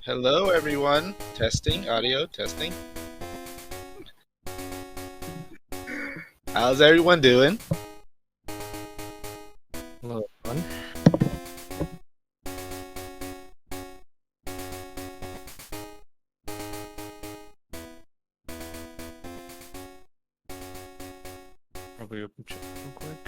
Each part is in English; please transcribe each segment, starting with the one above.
Hello, everyone. Testing, audio, testing. How's everyone doing? Hello, everyone. Probably open chat real quick.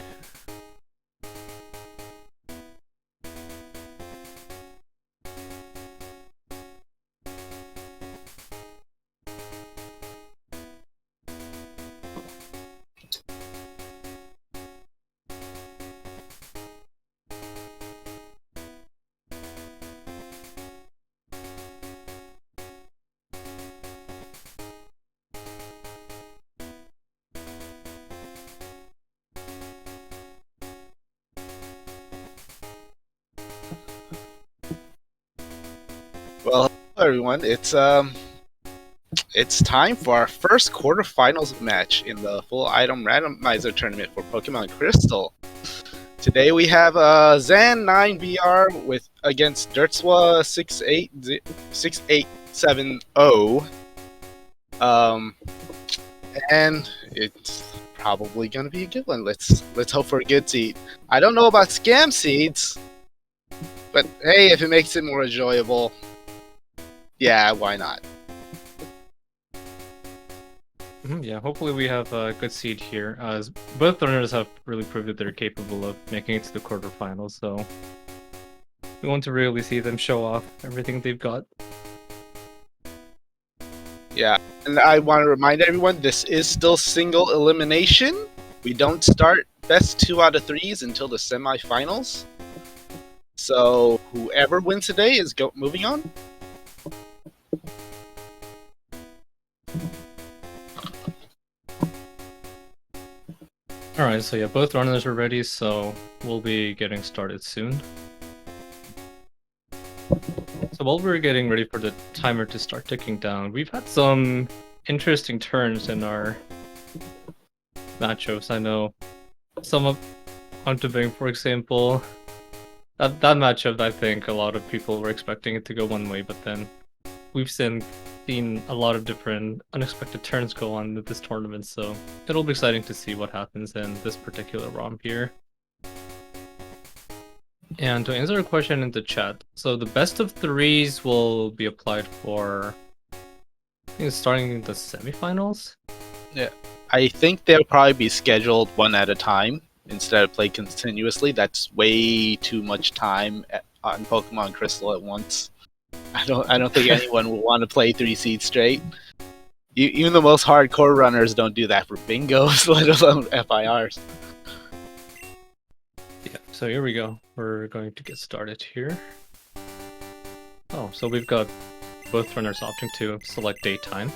Well, hello, everyone. It's time for our first quarterfinals match in the Full Item Randomizer tournament for Pokemon Crystal. Today we have Xan9br with against dertswa687o. And it's probably gonna be a good one. Let's hope for a good seed. I don't know about scam seeds, but hey, if it makes it more enjoyable, yeah, why not? Yeah, hopefully we have a good seed here, as both runners have really proved that they're capable of making it to the quarterfinals, so we want to really see them show off everything they've got. Yeah, and I want to remind everyone, this is still single elimination. We don't start best 2 out of 3s until the semifinals. So whoever wins today is moving on. Alright, so yeah, both runners are ready, so we'll be getting started soon. So while we're getting ready for the timer to start ticking down, we've had some interesting turns in our matchups. I know some of Hunter, for example, that matchup, I think a lot of people were expecting it to go one way, but then we've seen a lot of different unexpected turns go on with this tournament, so it'll be exciting to see what happens in this particular ROM here. And to answer a question in the chat, so the best of 3s will be applied for, I think it's starting in the semifinals? Yeah, I think they'll probably be scheduled one at a time instead of play continuously. That's way too much time on Pokemon Crystal at once. I don't think anyone will want to play 3 seeds straight. Even the most hardcore runners don't do that for bingos, let alone FIRs. Yeah, so here we go. We're going to get started here. Oh, so we've got both runners opting to select daytime.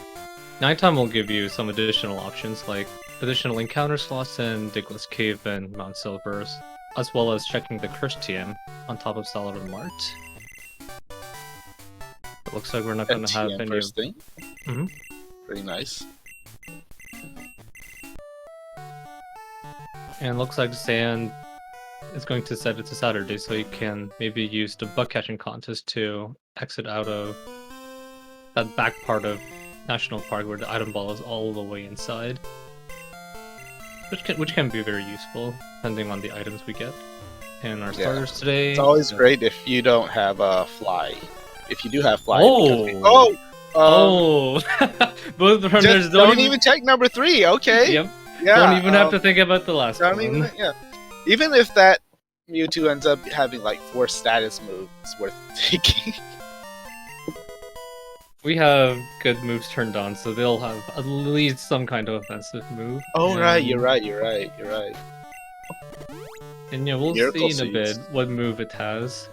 Nighttime will give you some additional options like additional encounter slots in Digless Cave and Mount Silvers, as well as checking the Curse TM on top of Saladin Mart. It looks like we're not going to have any first thing. Pretty nice. And looks like Xan is going to set it to Saturday, so you can maybe use the bug catching contest to exit out of that back part of National Park where the item ball is all the way inside, which can be very useful depending on the items we get. And our starters today. It's always great if you don't have a fly. If you do have fly, both runners don't even check number 3. Okay. Yep. Yeah. Don't even have to think about the last one. Even if that Mewtwo ends up having like 4 status moves, it's worth taking. We have good moves turned on, so they'll have at least some kind of offensive move. Oh, right, you're right. And yeah, we'll see in a bit what move it has.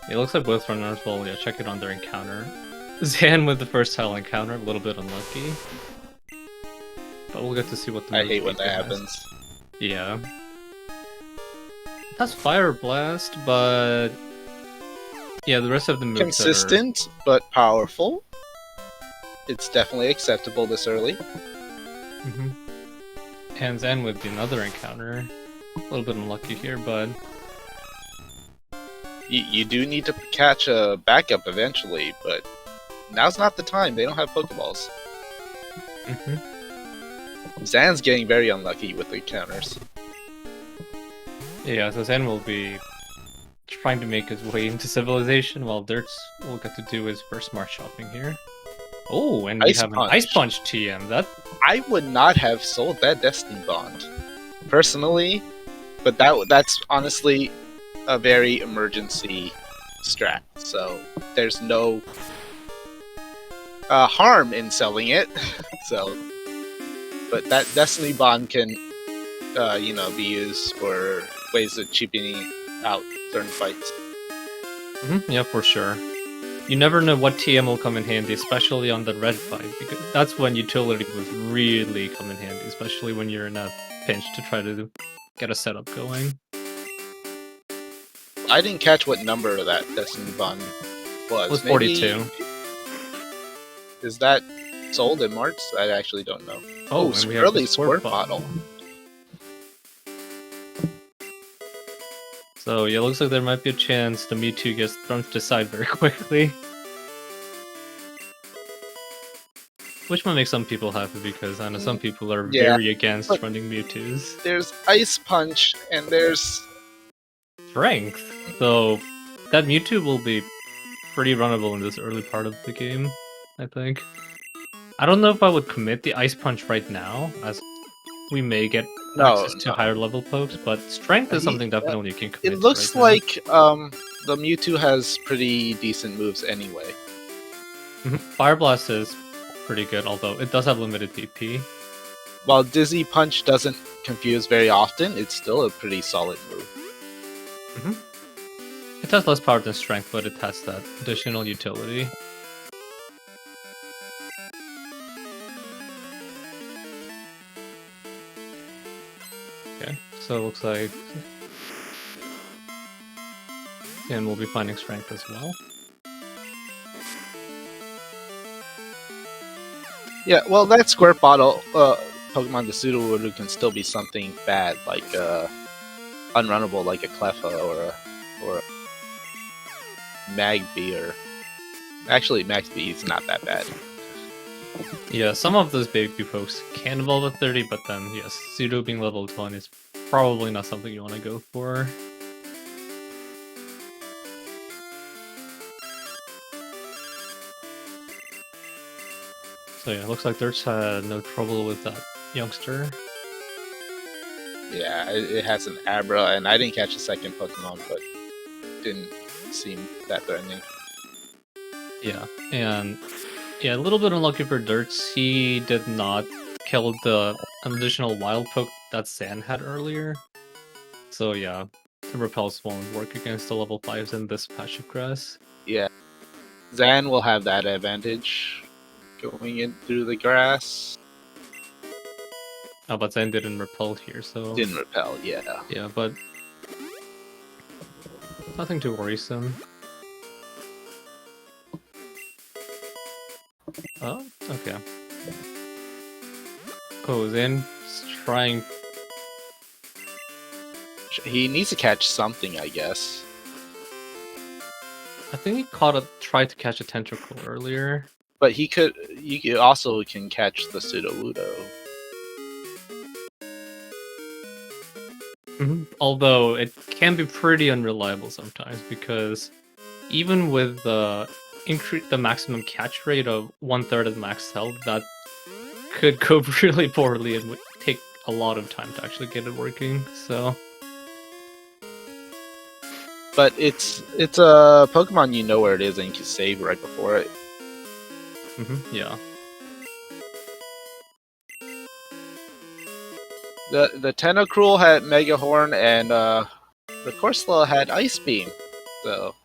It looks like both runners will check it on their encounter. Xan with the first tile encounter, a little bit unlucky. But we'll get to see what the I hate when that happens. Yeah. That's Fire Blast, but yeah, the rest of the moves consistent but powerful. It's definitely acceptable this early. And Xan with another encounter. A little bit unlucky here, but You do need to catch a backup eventually, but now's not the time. They don't have Pokeballs. Xan's getting very unlucky with the counters. Yeah, so Xan will be trying to make his way into civilization, while Dirts will get to do his first smart shopping here. Oh, and we have an Ice Punch TM. That I would not have sold that Destiny Bond, personally, but that's honestly a very emergency strat, so there's no harm in selling it. So, but that Destiny Bond can, you know, be used for ways of cheapening out certain fights. yeah, for sure. You never know what TM will come in handy, especially on the red fight, because that's when utility would really come in handy, especially when you're in a pinch to try to get a setup going. I didn't catch what number that Destiny Bond was. It was 42. Is that sold in March? I actually don't know. Oh, and we have early the Squirt Bottle. So yeah, looks like there might be a chance the Mewtwo gets thrown to the side very quickly. Which might make some people happy, because I know some people are very against running Mewtwo's. There's Ice Punch and there's Strength. So that Mewtwo will be pretty runnable in this early part of the game, I think. I don't know if I would commit the Ice Punch right now, as we may get access to higher level pokes, but Strength is something definitely you can commit. It looks like the Mewtwo has pretty decent moves anyway. Fire Blast is pretty good, although it does have limited PP. While Dizzy Punch doesn't confuse very often, it's still a pretty solid move. It has less power than Strength, but it has that additional utility. Okay, so it looks like... and we'll be finding Strength as well. Yeah, well, that Squirt Bottle Pokemon, the Sudowoodo, can still be something bad, like unrunnable, like a Cleffa or a Magby, or actually Magby is not that bad. Yeah, some of those baby pokes can evolve at 30, but then yes, Pseudo being level 1 is probably not something you want to go for. So yeah, looks like Dirt's had no trouble with that youngster. Yeah, it has an Abra, and I didn't catch a second Pokemon, but didn't seem that threatening. Yeah, and yeah, a little bit unlucky for Dirts. He did not kill the additional wild poke that Xan had earlier. So yeah, the repels won't work against the level 5s in this patch of grass. Yeah, Xan will have that advantage going in through the grass. Oh, but Xan didn't repel here, so... Didn't repel, yeah. Yeah, but... nothing too worrisome. Oh, okay. Oh, Xan's trying... He needs to catch something, I guess. I think he tried to catch a Tentacle earlier. But you also can catch the Sudowoodo. Although it can be pretty unreliable sometimes, because even with the maximum catch rate of 1/3 of the max health, that could go really poorly and would take a lot of time to actually get it working. So, but it's a Pokemon, you know where it is and you can save right before it. Yeah. The Tentacruel had Mega Horn, and the Corsola had Ice Beam. So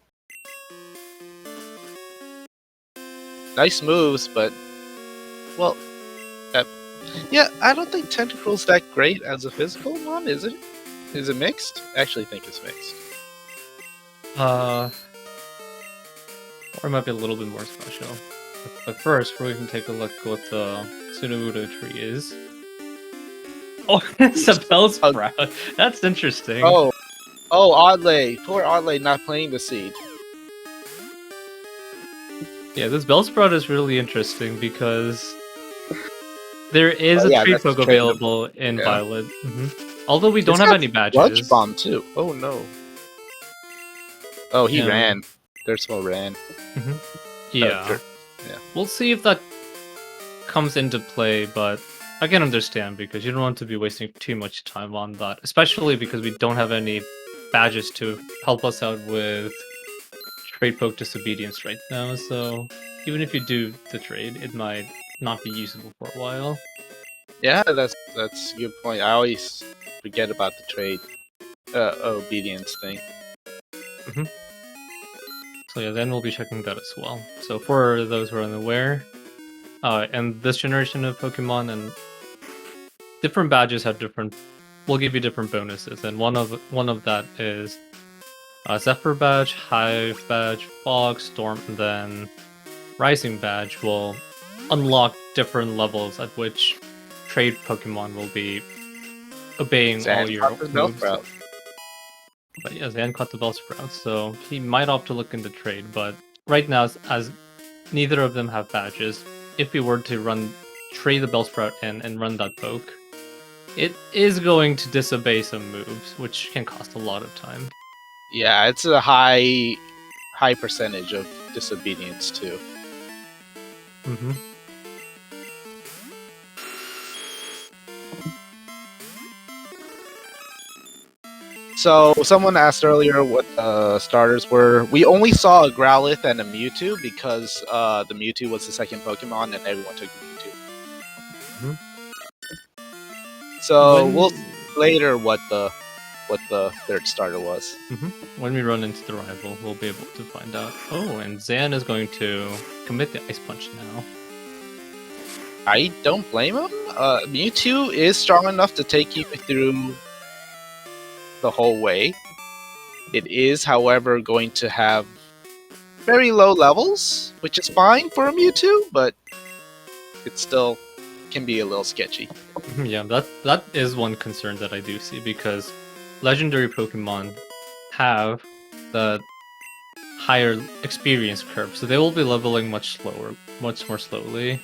nice moves, but well, yeah, I don't think Tentacruel's that great as a physical one, is it? Is it mixed? I actually think it's mixed. Or it might be a little bit more special. But first, we can take a look what the Sudowoodo tree is. Oh, it's a Bellsprout. That's interesting. Oh, Oddley. Poor Oddley not playing the seed. Yeah, this Bellsprout is really interesting because there is a yeah, trade that's poke tradable. available in Yeah. Violet. Although we don't It's have got any Sludge badges. Bomb too. Oh no. Oh, he Yeah. ran. Dertswa ran. Yeah. Yeah. We'll see if that comes into play, but I can understand because you don't want to be wasting too much time on that, especially because we don't have any badges to help us out with trade poke disobedience right now. So even if you do the trade, it might not be usable for a while. Yeah, that's a good point. I always forget about the trade obedience thing. So yeah, then we'll be checking that as well. So for those who are unaware, and this generation of Pokemon and different badges have different will give you different bonuses, and one of that is Zephyr badge, Hive badge, Fog, Storm, and then Rising badge will unlock different levels at which trade Pokemon will be obeying all your moves. But yeah, Xan caught the Bellsprout, so he might opt to look into trade, but right now, as neither of them have badges, if we were to trade the Bellsprout in and run that poke, it is going to disobey some moves, which can cost a lot of time. Yeah, it's a high percentage of disobedience too. So someone asked earlier what starters were. We only saw a Growlithe and a Mewtwo because the Mewtwo was the second Pokemon and everyone took the Mewtwo. So we'll see later what the third starter was. When we run into the rival, we'll be able to find out. Oh, and Xan is going to commit the Ice Punch now. I don't blame him. Mewtwo is strong enough to take you through the whole way. It is, however, going to have very low levels, which is fine for a Mewtwo, but it still can be a little sketchy. Yeah, that is one concern that I do see, because legendary Pokemon have the higher experience curve, so they will be leveling much more slowly.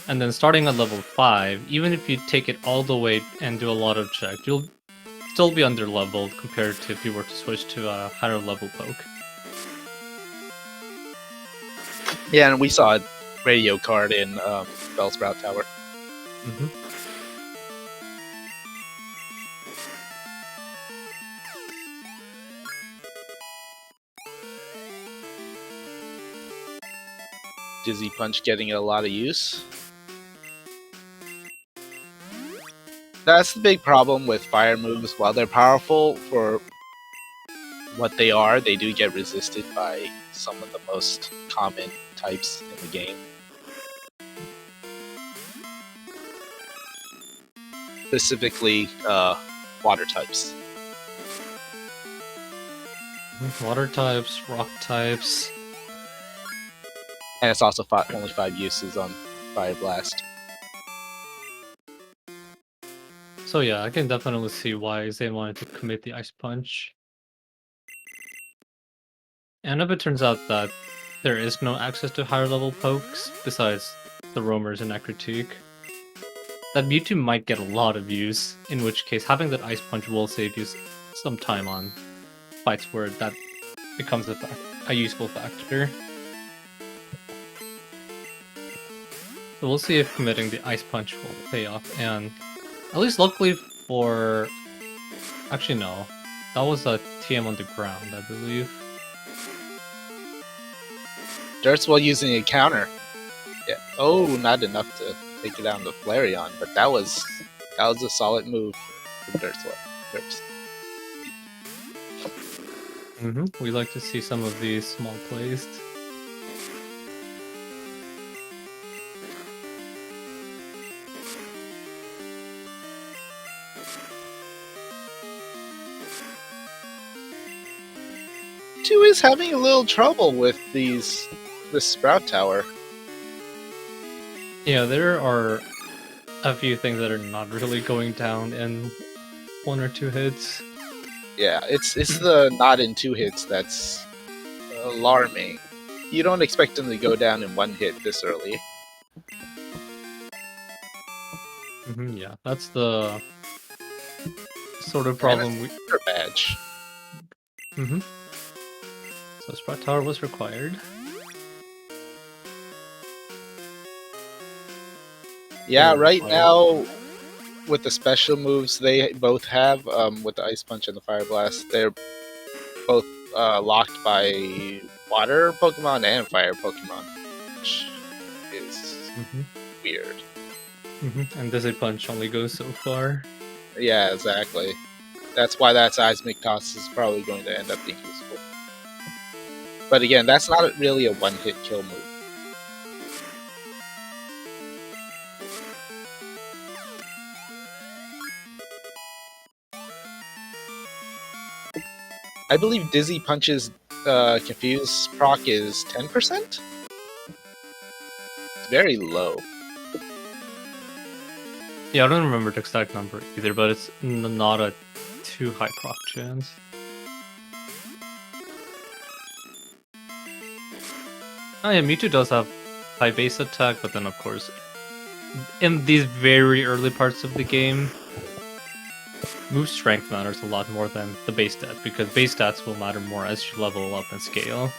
And then starting at level 5, even if you take it all the way and do a lot of checks, you'll still be under-leveled compared to if you were to switch to a higher level poke. Yeah, and we saw a radio card in Bellsprout Tower. Dizzy Punch getting a lot of use. That's the big problem with fire moves. While they're powerful for what they are, they do get resisted by some of the most common types in the game. Specifically, water types. Water types, rock types. And it's also only 5 uses on Fire Blast. So yeah, I can definitely see why Xan wanted to commit the Ice Punch. And if it turns out that there is no access to higher level pokes, besides the Roamers and Necrotique, that Mewtwo might get a lot of use, in which case having that Ice Punch will save you some time on fights where that becomes a useful factor. So we'll see if committing the Ice Punch will pay off, and at least luckily for... Actually no, that was a TM on the ground, I believe. Dertswa using a counter. Yeah. Oh, not enough to take it down the Flareon, but that was a solid move from Dertswa. We like to see some of these small plays. Two is having a little trouble with this Sprout Tower. Yeah, there are a few things that are not really going down in 1 or 2 hits. Yeah, it's the not in 2 hits that's alarming. You don't expect them to go down in 1 hit this early. Yeah, that's the sort of And problem we. it's a badge. So Sprout Tower was required. Yeah, Or right required. now with the special moves they both have, with the Ice Punch and the Fire Blast, they're both locked by water Pokemon and fire Pokemon, which is weird. And Dizzy Punch only goes so far. Yeah, exactly. That's why that Seismic Toss is probably going to end up being useful. But again, that's not really a one-hit kill move. I believe Dizzy Punch's Confuse proc is 10%? It's very low. Yeah, I don't remember the exact number either, but it's not a too high proc chance. Oh yeah, Mewtwo does have high base attack, but then of course, in these very early parts of the game, move strength matters a lot more than the base stat, because base stats will matter more as you level up and scale.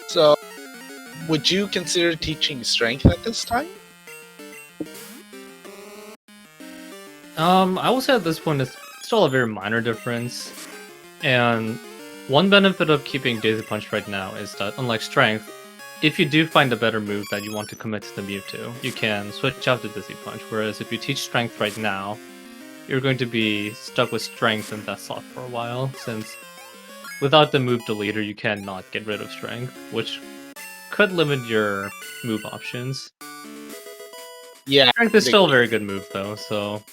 So, would you consider teaching strength at this time? I will say at this point it's still a very minor difference, and one benefit of keeping Daisy Punch right now is that, unlike Strength, if you do find a better move that you want to commit to the Mewtwo, you can switch out to Dizzy Punch, whereas if you teach Strength right now, you're going to be stuck with Strength in that slot for a while, since without the move deleter you cannot get rid of Strength, which could limit your move options. Yeah. Strength is still a very good move though, so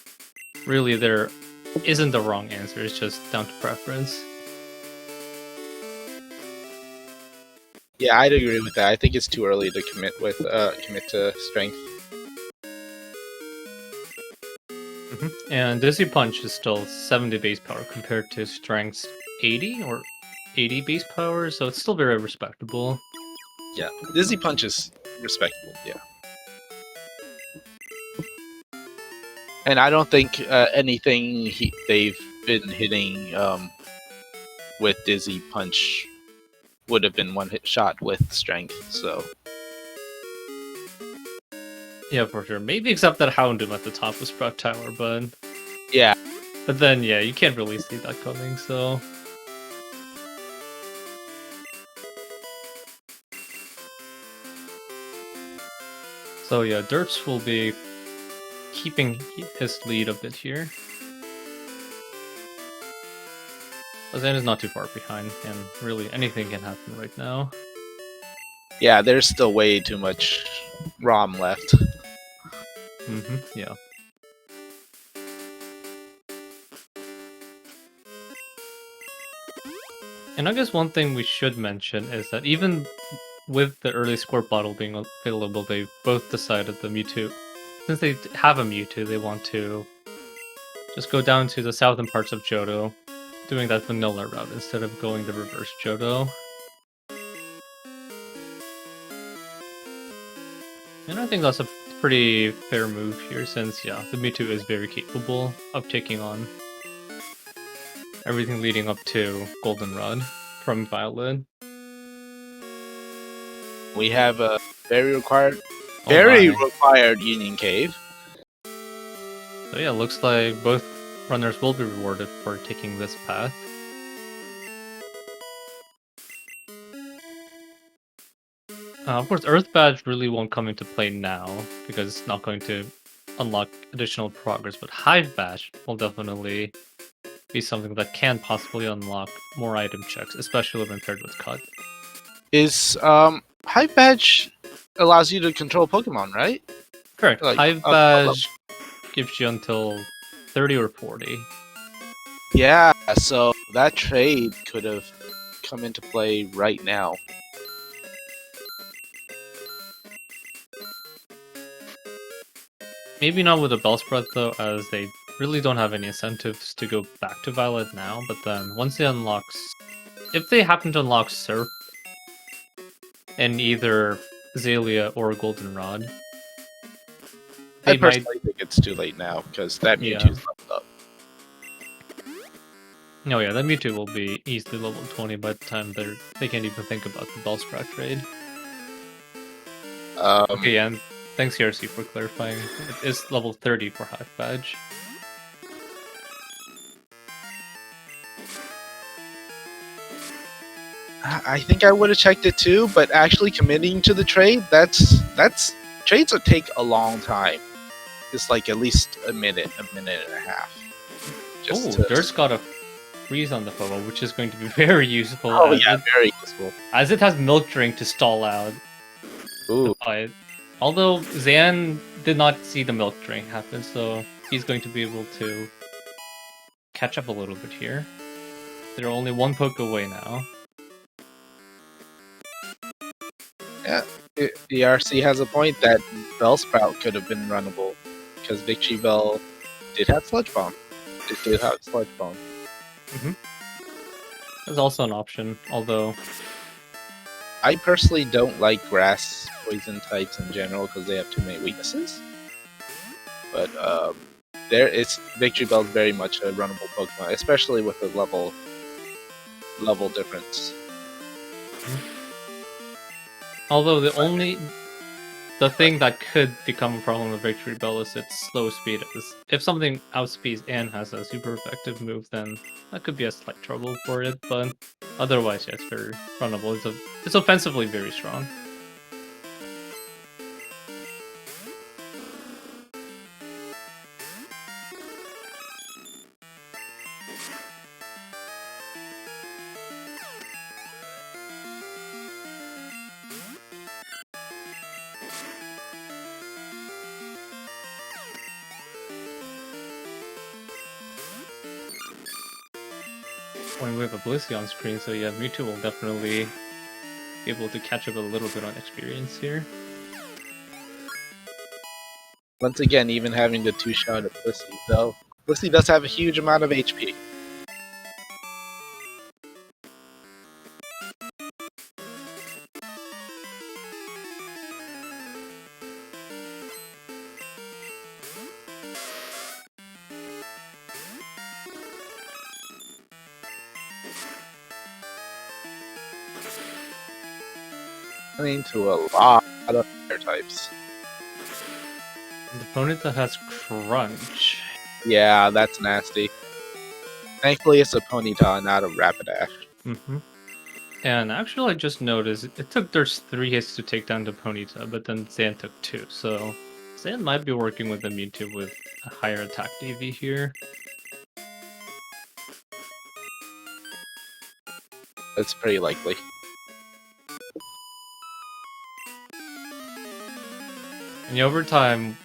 really there isn't the wrong answer, it's just down to preference. Yeah, I'd agree with that. I think it's too early to commit to strength. And Dizzy Punch is still 70 base power compared to Strength's 80 or 80 base power, so it's still very respectable. Yeah, Dizzy Punch is respectable, yeah. And I don't think anything they've been hitting with Dizzy Punch would have been one-hit shot with strength, so... Yeah, for sure. Maybe except that Houndoom at the top of Sprout Tower, but... Yeah. But then, yeah, you can't really see that coming, so... So yeah, Derts will be keeping his lead a bit here. Xan is not too far behind, and really anything can happen right now. Yeah, there's still way too much ROM left. Yeah. And I guess one thing we should mention is that even with the early Squirt Bottle being available, they both decided the Mewtwo, since they have a Mewtwo, they want to just go down to the southern parts of Johto, doing that vanilla route instead of going the reverse Johto. And I think that's a pretty fair move here, since, yeah, the Mewtwo is very capable of taking on everything leading up to Goldenrod from Violet. We have a very required Union Cave. So yeah, looks like both runners will be rewarded for taking this path. Of course, Earth Badge really won't come into play now, because it's not going to unlock additional progress, but Hive Badge will definitely be something that can possibly unlock more item checks, especially when paired with Cut. Is Hive Badge allows you to control Pokemon, right? Correct. Like, Hive Badge gives you until 30 or 40. Yeah, so that trade could have come into play right now. Maybe not with the Bellsprout though, as they really don't have any incentives to go back to Violet now, but then once they unlock... If they happen to unlock Surf in either Azalea or Goldenrod, I they might... personally think it's too late now because that Yeah. Mewtwo's leveled up. Oh yeah, that Mewtwo will be easily level 20 by the time they can't even think about the Bellsprout trade. Okay, and thanks KRC for clarifying. It is level 30 for Hive Badge. I think I would have checked it too, but actually committing to the trade, that's trades would take a long time. It's like at least a minute and a half. Oh, Dirt's got a freeze on the Pomo, which is going to be very useful. Oh yeah, very useful. As it has Milk Drink to stall out. Ooh. Although Xan did not see the Milk Drink happen, so he's going to be able to catch up a little bit here. They're only one poke away now. Yeah, the RC has a point that Bellsprout could have been runnable because Victory Bell did have Sludge Bomb. It did have Sludge Bomb. That's also an option, although I personally don't like grass poison types in general because they have too many weaknesses. But Victory Bell is very much a runnable Pokemon, especially with the level difference. Although the thing that could become a problem with Victory Bell is its slow speed. If something outspeeds and has a super effective move, then that could be a slight trouble for it. But otherwise, yeah, it's very runnable. It's offensively very strong. When we have a Blissey on screen, so yeah, Mewtwo will definitely be able to catch up a little bit on experience here. Once again, even having the 2-shot of Blissey, though, Blissey does have a huge amount of HP. To a lot of fire types. The Ponyta has Crunch. Yeah, that's nasty. Thankfully, it's a Ponyta, not a Rapidash. And actually, I just noticed it took Dirt's 3 hits to take down the Ponyta, but then Xan took 2. So Xan might be working with the Mewtwo with a higher attack DV here. That's pretty likely. And over time,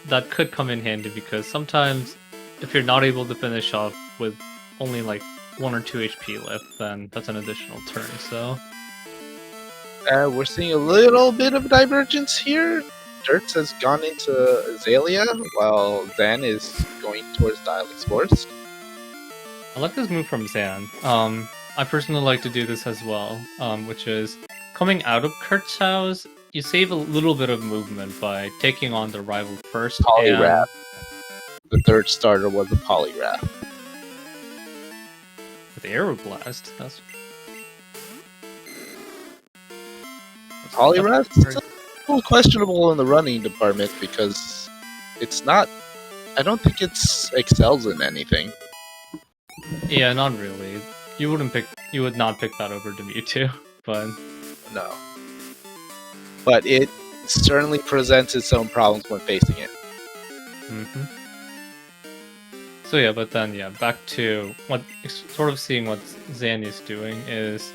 that could come in handy because sometimes if you're not able to finish off with only like 1 or 2 HP left, then that's an additional turn, so... We're seeing a little bit of divergence here. Dirts has gone into Azalea, while Xan is going towards Dialix Forest. I like this move from Xan. I personally like to do this as well, which is coming out of Kurt's house, you save a little bit of movement by taking on the rival first. Poliwrath. The third starter was a Poliwrath. With Aeroblast, that's Poliwrath is a little questionable in the running department because it's not. I don't think it excels in anything. Yeah, not really. You would not pick that over the Mewtwo, but no. But it certainly presents its own problems when facing it. So yeah, but then back to sort of seeing what Xan is doing is,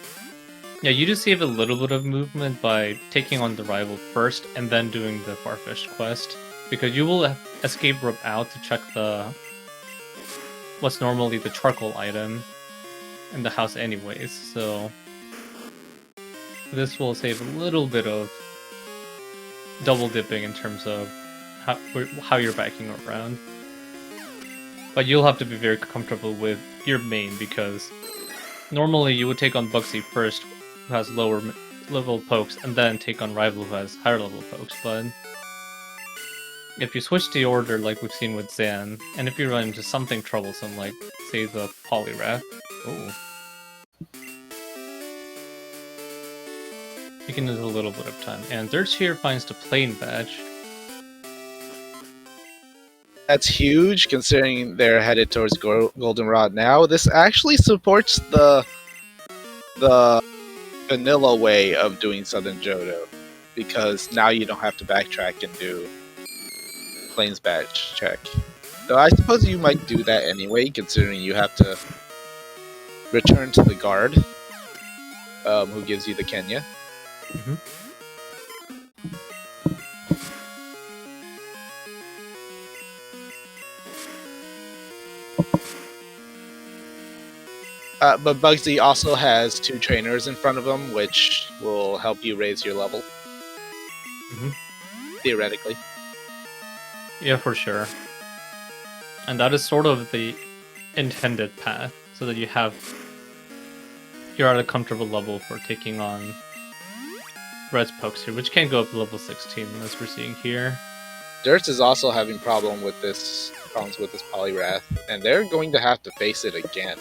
you just save a little bit of movement by taking on the rival first and then doing the Farfetch'd quest, because you will escape rope out to check what's normally the charcoal item in the house anyways, so this will save a little bit of double dipping in terms of how you're backing around. But you'll have to be very comfortable with your main, because normally you would take on Bugsy first, who has lower level pokes, and then take on Rival, who has higher level pokes. But if you switch the order like we've seen with Xan, and if you run into something troublesome like, say, the Poliwrath, you can lose a little bit of time. And Dirts here finds the plain badge. That's huge, considering they're headed towards Goldenrod now. This actually supports the vanilla way of doing Southern Johto, because now you don't have to backtrack and do Plains badge check. So I suppose you might do that anyway, considering you have to return to the guard, who gives you the Kenya. But Bugsy also has 2 trainers in front of him, which will help you raise your level. Theoretically. Yeah, for sure. And that is sort of the intended path, so that you're at a comfortable level for taking on Red's pokes here, which can go up to level 16, as we're seeing here. Dirts is also having problems with this Poliwrath, and they're going to have to face it again.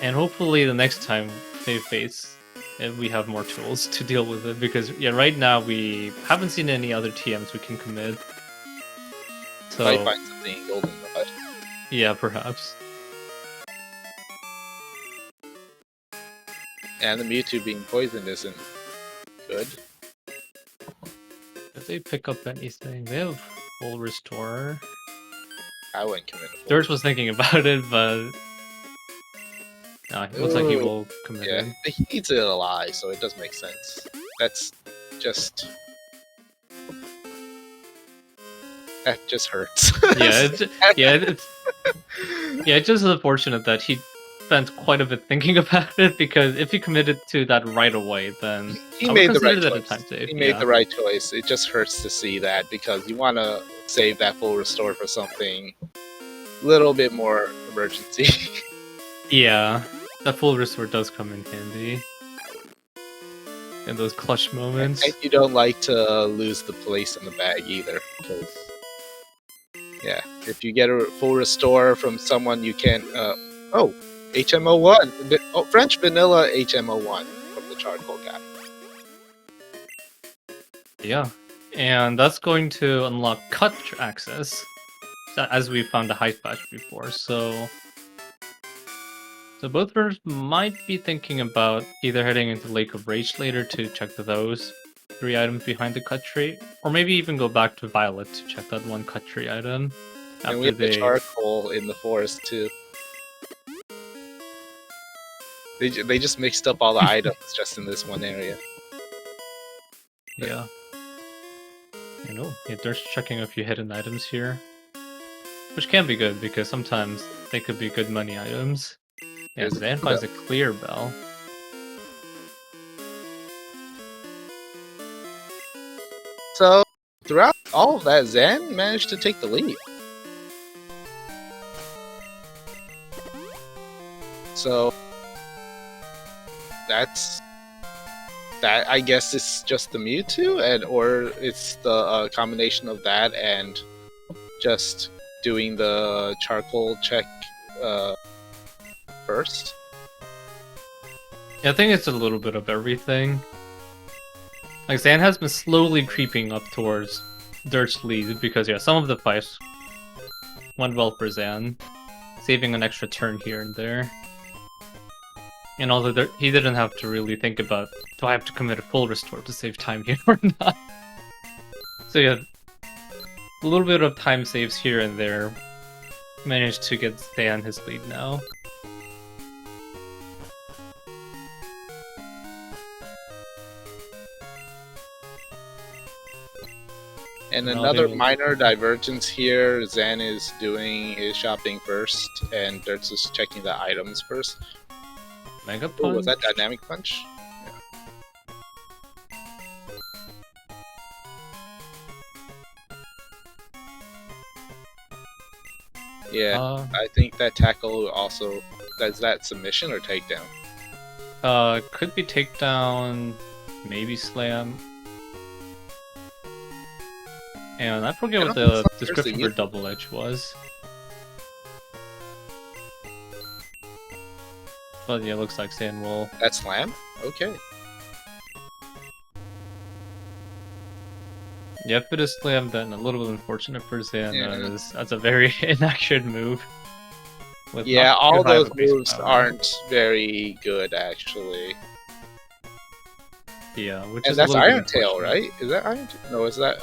And hopefully the next time they face it, we have more tools to deal with it, because right now we haven't seen any other TMs we can commit. So might find something in Goldenrod. Yeah, perhaps. And the Mewtwo being poisoned isn't good. If they pick up anything, they have full restore. I wouldn't commit a full. Dirge was thinking about it, but no, it looks like he will commit it. Yeah, he needs it alive, so it does make sense. That just hurts. It's just unfortunate that he spent quite a bit thinking about it, because if he committed to that right away, then he made the right choice. He made the right choice. It just hurts to see that, because you want to save that full restore for something a little bit more emergency. Yeah, that full restore does come in handy in those clutch moments. And you don't like to lose the place in the bag either, because yeah, if you get a full restore from someone you can't. HMO1, French vanilla HMO1 from the charcoal guy. Yeah, and that's going to unlock cut access, as we found a height patch before. So both runners might be thinking about either heading into Lake of Rage later to check those 3 items behind the cut tree, or maybe even go back to Violet to check that 1 cut tree item. And we have the charcoal in the forest too. They just mixed up all the items just in this one area. Yeah. I know. Yeah, there's checking a few hidden items here, which can be good, because sometimes they could be good money items. Yeah, Xan finds a clear bell. So, throughout all of that, Xan managed to take the lead. So, that I guess it's just the Mewtwo, or it's the combination of that and just doing the charcoal check first. Yeah, I think it's a little bit of everything. Like, Xan has been slowly creeping up towards Dirt's lead, because some of the fights went well for Xan, saving an extra turn here and there. And although he didn't have to really think about, do I have to commit a full restore to save time here or not? So yeah, a little bit of time saves here and there managed to get Xan his lead now. And another minor divergence here, Xan is doing his shopping first, and Dirts is checking the items first. Mega Punch? Was that Dynamic Punch? Yeah, I think that tackle also does that submission or takedown. Could be takedown, maybe slam. And I forget what the description for double edge was. But yeah, it looks like Xan will. That's slam? Okay. Yeah, if it is slam, then a little bit unfortunate for Xan, as that's a very inaccurate move. Yeah, all those moves aren't very good, actually. Yeah, which and is that's Iron Tail, right? Is that Iron Tail? No, is that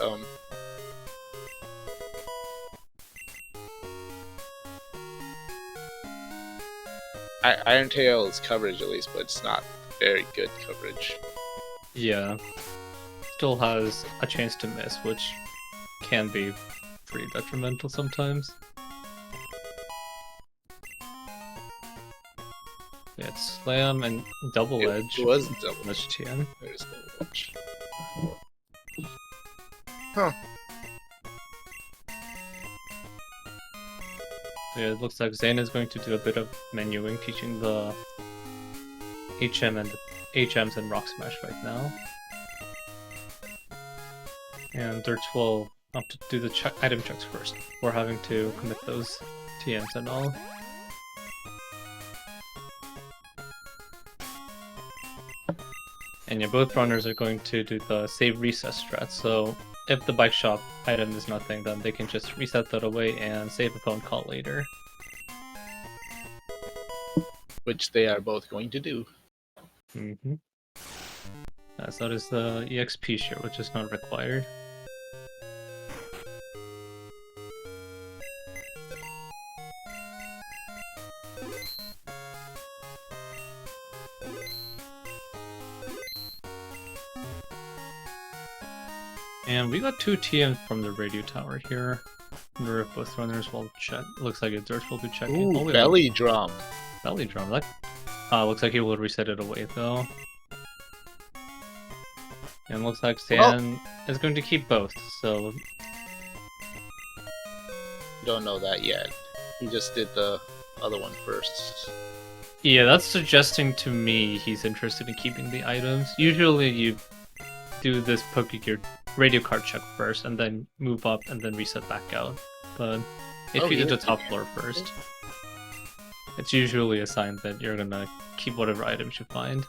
Iron Tail is coverage at least, but it's not very good coverage. Yeah. Still has a chance to miss, which can be pretty detrimental sometimes. Yeah, it's slam and double edge. It was double edge TN. There's double edge. Huh. Yeah, it looks like Xan is going to do a bit of menuing, teaching the HMs and Rock Smash right now. And Dirts will have to do the item checks first, before having to commit those TMs and all. And yeah, both runners are going to do the save reset strat, so if the bike shop item is nothing, then they can just reset that away and save a phone call later. Which they are both going to do. Mm-hmm. As that is the EXP share, which is not required. And we got 2 TMs from the radio tower here. I wonder if both runners will check. Looks like Dirts will be checking. Ooh, belly drum. Belly drum. That looks like he will reset it away though. And looks like Xan is going to keep both, so... Don't know that yet. He just did the other one first. Yeah, that's suggesting to me he's interested in keeping the items. Usually you do this Pokegear radio card check first, and then move up, and then reset back out. But if you did the top floor first, it's usually a sign that you're gonna keep whatever items you find.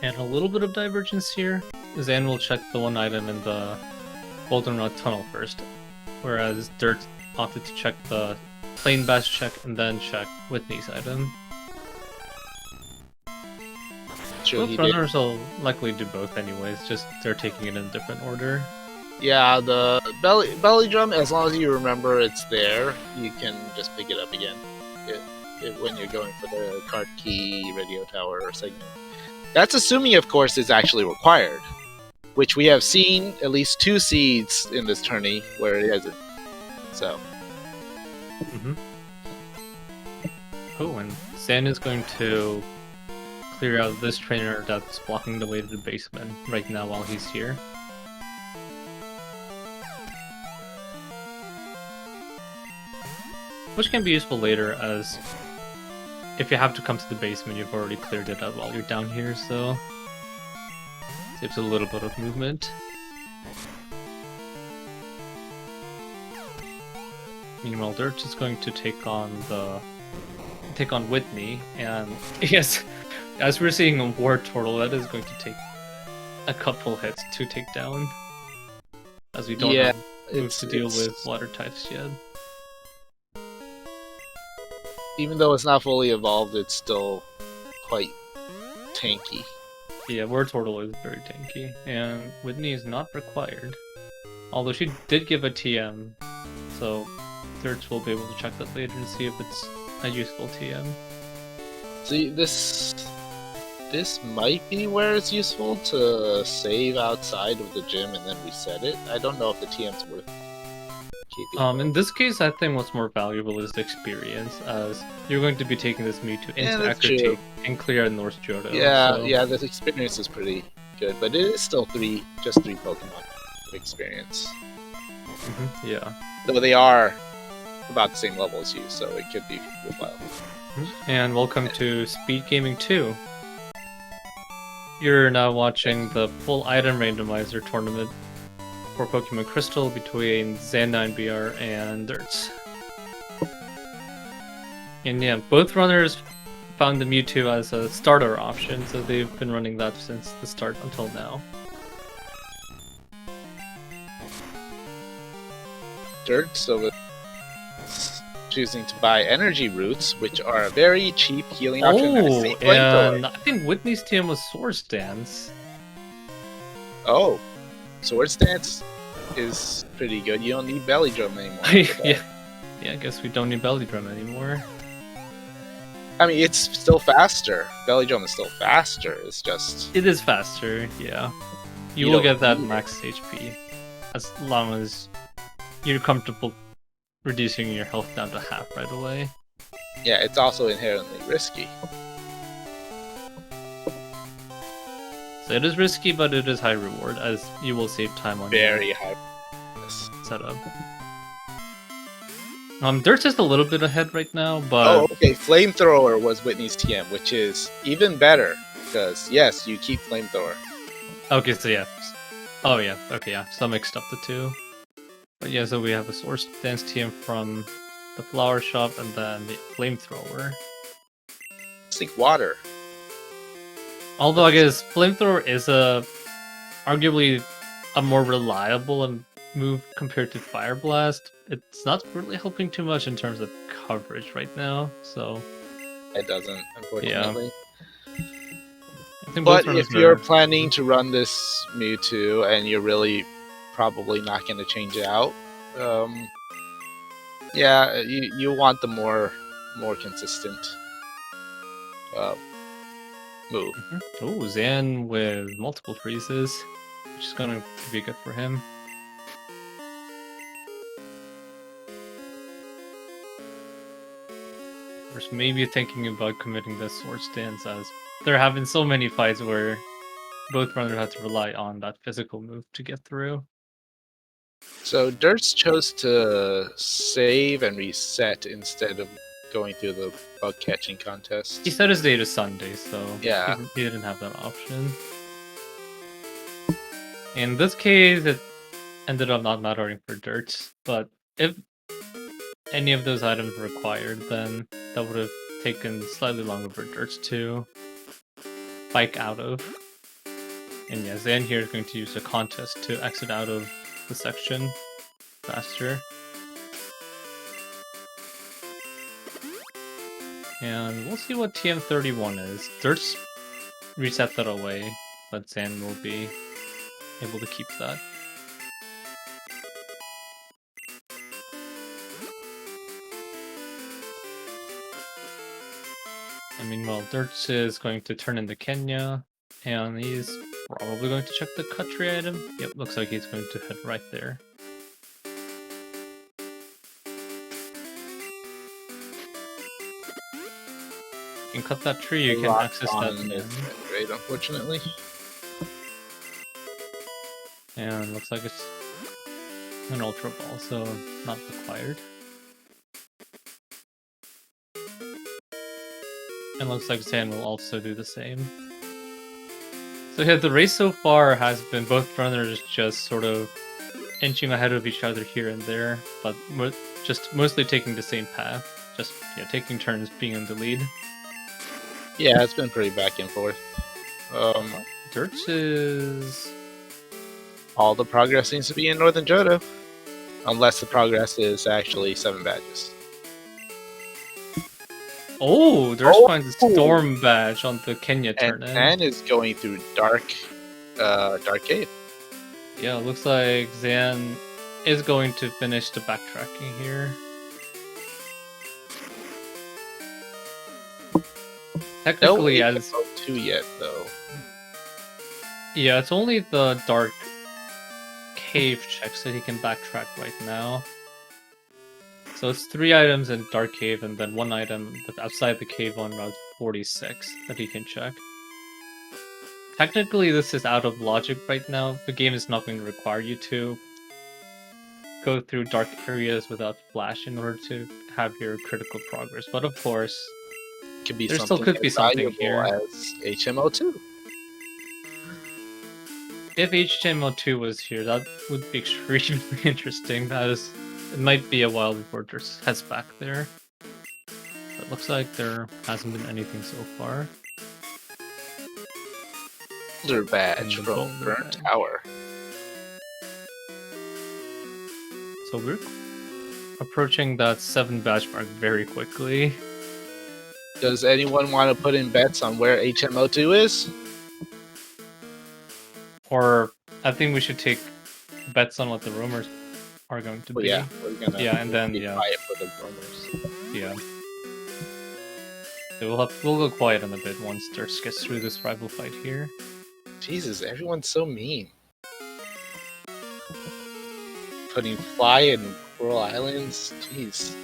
And a little bit of divergence here. Xan will check the one item in the Goldenrod Tunnel first, whereas Dirt opted to check the Plain Bash check and then check Whitney's item. Both runners will likely do both anyways, just they're taking it in a different order. Yeah, the belly drum, as long as you remember it's there, you can just pick it up again when you're going for the card key, radio tower, or segment. That's assuming, of course, it's actually required, which we have seen at least 2 seeds in this tourney where it isn't. So. Oh, and Xan is going to clear out this trainer that's blocking the way to the basement right now while he's here. Which can be useful later, as if you have to come to the basement, you've already cleared it out while you're down here, so saves a little bit of movement. Meanwhile, Dirt is going to take on Whitney, and yes, as we're seeing a War Turtle, that is going to take a couple hits to take down, as we don't have moves to deal with water types yet. Even though it's not fully evolved, it's still quite tanky. Yeah, War Turtle is very tanky, and Whitney is not required. Although she did give a TM, so Dirts will be able to check that later and see if it's a useful TM. See, this might be where it's useful to save outside of the gym and then reset it. I don't know if the TM's worth keeping. In this case, I think what's more valuable is the experience, as you're going to be taking this Mewtwo into Acro and clear North Johto. Yeah, so. Yeah, the experience is pretty good, but it is still just three Pokemon experience. Yeah. Though they are about the same level as you, so it could be worthwhile. And welcome to SpeedGaming 2. You're now watching the Full Item Randomizer tournament for Pokemon Crystal between Xan9br and Derts. And yeah, both runners found the Mewtwo as a starter option, so they've been running that since the start until now. Dirt, so it's choosing to buy energy roots, which are a very cheap healing option. And I think Whitney's team was Swords Dance. Oh, Swords Dance is pretty good. You don't need Belly Drum anymore. Yeah, I guess we don't need Belly Drum anymore. I mean, it's still faster. Belly Drum is still faster. It's just... It is faster, yeah. You will get that max HP. As long as you're comfortable reducing your health down to half right away. Yeah, it's also inherently risky. So it is risky, but it is high reward, as you will save time on very high setup. Dirt's just a little bit ahead right now, but... Oh, okay, Flamethrower was Whitney's TM, which is even better, because, yes, you keep Flamethrower. Okay, so yeah. Oh yeah, okay, yeah, so I mixed up the two. But yeah, so we have a Swords Dance TM from the Flower Shop, and then the Flamethrower. It's like water. Although I guess Flamethrower is arguably a more reliable move compared to Fire Blast. It's not really helping too much in terms of coverage right now, so... It doesn't, unfortunately. Yeah. But if you're planning to run this Mewtwo and you're really probably not going to change it out, yeah, you want the more consistent move. Oh, Xan with multiple freezes, which is going to be good for him. Or maybe thinking about committing this Swords Dance, as there have been so many fights where both runners had to rely on that physical move to get through. So Dirts chose to save and reset instead of going through the bug catching contest. He set his day to Sunday, so yeah, he didn't have that option. In this case, it ended up not mattering for Dirts, but if any of those items were required, then that would have taken slightly longer for Dirts to bike out of. And yeah, Xan here is going to use a contest to exit out of the section faster. And we'll see what TM31 is. Dirts reset that away, but Xan will be able to keep that. And meanwhile, Dirts is going to turn into Kenya, and he's probably going to check the cut tree item. Yep, looks like he's going to head right there. You can cut that tree, you can access that again. Great, unfortunately. And looks like it's an Ultra Ball, so not required. And looks like Xan will also do the same. So yeah, the race so far has been both runners just sort of inching ahead of each other here and there, but just mostly taking the same path. Just taking turns being in the lead. Yeah, it's been pretty back and forth. Dirts is... all the progress seems to be in Northern Johto. Unless the progress is actually 7 badges. Oh, Dirts finds a Storm badge on the Kenya turn. And is going through Dark Cave. Yeah, it looks like Xan is going to finish the backtracking here. Technically, as 2 yet though. Yeah, it's only the Dark Cave checks that he can backtrack right now. So it's 3 items in Dark Cave and then 1 item that's outside the cave on Route 46 that he can check. Technically, this is out of logic right now. The game is not going to require you to. go through dark areas without flash in order to have your critical progress. But of course, Could be there still something could be as something valuable here. as HMO2. If HTML2 was here, that would be extremely interesting. As it might be a while before there's heads back there. It looks like there hasn't been anything so far. Boulder badge the from Boulder Burnt badge. Tower. So we're approaching that 7 badge mark very quickly. Does anyone want to put in bets on where HMO2 is? Or I think we should take bets on what the rumors are going to be. Yeah, we're gonna. Yeah, and then be yeah, quiet for the rumors. yeah. So we'll go quiet in a bit once Dirts gets through this rival fight here. Jesus, everyone's so mean. Putting fly in Coral Islands, jeez.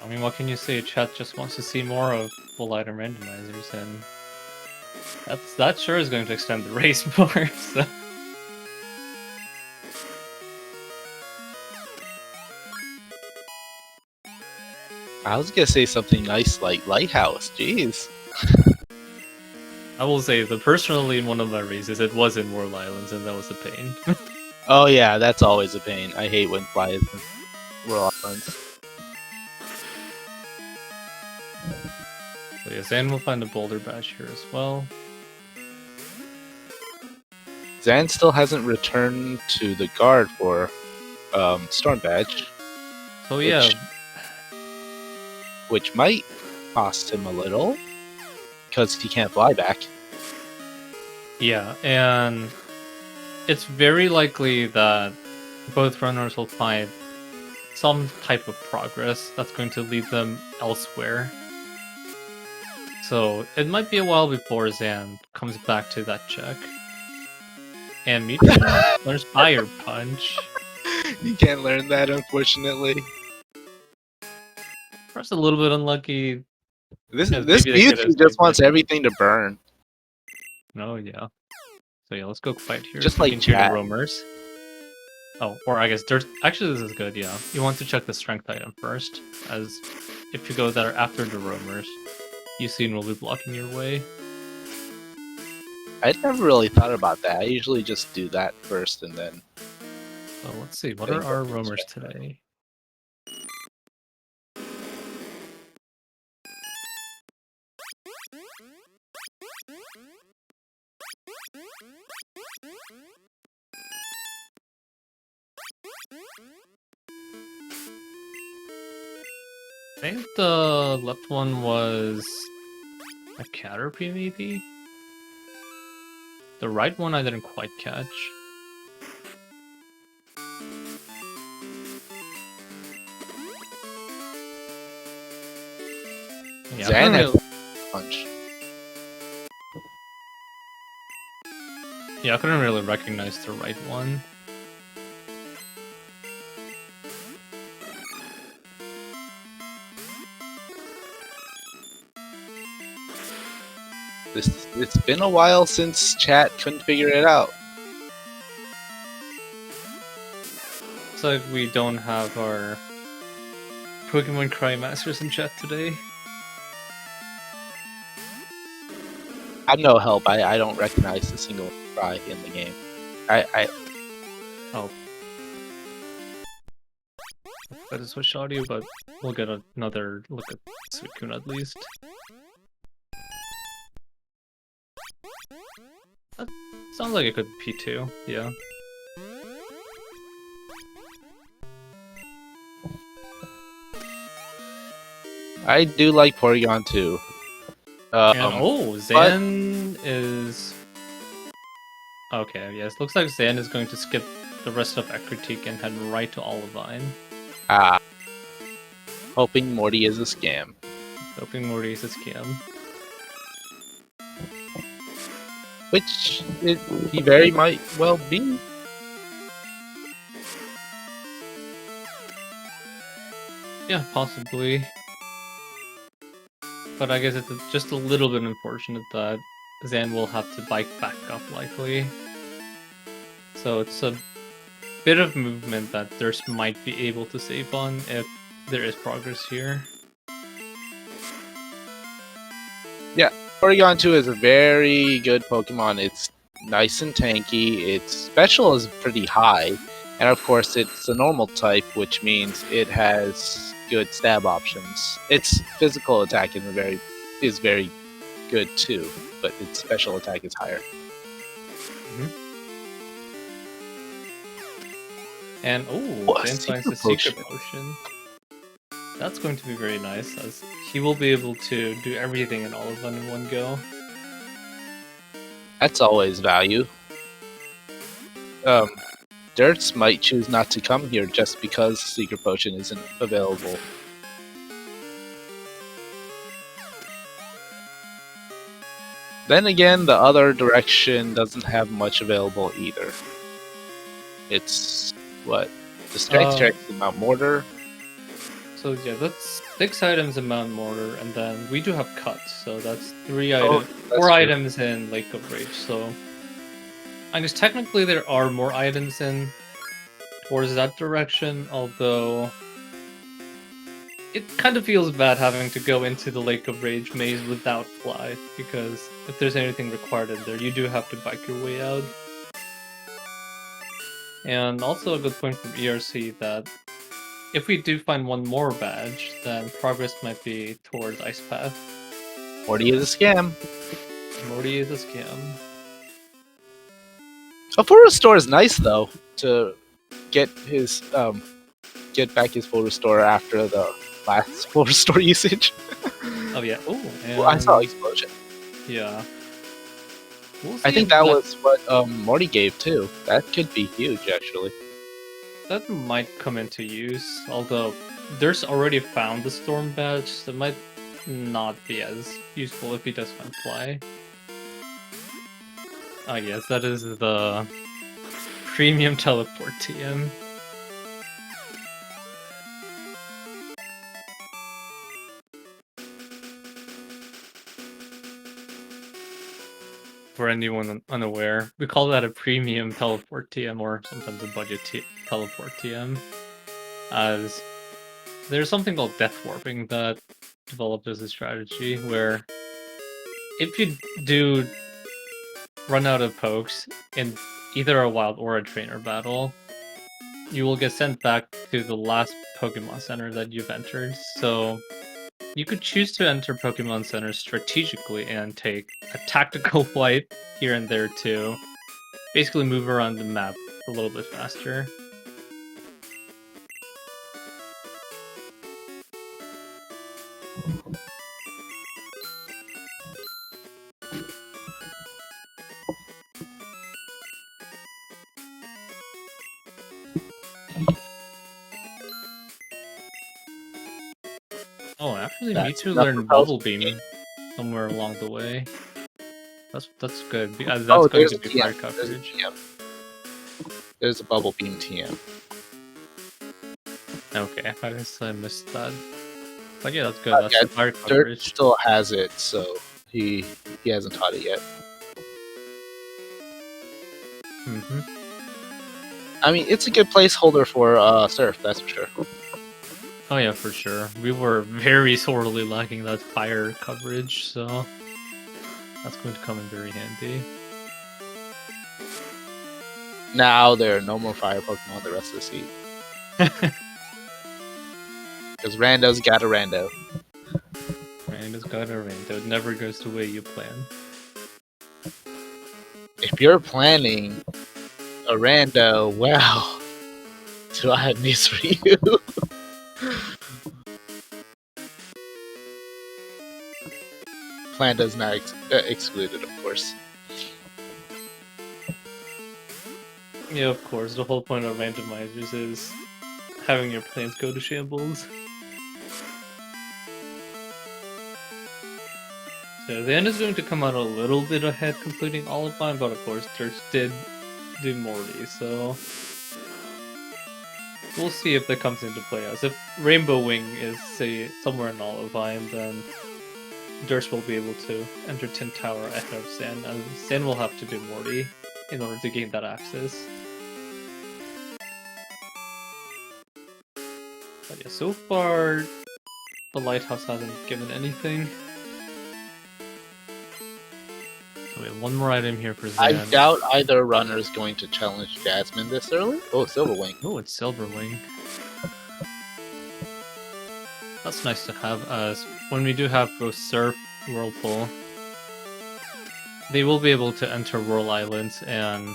I mean, what can you say? Chat just wants to see more of full item randomizers, and that sure is going to extend the race more. So. I was gonna say something nice like Lighthouse, jeez. I will say that personally in one of my races, it was in World Islands, and that was a pain. Oh yeah, that's always a pain. I hate when fly is in Coral Islands. So yeah, Xan will find a boulder badge here as well. Xan still hasn't returned to the guard for Storm Badge. So yeah, which might cost him a little because he can't fly back. yeah, and it's very likely that both runners will find some type of progress that's going to lead them elsewhere. So it might be a while before Xan comes back to that check. And Mewtwo learns Fire Punch. You can't learn that, unfortunately. Perhaps a little bit unlucky. This Yeah, this maybe they get Mewtwo his just wants favorite. everything to burn. Oh yeah. So yeah, let's go fight here. Just We like can cheer the that. roamers. Oh, or I guess Dirt. Actually, this is good. Yeah, you want to check the strength item first, as if you go there after the roamers, Yusin will be blocking your way. I'd never really thought about that. I usually just do that first and then. So let's see. What are our roamers today? I think the left one was a Caterpie, maybe? The right one I didn't quite catch. Yeah, Xan had punch. Yeah, I couldn't really recognize the right one. It's been a while since chat couldn't figure it out. Looks like we don't have our Pokemon Cry Masters in chat today. I'm no help. I don't recognize a single cry in the game. Oh. Better switch audio, but we'll get another look at Suicune at least. That sounds like it could be P2, yeah. I do like Porygon too. And oh, Xan is... Okay, yes, looks like Xan is going to skip the rest of Ekritik and head right to Olivine. Ah. Hoping Morty is a scam. Hoping Morty is a scam. Which he very might well be. Yeah, possibly. But I guess it's just a little bit unfortunate that Xan will have to bike back up, likely. So it's a bit of movement that Thirst might be able to save on if there is progress here. Yeah, Porygon 2 is a very good Pokemon. It's nice and tanky. Its special is pretty high. And of course, it's a normal type, which means it has good stab options. Its physical attack is very good too, but its special attack is higher. And Dan finds the secret potion. That's going to be very nice, as he will be able to do everything in Olive in one go. That's always value. Dirts might choose not to come here just because Secret Potion isn't available. Then again, the other direction doesn't have much available either. It's what? The strength check is Mount Mortar. So yeah, that's 6 items in Mount Mortar, and then we do have cuts, so that's 3 items, 4 items in Lake of Rage. So I guess technically there are more items in towards that direction, although it kind of feels bad having to go into the Lake of Rage maze without Fly, because if there's anything required in there, you do have to bike your way out. And also a good point from ERC that if we do find one more badge, then progress might be towards Ice Path. Morty is a scam. Morty is a scam. A full restore is nice though, to get his get back his full restore after the last full restore usage. Oh yeah. Oh, and well, I saw Explosion. Yeah. We'll I think that was what Morty gave too. That could be huge, actually. That might come into use, although there's already found the Storm badge, so it might not be as useful if he does find Fly. Ah yes, that is the Premium Teleport TM. For anyone unaware, we call that a Premium Teleport TM, or sometimes a Budget Teleport TM, as there's something called Death Warping that developed as a strategy, where if you do run out of pokes in either a wild or a trainer battle, you will get sent back to the last Pokemon Center that you've entered. So you could choose to enter Pokemon Centers strategically and take a tactical flight here and there to basically move around the map a little bit faster. Oh, actually, Mewtwo learned Bubble Beam somewhere along the way. That's good. That's going to be fire coverage. There's a Bubble Beam TM. Okay, I guess I missed that. But yeah, that's good. That's fire coverage. Dirt still has it, so he hasn't taught it yet. I mean, it's a good placeholder for Surf, that's for sure. Oh yeah, for sure. We were very sorely lacking that fire coverage, so that's going to come in very handy. Now there are no more fire Pokemon the rest of the season. Because Rando's got a Rando. Rando's got a Rando. It never goes the way you plan. If you're planning a Rando, well, do I have news for you? Plan does not excluded, of course. Yeah, of course. The whole point of randomizers is having your plans go to shambles. So the end is going to come out a little bit ahead completing Olivine, but of course Thirst did do Morty, so we'll see if that comes into play. As if Rainbow Wing is, say, somewhere in Olivine, then Durst will be able to enter Tin Tower ahead of Xan, and Xan will have to do Morty in order to gain that access. But yeah, so far the lighthouse hasn't given anything. So we have one more item here for I Xan. doubt either runner is going to challenge Jasmine this early. Oh, Silverwing. Oh, it's Silverwing. That's nice to have, as when we do have both Surf, Whirlpool, they will be able to enter Whirl Islands, and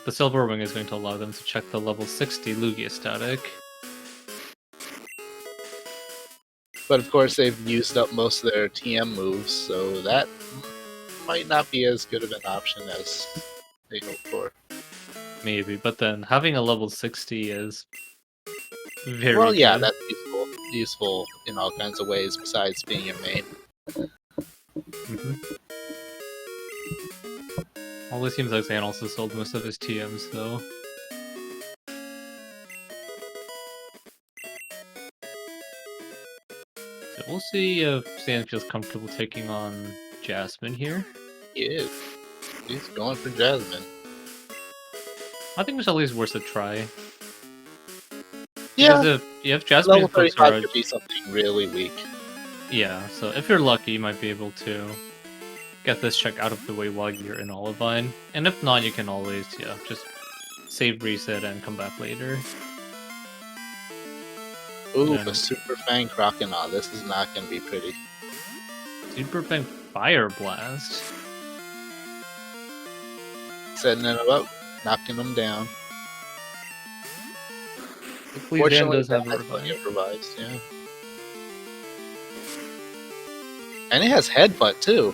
the Silverwing is going to allow them to check the level 60 Lugia static. But of course, they've used up most of their TM moves, so that might not be as good of an option as they hoped for. Maybe, but then having a level 60 is very Well, yeah, good. that's useful. Useful in all kinds of ways besides being a main. Although it seems like Xan also sold most of his TMs, though. So we'll see if Xan feels comfortable taking on Jasmine here. He is. He's going for Jasmine. I think it's at least worth a try. Yeah, Because if Jasmine level puts 35 her... could be something really weak. Yeah, so if you're lucky, you might be able to get this check out of the way while you're in Olivine. And if not, you can always, yeah, just save, reset, and come back later. Ooh, Yeah. a Super Fang Crocodile. This is not going to be pretty. Super Fang Fire Blast. Setting it up, knocking them down. Hopefully Xan does have a that's revive. improvised, yeah. And it has Headbutt, too.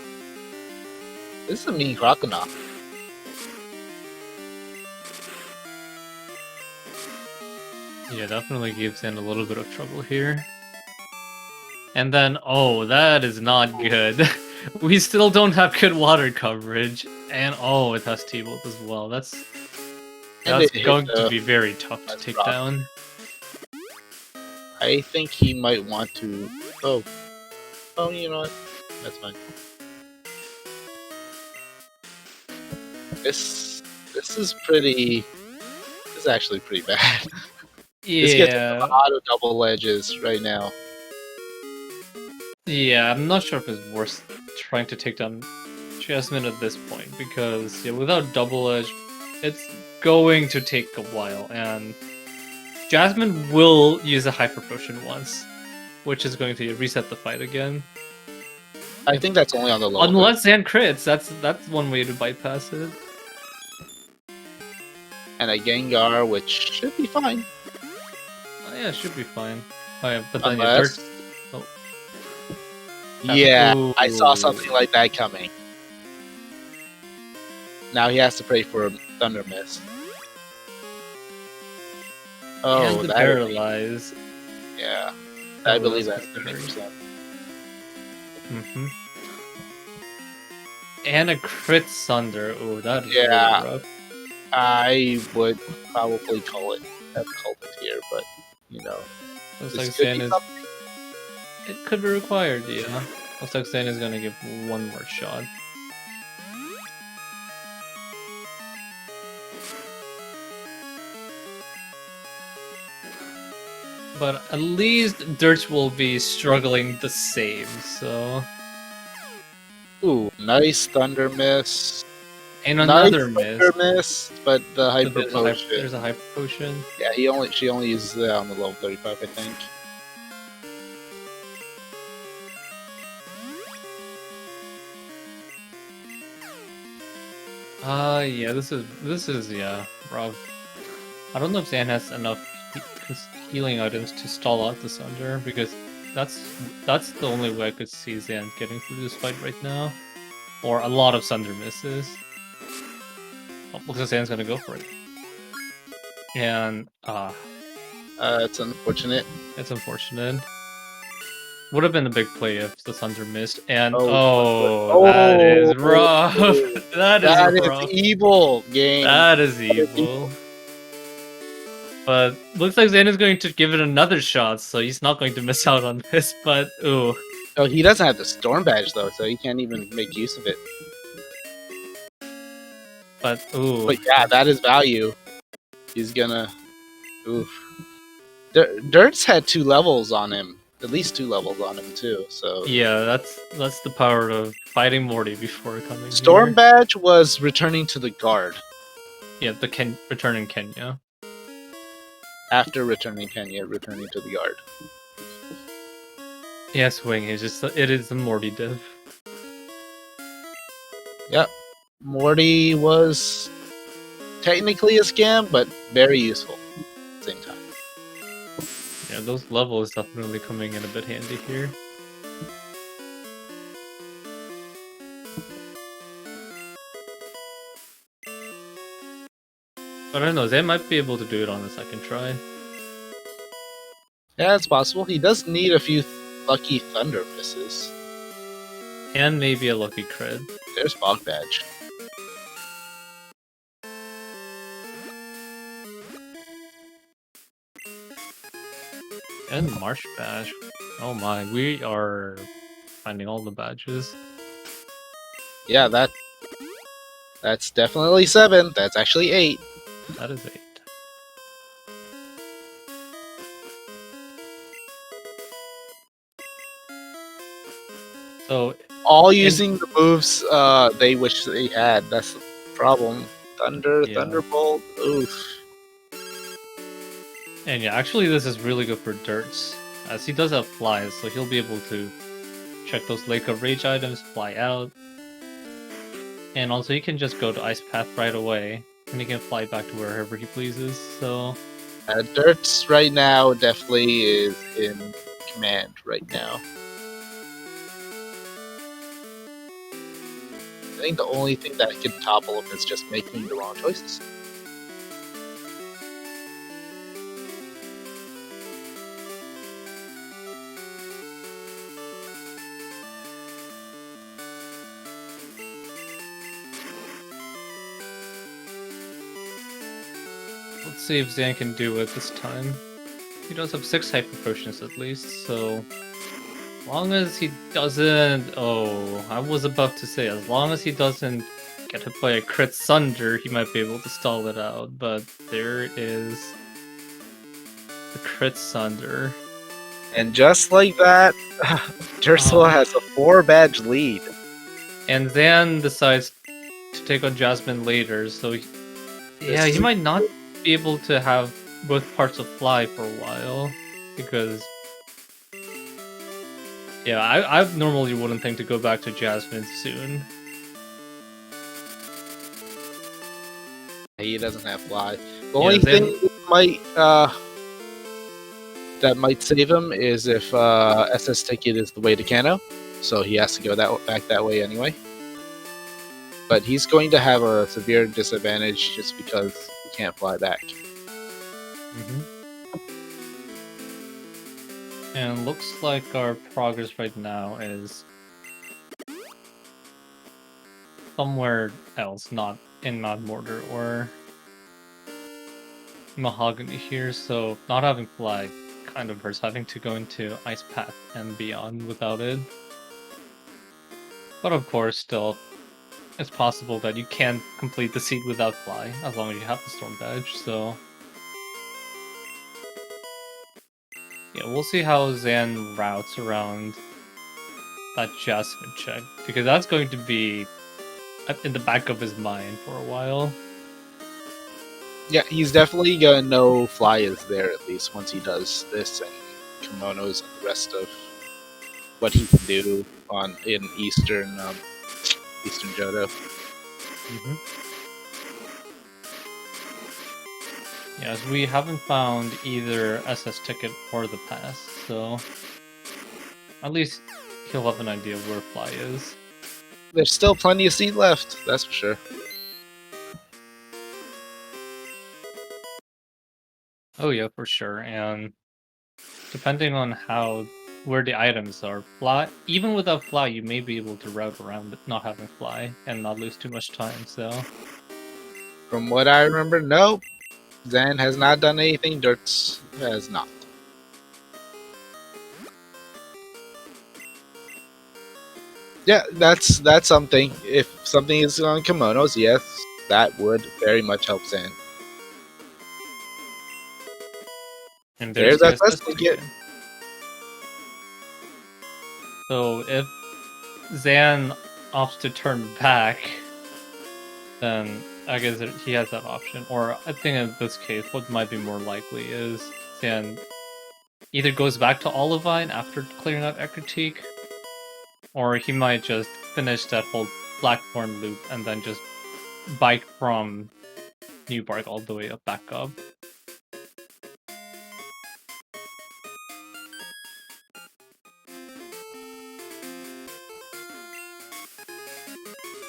This is a mean Crocodile. Yeah, definitely gives Xan a little bit of trouble here. And then, oh, that is not good. We still don't have good water coverage. And oh, it has T-Bolt as well. That's And it going hit to the- be very tough to that's take rough. down. I think he might want to... Oh, you know what? That's fine. This is pretty... This is actually pretty bad. This gets Yeah. auto double edges right now. Yeah, I'm not sure if it's worth trying to take down Jasmine at this point, because yeah, without double edge, it's going to take a while, and Jasmine will use a hyper potion once, which is going to reset the fight again. I think that's only on the low. Unless Xan crits, that's one way to bypass it. And a Gengar, which should be fine. Oh, yeah, it should be fine. Oh yeah, but then Unless... yeah, Yeah, I saw Ooh. something like that coming. Now he has to pray for a Thunder Mist. Oh, and the that paralyze. yeah. I believe Paralyze that's 50%. Mm-hmm. And a crit Sunder. Oh, that is Yeah. really rough. I would probably call it a culprit here, but you know. Looks this like could Xan be is... something. It could be required, yeah. Looks like Xan is gonna give one more shot. But at least Dirt will be struggling the same, so... Ooh, nice Thunder Mist. And another nice miss. Thunder Mist, but the So Hyper Potion. there's a hyper potion. Yeah, she only uses that on the level 35, I think. Yeah, this is yeah, rough. I don't know if Xan has enough healing items to stall out the Sunder, because that's the only way I could see Xan getting through this fight right now. Or a lot of Sunder misses. Oh, looks like Xan's gonna go for it. And It's unfortunate. it's unfortunate. Would have been a big play if the Sunder missed. And Oh, that is rough. That That is is rough. evil, game. That is evil. But looks like Xan is going to give it another shot, so he's not going to miss out on this, but ooh. Oh, he doesn't have the Storm Badge, though, so he can't even make use of it. But ooh. But yeah, that is value. He's gonna... Oof. Dirt's had 2 levels on him. At least 2 levels on him too. So Yeah, that's the power of fighting Morty before coming Storm here. Badge was returning to the guard. Yeah, the return in Kenya. After returning Kenya, returning to the guard. Yeah, Swing is just it is the Morty div. Yep. Morty was technically a scam, but very useful at the same time. Yeah, those levels definitely coming in a bit handy here. But I don't know, they might be able to do it on the second try. Yeah, it's possible. He does need a few lucky thunder misses. And maybe a lucky crit. There's Bog Badge. And Marsh Badge. Oh my, we are finding all the badges. Yeah, that's definitely 7. That's actually 8. That is 8. So all using the moves they wish they had. That's the problem. Thunder, Yeah. Thunderbolt. Oof. And yeah, actually this is really good for Dirts, as he does have flies, so he'll be able to check those Lake of Rage items, fly out. And also he can just go to Ice Path right away, and he can fly back to wherever he pleases, so... Dirts right now definitely is in command right now. I think the only thing that can topple him is just making the wrong choices. Let's see if Xan can do it this time. He does have 6 hyper potions at least, so... As long as he doesn't... Oh, I was about to say, as long as he doesn't get hit by a crit Sunder, he might be able to stall it out, but there is... the crit Sunder. And just like that, Dertswa has a 4-badge lead. And Xan decides to take on Jasmine later, so... Yeah, he might not be able to have both parts of Fly for a while, because... Yeah, I normally wouldn't think to go back to Jasmine soon. He doesn't have fly. The only thing that might save him is if SS Ticket is the way to Kano, so he has to go back that way anyway. But he's going to have a severe disadvantage just because he can't fly back. And looks like our progress right now is somewhere else, not in Mortar or Mahogany here, so not having fly kind of hurts, having to go into Ice Path and beyond without it. But of course, still, it's possible that you can complete the seed without fly, as long as you have the Storm Badge, so... Yeah, we'll see how Xan routes around that Jasmine check, because that's going to be in the back of his mind for a while. Yeah, he's definitely gonna know Fly is there at least once he does this and kimonos and the rest of what he can do in Eastern Johto. Yeah, as we haven't found either SS Ticket or the pass, so at least he'll have an idea of where Fly is. There's still plenty of seed left, that's for sure. Oh yeah, for sure, and depending on where the items are, Fly, even without Fly, you may be able to route around it, not having Fly, and not lose too much time, so... From what I remember, nope. Xan has not done anything, Dirts has not. Yeah, that's something. If something is on kimonos, yes, that would very much help Xan. And There's the that quest assist we get. again. So if Xan opts to turn back, then I guess he has that option. Or I think in this case, what might be more likely is Xan either goes back to Olivine after clearing out Ekritique, or he might just finish that whole Blackthorn loop and then just bike from Newbark all the way up back up.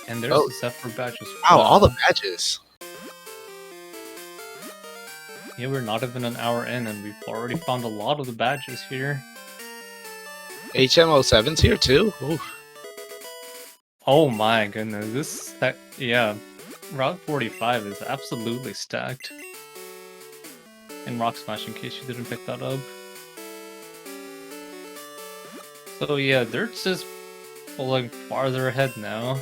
And there's the Zephyr badge as well. Wow, all the badges. Yeah, we're not even an hour in, and we've already found a lot of the badges here. HM07's here too? Ooh. Oh my goodness, yeah, Route 45 is absolutely stacked. And Rock Smash, in case you didn't pick that up. So yeah, Dirt's just pulling farther ahead now.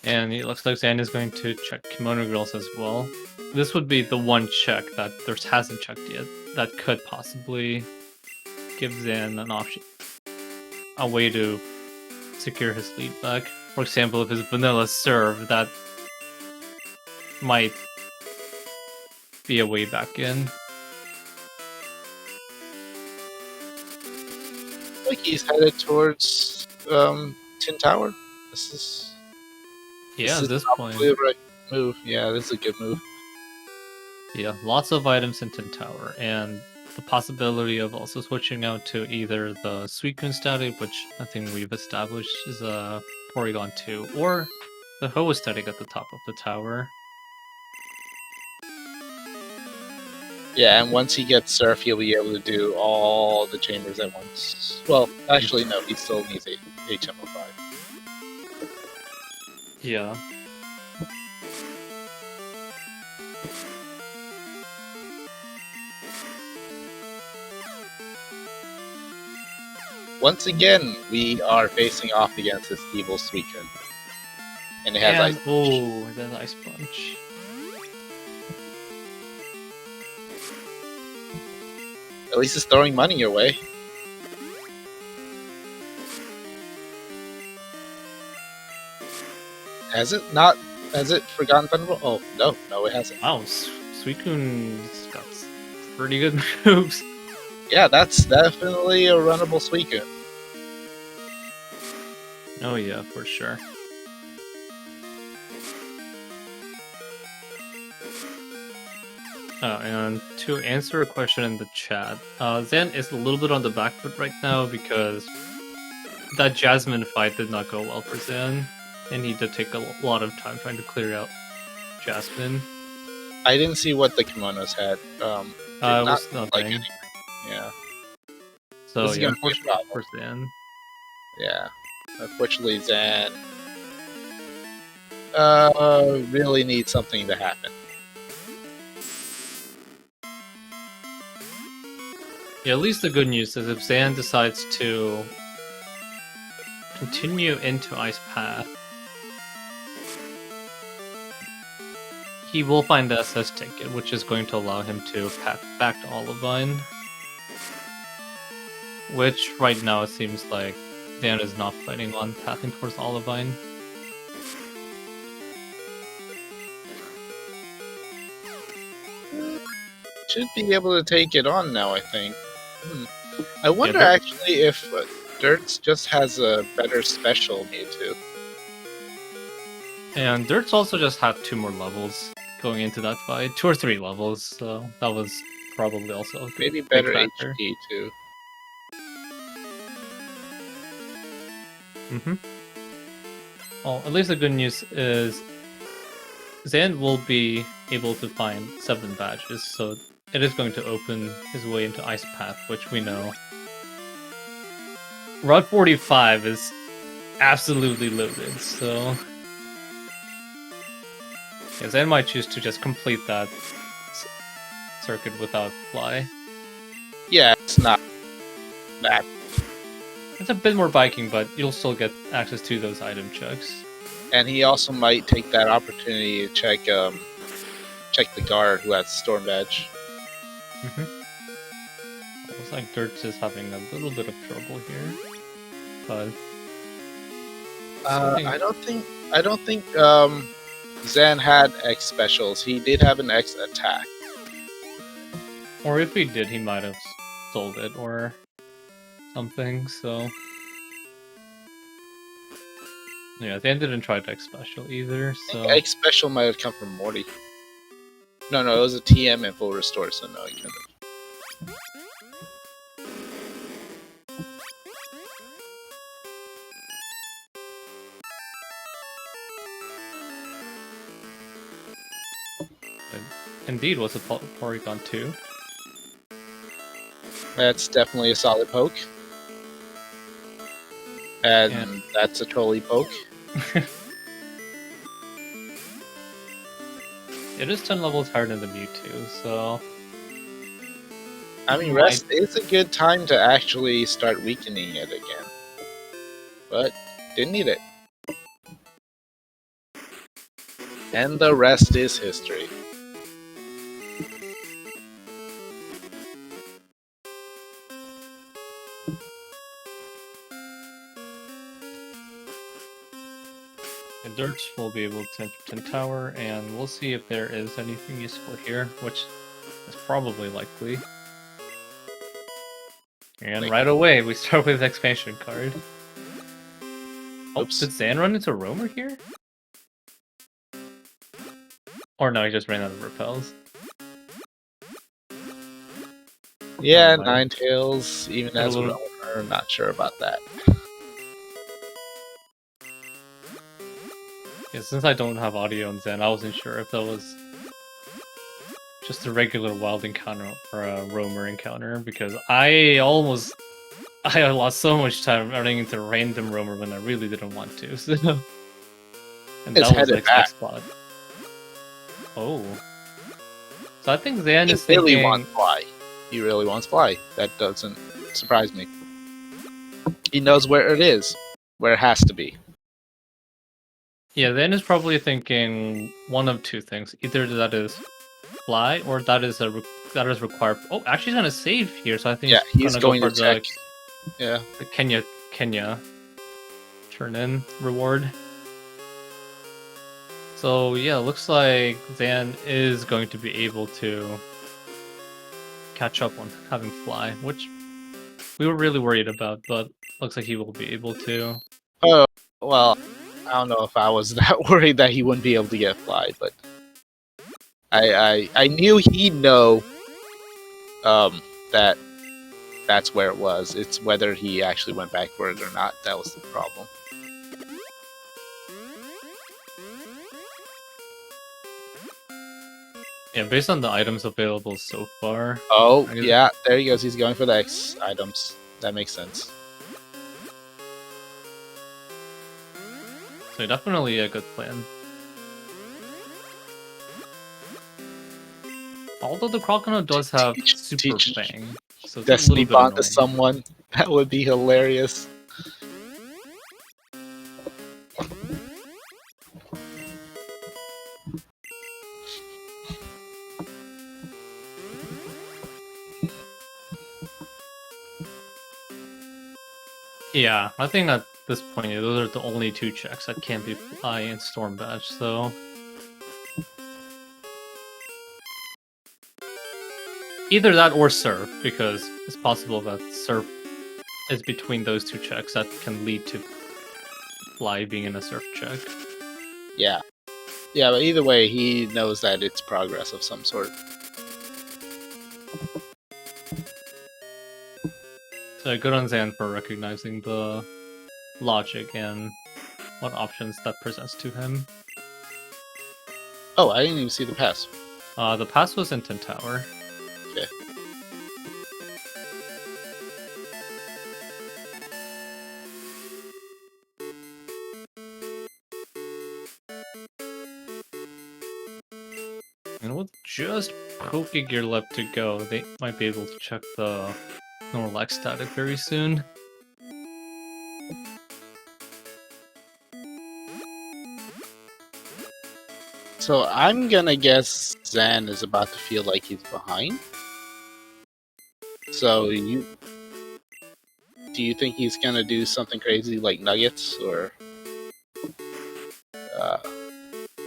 And it looks like Xan is going to check Kimono Girls as well. This would be the one check that Dirt hasn't checked yet that could possibly give Xan an option. A way to secure his lead back. For example, if his vanilla serve, that might be a way back in. Like he's headed towards Tin Tower. This is At this point. the right move. Yeah, this is a good move. Yeah, lots of items in Tin Tower, and the possibility of also switching out to either the Suicune static, which I think we've established is a Porygon 2, or the Hoa static at the top of the tower. Yeah, and once he gets Surf, he'll be able to do all the chambers at once. Well, actually, no, he still needs HM05. Yeah. Once again, we are facing off against this evil Suicune. And it has Ice Punch. Oh, that Ice Punch. At least it's throwing money your way. Has it not? Has it forgotten Thunderbolt? Oh, no, it hasn't. Wow, Suicune's got pretty good moves. Yeah, that's definitely a runnable Suicune. Oh yeah, for sure. And to answer a question in the chat, Xan is a little bit on the back foot right now because that Jasmine fight did not go well for Xan, and he did take a lot of time trying to clear out Jasmine. I didn't see what the kimonos had. It was nothing. Like yeah. So yeah, unfortunately for Xan. Yeah. Unfortunately, Xan really needs something to happen. Yeah, at least the good news is if Xan decides to continue into Ice Path, he will find the SS ticket, which is going to allow him to path back to Olivine. Which, right now, it seems like Xan is not planning on pathing towards Olivine. Should be able to take it on now, I think. I wonder actually if Dirts just has a better special Mewtwo. And Dirt's also just had 2 more levels going into that fight. 2 or 3 levels, so that was probably also a maybe better factor. HP too. Well, at least the good news is Xan will be able to find 7 badges, so it is going to open his way into Ice Path, which we know. Route 45 is absolutely loaded, so yeah, Xan might choose to just complete that circuit without Fly. Yeah, it's not bad. It's a bit more biking, but you'll still get access to those item checks. And he also might take that opportunity to check the guard who has Storm Badge. Looks like Dirt's is having a little bit of trouble here, but I don't think Xan had X specials. He did have an X attack. or if he did, he might have sold it or something. So yeah, they didn't try X special either. So X special might have come from Morty. No, it was a TM and full restore, so no, he couldn't have. Indeed, was a Porygon 2. That's definitely a solid poke. And that's a trolley poke. It is 10 levels higher than the Mewtwo, so... I mean, rest is a good time to actually start weakening it again. But, didn't need it. And the rest is history. And Dirt will be able to enter 10 Tower, and we'll see if there is anything useful here, which is probably likely. And right away, we start with expansion card. Oops. Did Xan run into Roamer here? Or no, he just ran out of repels. Yeah, Ninetales, even as Roamer, not sure about that. Yeah, since I don't have audio on Xan, I wasn't sure if that was just a regular wild encounter or a roamer encounter, because I lost so much time running into random roamer when I really didn't want to. So. And it's that was like back. spot. Oh. So I think Xan is really thinking... wants Fly. He really wants Fly. That doesn't surprise me. He knows where it is, where it has to be. Yeah, Xan is probably thinking one of two things. Either that is Fly, or that is required. Oh, actually, he's gonna save here, so I think he's going go to for check. the Kenya turn in reward. So yeah, looks like Xan is going to be able to catch up on having Fly, which we were really worried about, but looks like he will be able to. Oh, well, I don't know if I was that worried that he wouldn't be able to get Fly, but I knew he'd know that that's where it was. It's whether he actually went back for it or not. That was the problem. Yeah, based on the items available so far. Oh, yeah, there he goes. He's going for the X items. That makes sense. So definitely a good plan. Although the Crocodile does have Super Fang, so it's Destiny a little bit bond to annoying. someone. That would be hilarious. Yeah, I think at this point, those are the only two checks that can't be Fly and Storm Badge, so... Either that or Surf, because it's possible that Surf is between those two checks that can lead to Fly being in a Surf check. Yeah. Yeah, but either way, he knows that it's progress of some sort. So good on Xan for recognizing the logic and what options that presents to him. Oh, I didn't even see the pass. The pass was in 10 Tower. Okay. And with just Pokegear left to go, they might be able to check the Snorlax static very soon. So I'm gonna guess Xan is about to feel like he's behind. So do you think he's gonna do something crazy like nuggets or?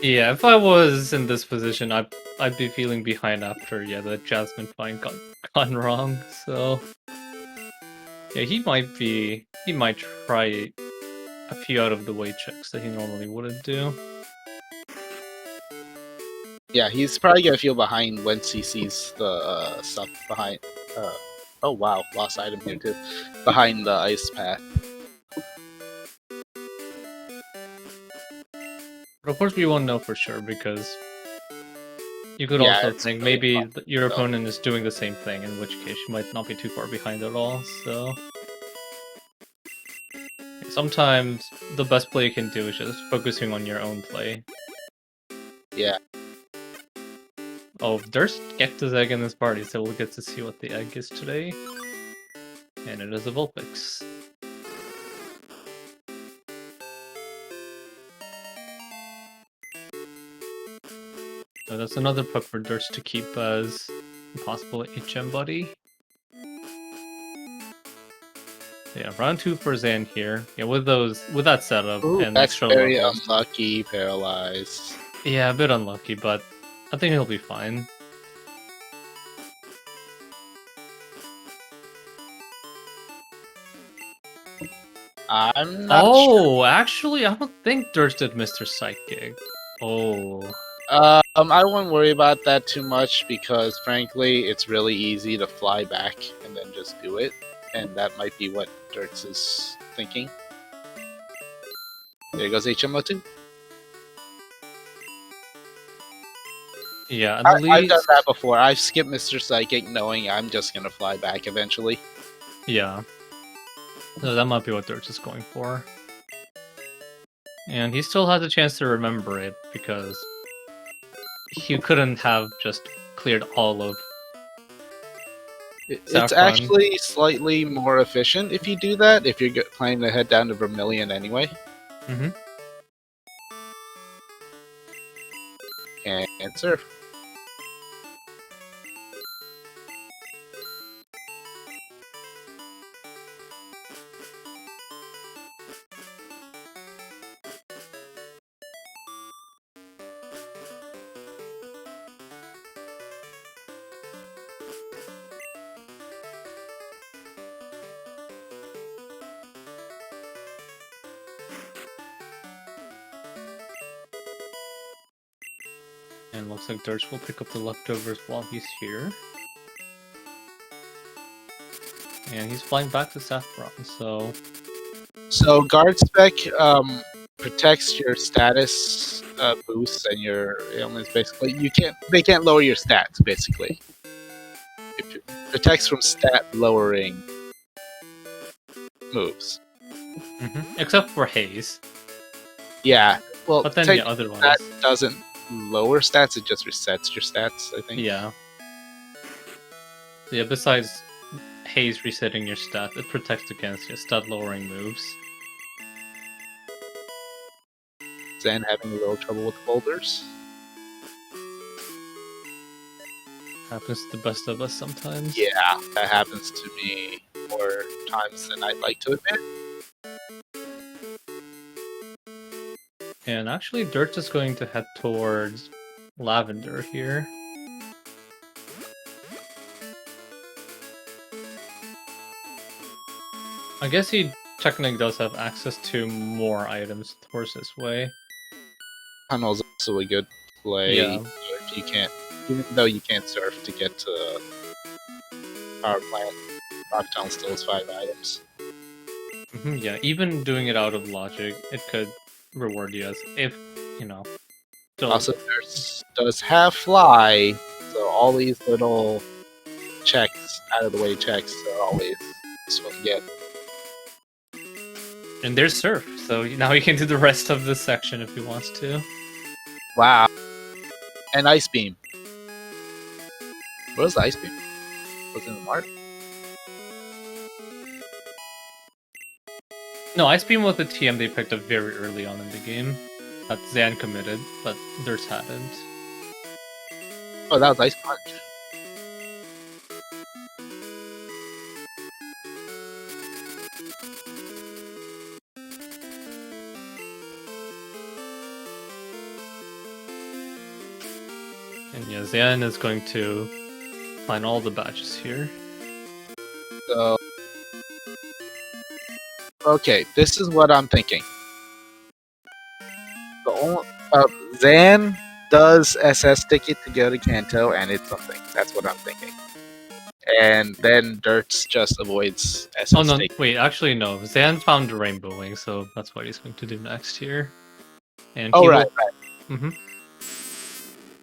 Yeah, if I was in this position, I'd be feeling behind after the Jasmine find gone wrong. So yeah, he might try a few out of the way checks that he normally wouldn't do. Yeah, he's probably gonna feel behind once he sees the stuff behind. Oh wow, lost item here too, behind the ice path. But of course, we won't know for sure because you could Yeah, also it's think really maybe possible, your though. opponent is doing the same thing, in which case you might not be too far behind at all. So sometimes the best play you can do is just focusing on your own play. Yeah. Oh, Durst get this egg in this party, so we'll get to see what the egg is today. And it is a Vulpix. So that's another puck for Durst to keep as a possible HM buddy. Yeah, round 2 for Xan here. Yeah, with that setup Ooh, and that's extra very levels. unlucky, paralyzed. Yeah, a bit unlucky, but I think he'll be fine. I'm not sure. Actually, I don't think Durst did Mr. Psychic. Oh. I wouldn't worry about that too much because, frankly, it's really easy to fly back and then just do it, and that might be what Dirts is thinking. There goes HMO2. Yeah, at I've done least... that before. I've skipped Mr. Psychic knowing I'm just gonna fly back eventually. Yeah. So that might be what Durst is going for. And he still has a chance to remember it, because he couldn't have just cleared all of It's Saffron. actually slightly more efficient if you do that, if you're planning to head down to Vermilion anyway. Mm-hmm. And surf. And looks like Durst will pick up the leftovers while he's here. And he's flying back to Saffron, so... So guard spec protects your status boosts and your ailments. Basically, they can't lower your stats. Basically, it protects from stat lowering moves. Mm-hmm. Except for Haze. Yeah, well, But then, yeah, otherwise... that doesn't lower stats; it just resets your stats. I think. Yeah. Yeah, besides Haze resetting your stat, it protects against your stat lowering moves. Xan having a little trouble with boulders. Happens to the best of us sometimes. Yeah, that happens to me more times than I'd like to admit. And actually, Dirt is going to head towards Lavender here. I guess he technically does have access to more items towards this way. Tunnel's also a good play. Yeah. If you can't, even though you can't surf to get to power plant, Rock Tunnel still has 5 items. Yeah, even doing it out of logic, it could reward you as if, you know. Also, does have fly, so all these little checks, out of the way checks, are always useful to get. And there's Surf, so now he can do the rest of this section if he wants to. Wow. And Ice Beam. What was the Ice Beam? Was it in the mark? No, Ice Beam was the TM they picked up very early on in the game. that Xan committed, but theirs hadn't. Oh, that was Ice Punch. And yeah, Xan is going to find all the badges here. So, okay, this is what I'm thinking. The only Xan does SS ticket to go to Kanto, and it's something. That's what I'm thinking. And then Dirts just avoids SS Oh no, ticket. wait, actually no. Xan found the Rainbow Wing, so that's what he's going to do next here. And Oh, he right. will...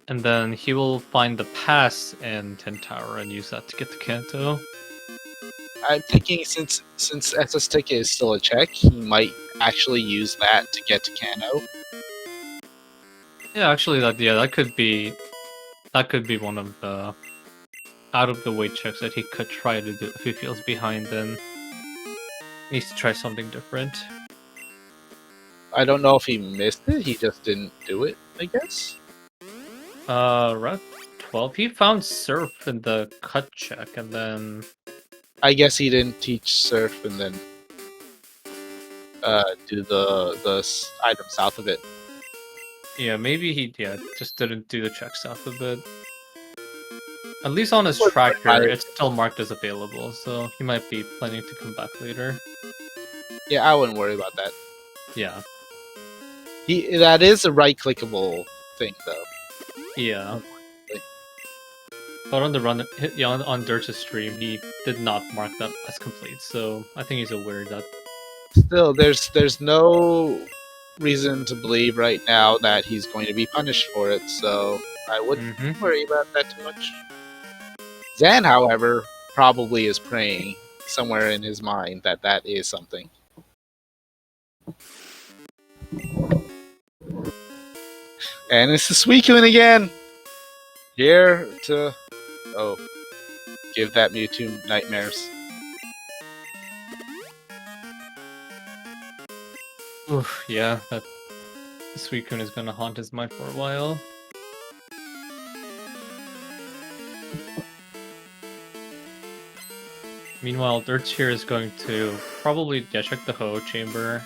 And then he will find the pass in Ten Tower and use that to get to Kanto. I'm thinking since SS ticket is still a check, he might actually use that to get to Kanto. Yeah, actually, that could be one of the out of the way checks that he could try to do if he feels behind. Then needs to try something different. I don't know if he missed it. He just didn't do it, I guess. Route 12. He found Surf in the cut check, and then I guess he didn't teach Surf and then do the item south of it. yeah, maybe he just didn't do the check south of it. At least on his tracker, it's still marked as available, so he might be planning to come back later. Yeah, I wouldn't worry about that. Yeah. That is a right-clickable thing, though. Yeah. But on the run, on Dirt's stream, he did not mark that as complete, so I think he's aware that. Still, there's no reason to believe right now that he's going to be punished for it, so I wouldn't worry about that too much. Xan, however, probably is praying somewhere in his mind that that is something. And it's the Suicune again! Here to... Oh. Give that Mewtwo nightmares. Oof, yeah, that Suicune is gonna haunt his mind for a while. Meanwhile, Dirt's here is going to probably check the Ho chamber.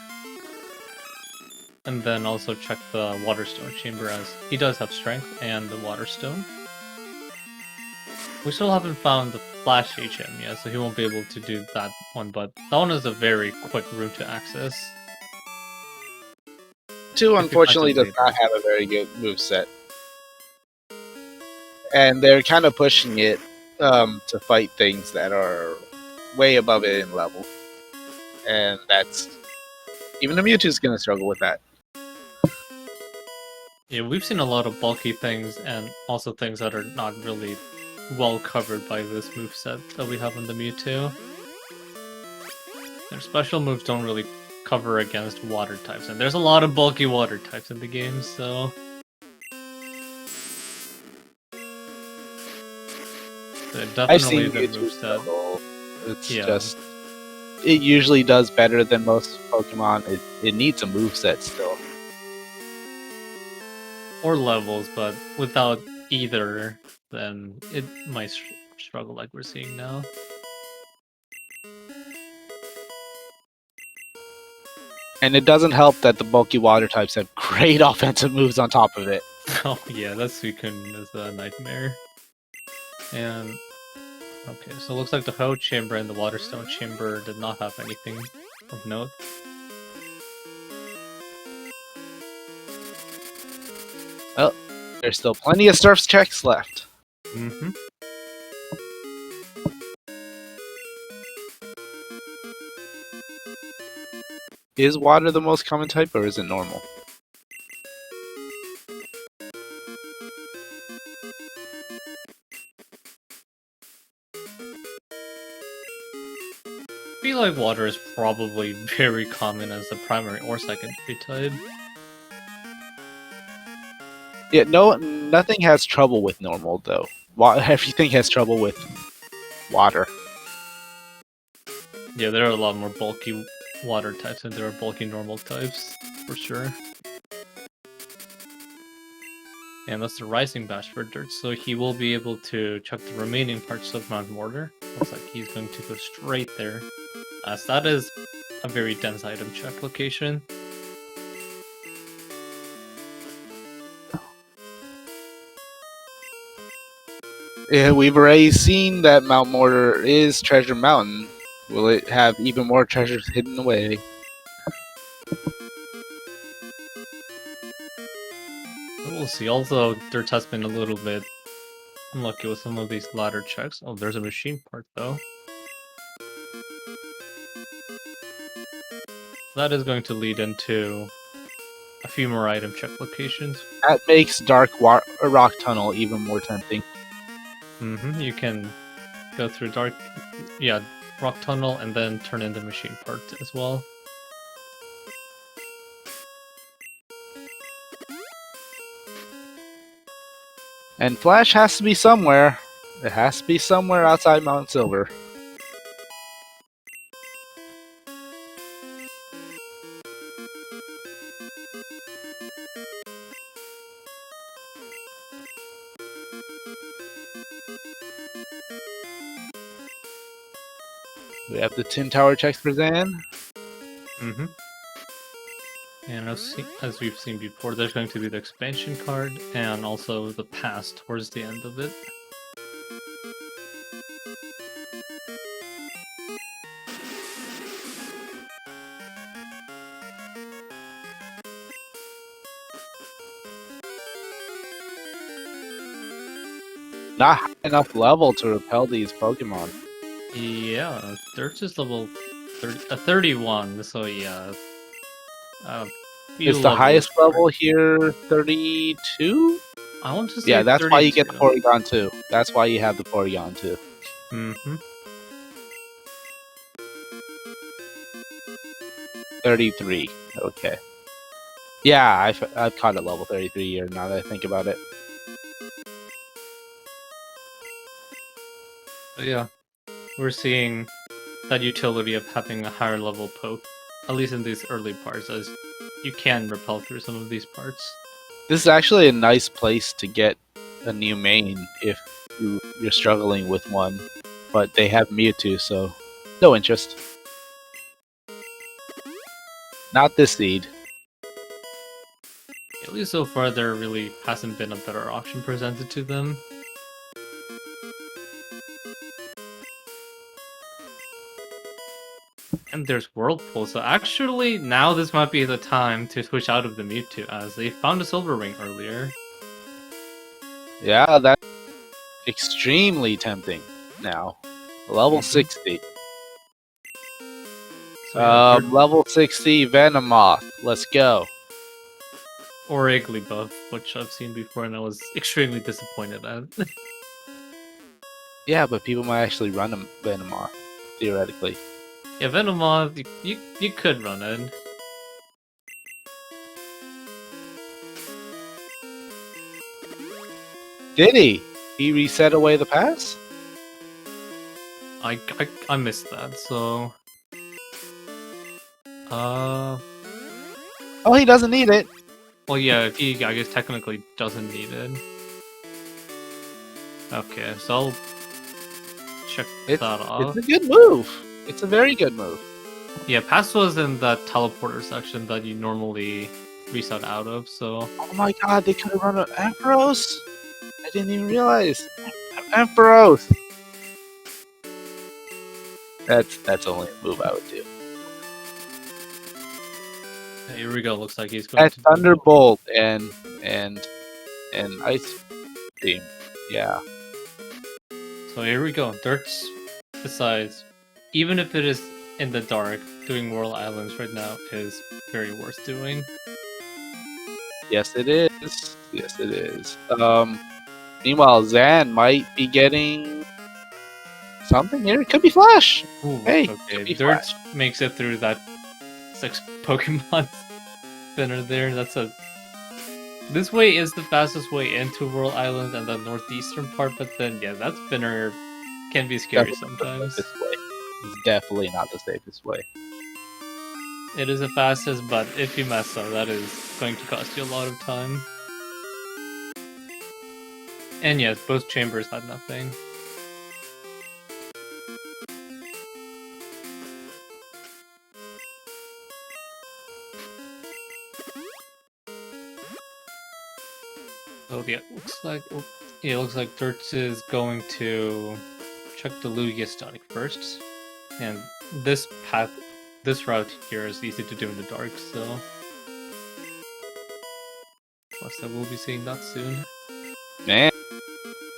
And then also check the Waterstone chamber, as he does have strength and the Waterstone. We still haven't found the Flash HM yet, so he won't be able to do that one, but that one is a very quick route to access. 2 unfortunately does not have a very good moveset. And they're kind of pushing it to fight things that are way above it in level. And that's... Even the Mewtwo's gonna struggle with that. Yeah, we've seen a lot of bulky things, and also things that are not really well covered by this moveset that we have on the Mewtwo. Their special moves don't really cover against water types, and there's a lot of bulky water types in the game, so... Definitely the moveset. It's just... It usually does better than most Pokemon. It needs a moveset still. Or levels, but without either, then it might struggle like we're seeing now. And it doesn't help that the bulky water types have great offensive moves on top of it. Oh yeah, that Suicune is a nightmare. And... okay, so it looks like the Ho chamber and the Waterstone chamber did not have anything of note. Well, there's still plenty of Surf's checks left. Is water the most common type, or is it normal? I feel like water is probably very common as the primary or secondary type. Yeah, nothing has trouble with normal, though. Everything has trouble with water. Yeah, there are a lot more bulky water types than there are bulky normal types, for sure. And that's the Rising Bash for Dirt, so he will be able to chuck the remaining parts of Mount Mortar. Looks like he's going to go straight there, as that is a very dense item check location. Yeah, we've already seen that Mount Mortar is Treasure Mountain. Will it have even more treasures hidden away? We'll see. Also, Dirt has been a little bit unlucky with some of these ladder checks. Oh, there's a machine part though. That is going to lead into a few more item check locations. That makes Dark Rock Tunnel even more tempting. You can go through Rock Tunnel and then turn into machine part as well. And Flash has to be somewhere. It has to be somewhere outside Mount Silver. We have the Tin Tower checks for Xan. And as we've seen before, there's going to be the expansion card and also the pass towards the end of it. Not high enough level to repel these Pokemon. Yeah, Dirt is level 31, so yeah. Is the highest level here 32? I want to say yeah, that's 32. why you get the Porygon 2. That's why you have the Porygon 2. 33. Okay. Yeah, I've caught it level 33 here now that I think about it. But yeah, we're seeing that utility of having a higher level poke, at least in these early parts, as you can repel through some of these parts. This is actually a nice place to get a new main if you're struggling with one, but they have Mewtwo, so no interest. Not this seed. At least so far, there really hasn't been a better option presented to them. And there's Whirlpool, so actually now this might be the time to switch out of the Mewtwo, as they found a Silver Ring earlier. Yeah, that's extremely tempting now. Level 60. So, yeah, level 60 Venomoth. Let's go. or Igglybuff, which I've seen before and I was extremely disappointed at. Yeah, but people might actually run a Venomoth, theoretically. Yeah, Venomoth, you could run it. Did he? He reset away the pass? I missed that, so... Oh, he doesn't need it. well, yeah, he, I guess, technically doesn't need it. Okay, so I'll check that off. It's a good move. It's a very good move. Yeah, pass was in that teleporter section that you normally reset out of, so... Oh my god, they could have run an Ampharos? I didn't even realize. Ampharos! That's only a move I would do. Yeah, here we go, looks like he's going That's to... Thunderbolt and Ice Beam. Yeah. So here we go, Dirt's decides, even if it is in the dark, doing Whirl Islands right now is very worth doing. Yes, it is. Yes, it is. Meanwhile, Xan might be getting something here. It could be Flash. Ooh, Hey, okay, Dirt makes it through that 6 Pokemon spinner there. That's a... This way is the fastest way into Whirl Islands and the northeastern part, but then, yeah, that spinner can be scary sometimes. This way. It's definitely not the safest way. It is the fastest, but if you mess up, that is going to cost you a lot of time. And yes, both chambers had nothing. Oh yeah, it looks like Dirts is going to check the Lugia static first, and this route here is easy to do in the dark, so plus I will be seeing that soon. Man,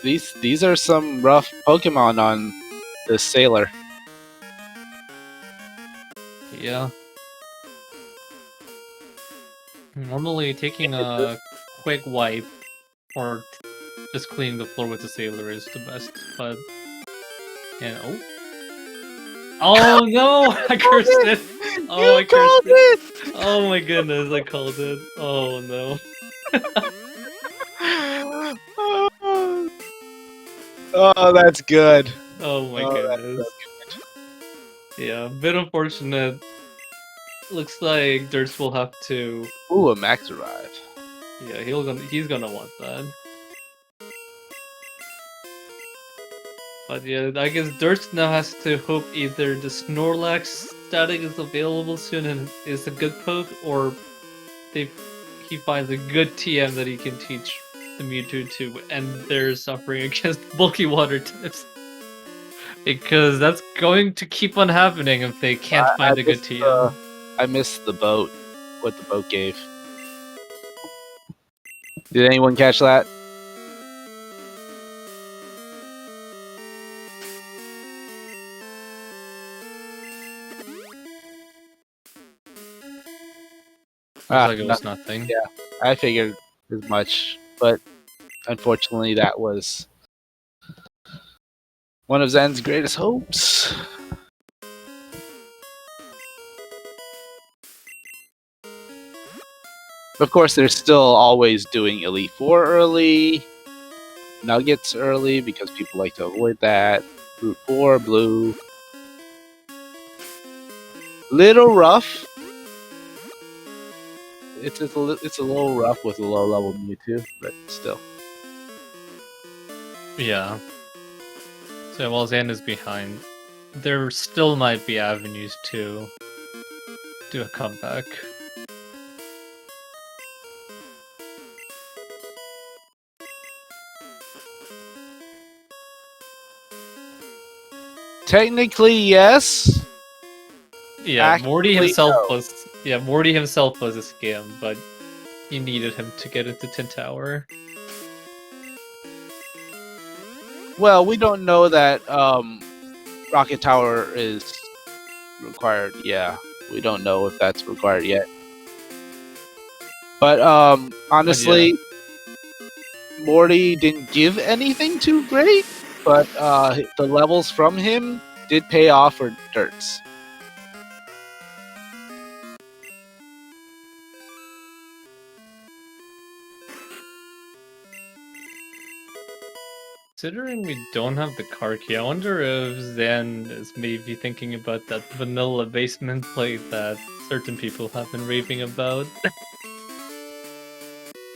these are some rough Pokemon on the Sailor. Yeah. Normally taking a quick wipe or just cleaning the floor with the Sailor is the best, but and oh no! I cursed it! Oh, I cursed it! Oh my goodness, I called it. Oh no. Oh, that's good. Oh my goodness. Yeah, a bit unfortunate. Looks like Dirts will have to. Ooh, a Max arrive. Yeah, he's gonna want that. But yeah, I guess Dirts now has to hope either the Snorlax static is available soon and is a good poke, or he finds a good TM that he can teach the Mewtwo to end their suffering against bulky water types. Because that's going to keep on happening if they can't find a good TM. I missed the boat. What the boat gave. Did anyone catch that? Looks like it was nothing. Yeah, I figured as much, but unfortunately that was one of Xan's greatest hopes. Of course, they're still always doing Elite Four early, Nuggets early, because people like to avoid that. Route 4, Blue. Little rough. It's a little rough with a low level Mewtwo, but still. Yeah. So while Xan is behind, there still might be avenues to do a comeback. Technically, yes. Yeah, Morty himself no. was Morty himself was a scam, but you needed him to get into Tin Tower. Well, we don't know that Rocket Tower is required. Yeah, we don't know if that's required yet. But honestly, Morty didn't give anything too great, but the levels from him did pay off for Dirts. Considering we don't have the card key, I wonder if Xan is maybe thinking about that vanilla basement plate that certain people have been raving about.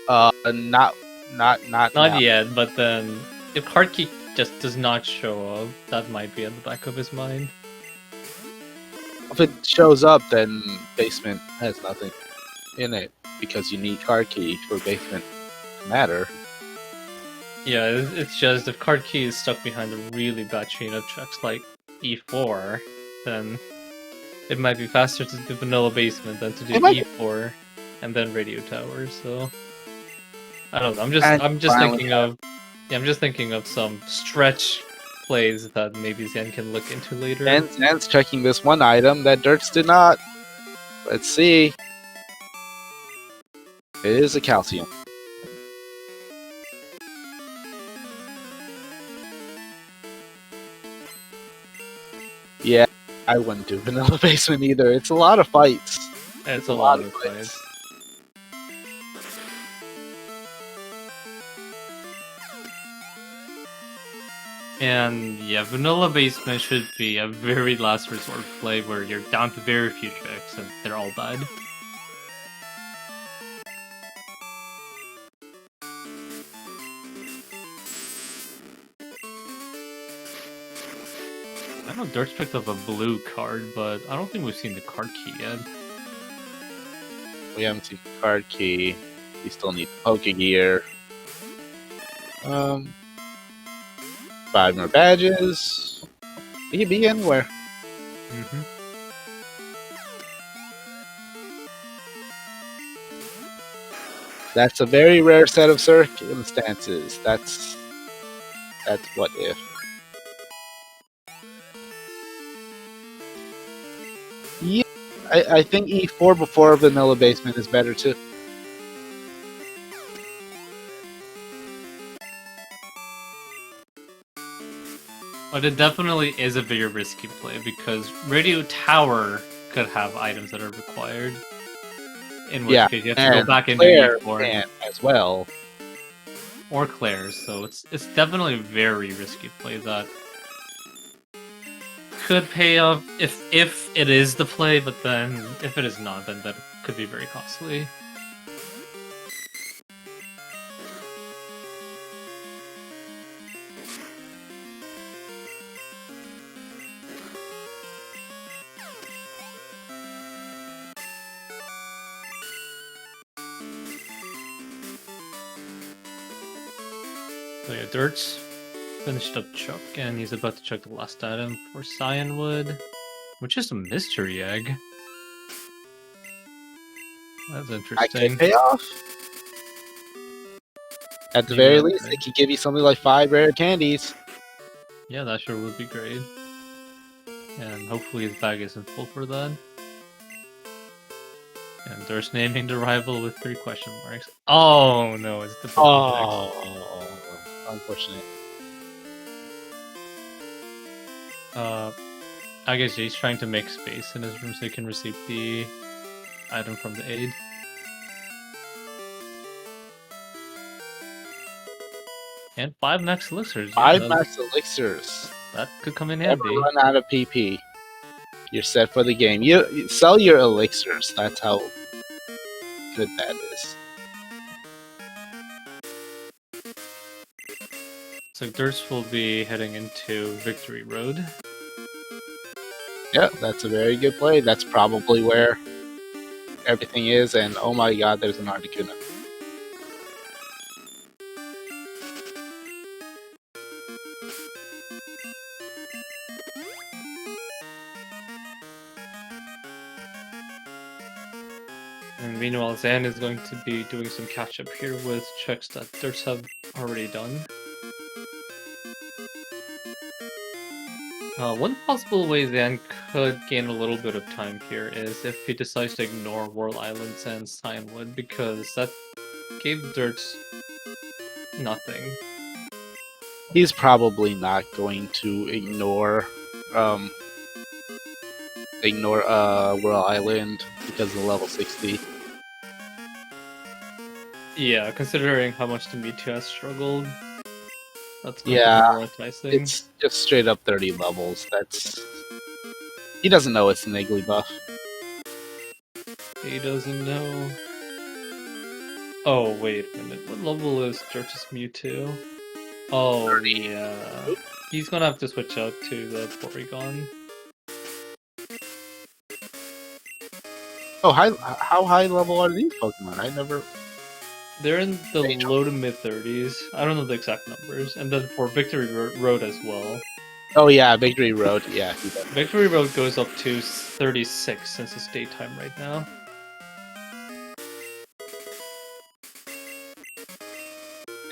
Not now. Yet, but then if card key just does not show up, that might be at the back of his mind. If it shows up, then basement has nothing in it because you need card key for basement to matter. Yeah, it's just if card key is stuck behind a really bad chain of checks like E4, then it might be faster to do vanilla basement than to do E4 and then radio tower. So I don't know. I'm just thinking of some stretch plays that maybe Xan can look into later. And Xan's checking this one item that Dirts did not. Let's see. It is a calcium. Yeah, I wouldn't do vanilla basement either. It's a lot of fights. It's a lot of fights. And yeah, vanilla basement should be a very last resort play where you're down to very few checks and they're all died. I know Dirt's picked up a blue card, but I don't think we've seen the card key yet. We haven't seen the card key. We still need the Poke Gear. 5 more badges. We could be anywhere. Mm-hmm. That's a very rare set of circumstances. That's what if. Yeah, I think E4 before Vanilla Basement is better too. But it definitely is a bigger risky play because Radio Tower could have items that are required. In which case you have to go back into E4 as well. Or Claire's, so it's definitely a very risky play that could pay off if it is the play, but then if it is not, then that could be very costly. So yeah, Dirt's finished up Chuck, and he's about to check the last item for Cyanwood, which is a mystery egg. That's interesting. I could pay off. At the very least, they could give you something like 5 rare candies. Yeah, that sure would be great. And hopefully his bag isn't full for that. And Dirt's naming the rival with 3 question marks. Oh no, it's the Oh, unfortunate. I guess he's trying to make space in his room so he can receive the item from the aid. And 5 max elixirs. 5 max elixirs. That could come in Never handy. run out of PP. You're set for the game. You sell your elixirs. That's how good that is. So Dirts will be heading into Victory Road. Yeah, that's a very good play. That's probably where everything is, and oh my god, there's an Articuno. And meanwhile, Xan is going to be doing some catch-up here with checks that Dirts have already done. One possible way Xan could gain a little bit of time here is if he decides to ignore World Islands and Cyanwood, because that gave Dirts nothing. He's probably not going to ignore World Island because of level 60. Yeah, considering how much the Mewtwo has struggled, that's going to be more enticing. It's just straight up 30 levels. He doesn't know it's an Iggly buff. He doesn't know. Oh, wait a minute. What level is Dirt's Mewtwo? Oh, 30. Yeah. Oop. He's gonna have to switch out to the Porygon. Oh, how high level are these Pokemon? They're in the low to mid 30s. I don't know the exact numbers. And then for Victory Road as well. Oh yeah, Victory Road. Yeah, he does. Victory Road goes up to 36 since it's daytime right now.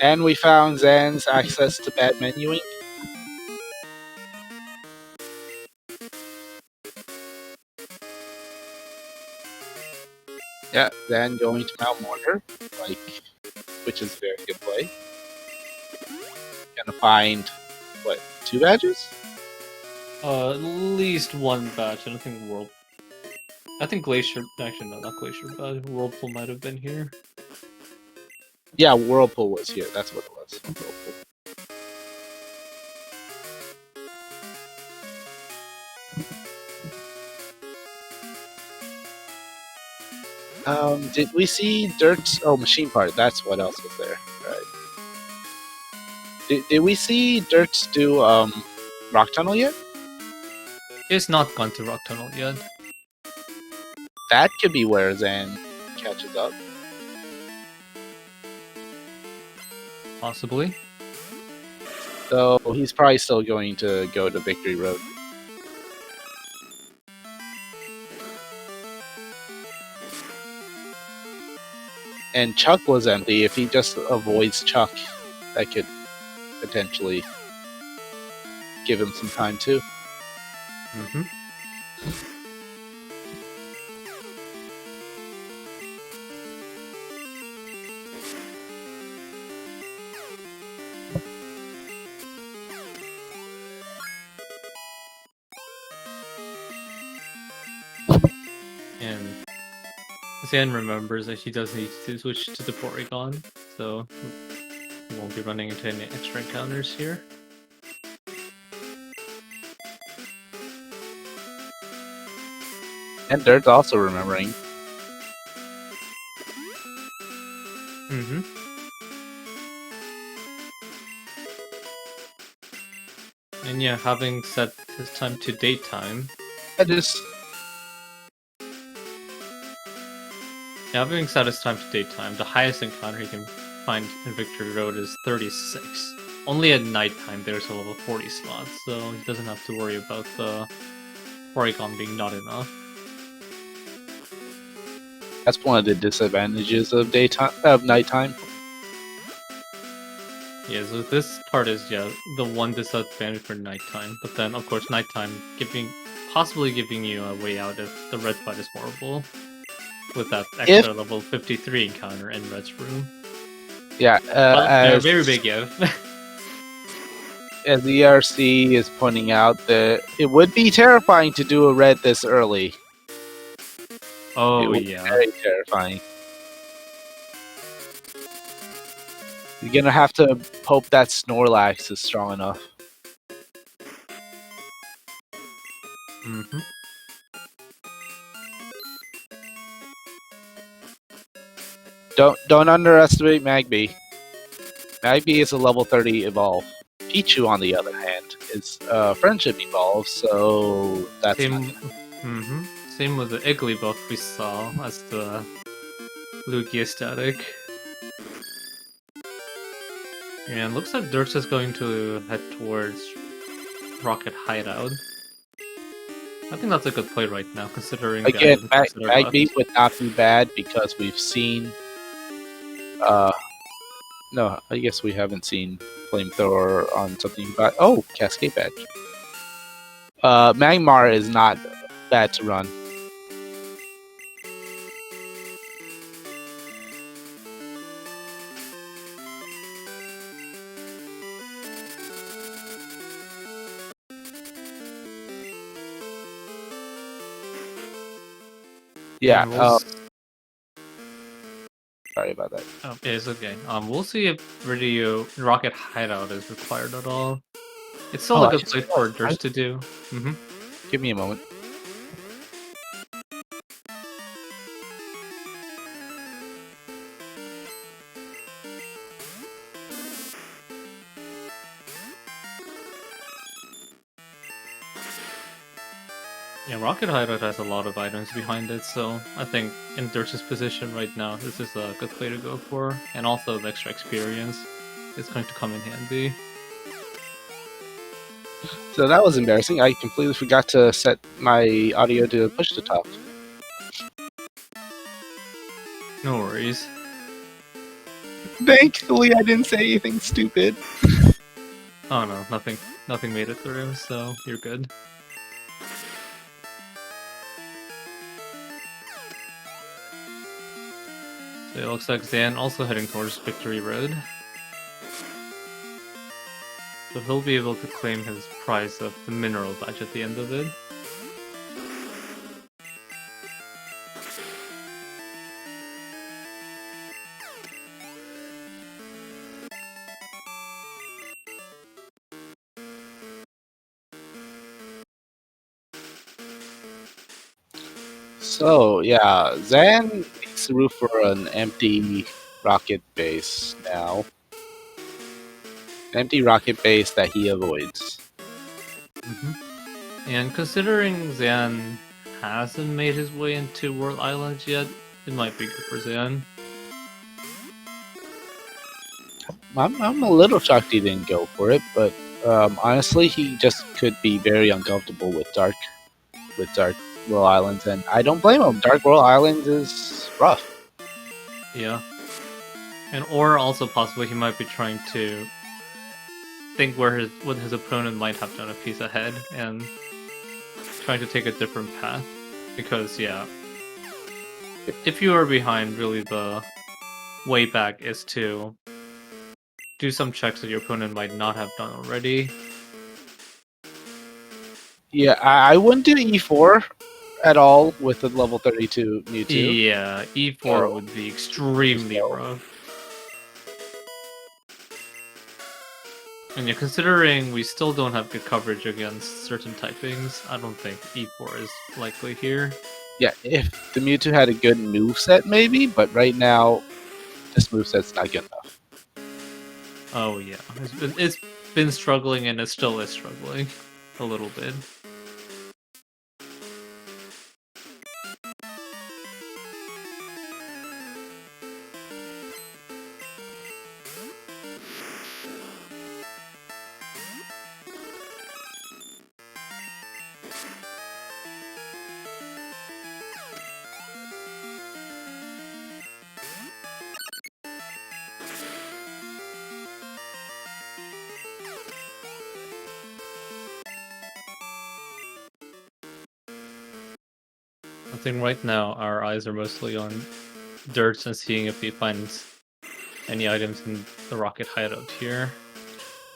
And we found Zan's access to bad menuing. Yeah, then going to Mount Mortar, which is a very good play. Gonna find, what, 2 badges? At least 1 badge. I don't think I think Glacier. Actually, no, not Glacier, but Whirlpool might have been here. Yeah, Whirlpool was here. That's what it was. Whirlpool. Did we see Dirt's... Oh, Machine Part. That's what else was there. Right. Did we see Dirt's do Rock Tunnel yet? It's not gone to Rock Tunnel yet. That could be where Xan catches up. Possibly. So he's probably still going to go to Victory Road. And Chuck was empty. If he just avoids Chuck, that could potentially give him some time too. Mm-hmm. And Xan remembers that he does need to switch to the Porygon, so he won't be running into any extra encounters here. And Dirt's also remembering. Mm-hmm. And yeah, having set his time to daytime. Having set his time to daytime, the highest encounter he can find in Victory Road is 36. Only at nighttime there's a level 40 slot, so he doesn't have to worry about the Porygon being not enough. That's one of the disadvantages of nighttime. Yeah, so this part is the one disadvantage for nighttime, but then of course nighttime possibly giving you a way out if the red fight is horrible. With that extra level 53 encounter in Red's room. Yeah, a very big if. As the ERC is pointing out, that it would be terrifying to do a red this early. Oh yeah, very terrifying. You're gonna have to hope that Snorlax is strong enough. Mm-hmm. Don't underestimate Magby. Magby is a level 30 evolve. Pichu, on the other hand, is friendship evolve, so that's Same with the Igglybuff we saw as the Lugia static. And looks like Dirt's is going to head towards Rocket Hideout. I think that's a good play right now, considering again, Magby would not be bad because we've seen. No, I guess we haven't seen Flamethrower on something. But Cascade Badge. Magmar is not bad to run. Yeah. Sorry about that. Oh, it's okay. We'll see if Rocket Hideout is required at all. It's still a good play for Dirt to do. Give me a moment. Yeah, Rocket Hideout has a lot of items behind it, so I think in Dirt's position right now, this is a good play to go for. And also the extra experience is going to come in handy. So that was embarrassing. I completely forgot to set my audio to push to talk. No worries. Thankfully, I didn't say anything stupid. Oh no, nothing made it through, so you're good. So it looks like Xan also heading towards Victory Road. So he'll be able to claim his prize of the mineral badge at the end of it. So yeah, Xan needs to root for an empty rocket base now. Empty rocket base that he avoids. And considering Xan hasn't made his way into World Islands yet, it might be good for Xan. I'm a little shocked he didn't go for it, but honestly, he just could be very uncomfortable with Dark World Islands, and I don't blame him. Dark World Islands is rough. Yeah. And or also possibly he might be trying to think what his opponent might have done a piece ahead and trying to take a different path. Because yeah, if you are behind, really the way back is to do some checks that your opponent might not have done already. Yeah, I wouldn't do E4 at all with the level 32 Mewtwo. Yeah, E4 would be extremely rough. And yeah, considering we still don't have good coverage against certain typings, I don't think E4 is likely here. Yeah, if the Mewtwo had a good moveset, maybe, but right now, this moveset's not good enough. Oh yeah, it's been struggling and it still is struggling a little bit. I think right now our eyes are mostly on Dirts and seeing if he finds any items in the rocket hideout here.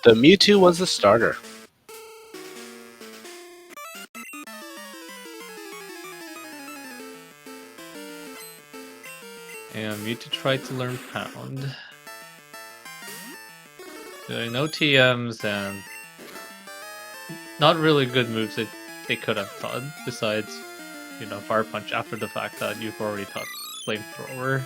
The Mewtwo was the starter. And Mewtwo tried to learn Pound. So no TMs and not really good moves that they could have taught, besides, you know, Fire Punch after the fact that you've already taught Flamethrower.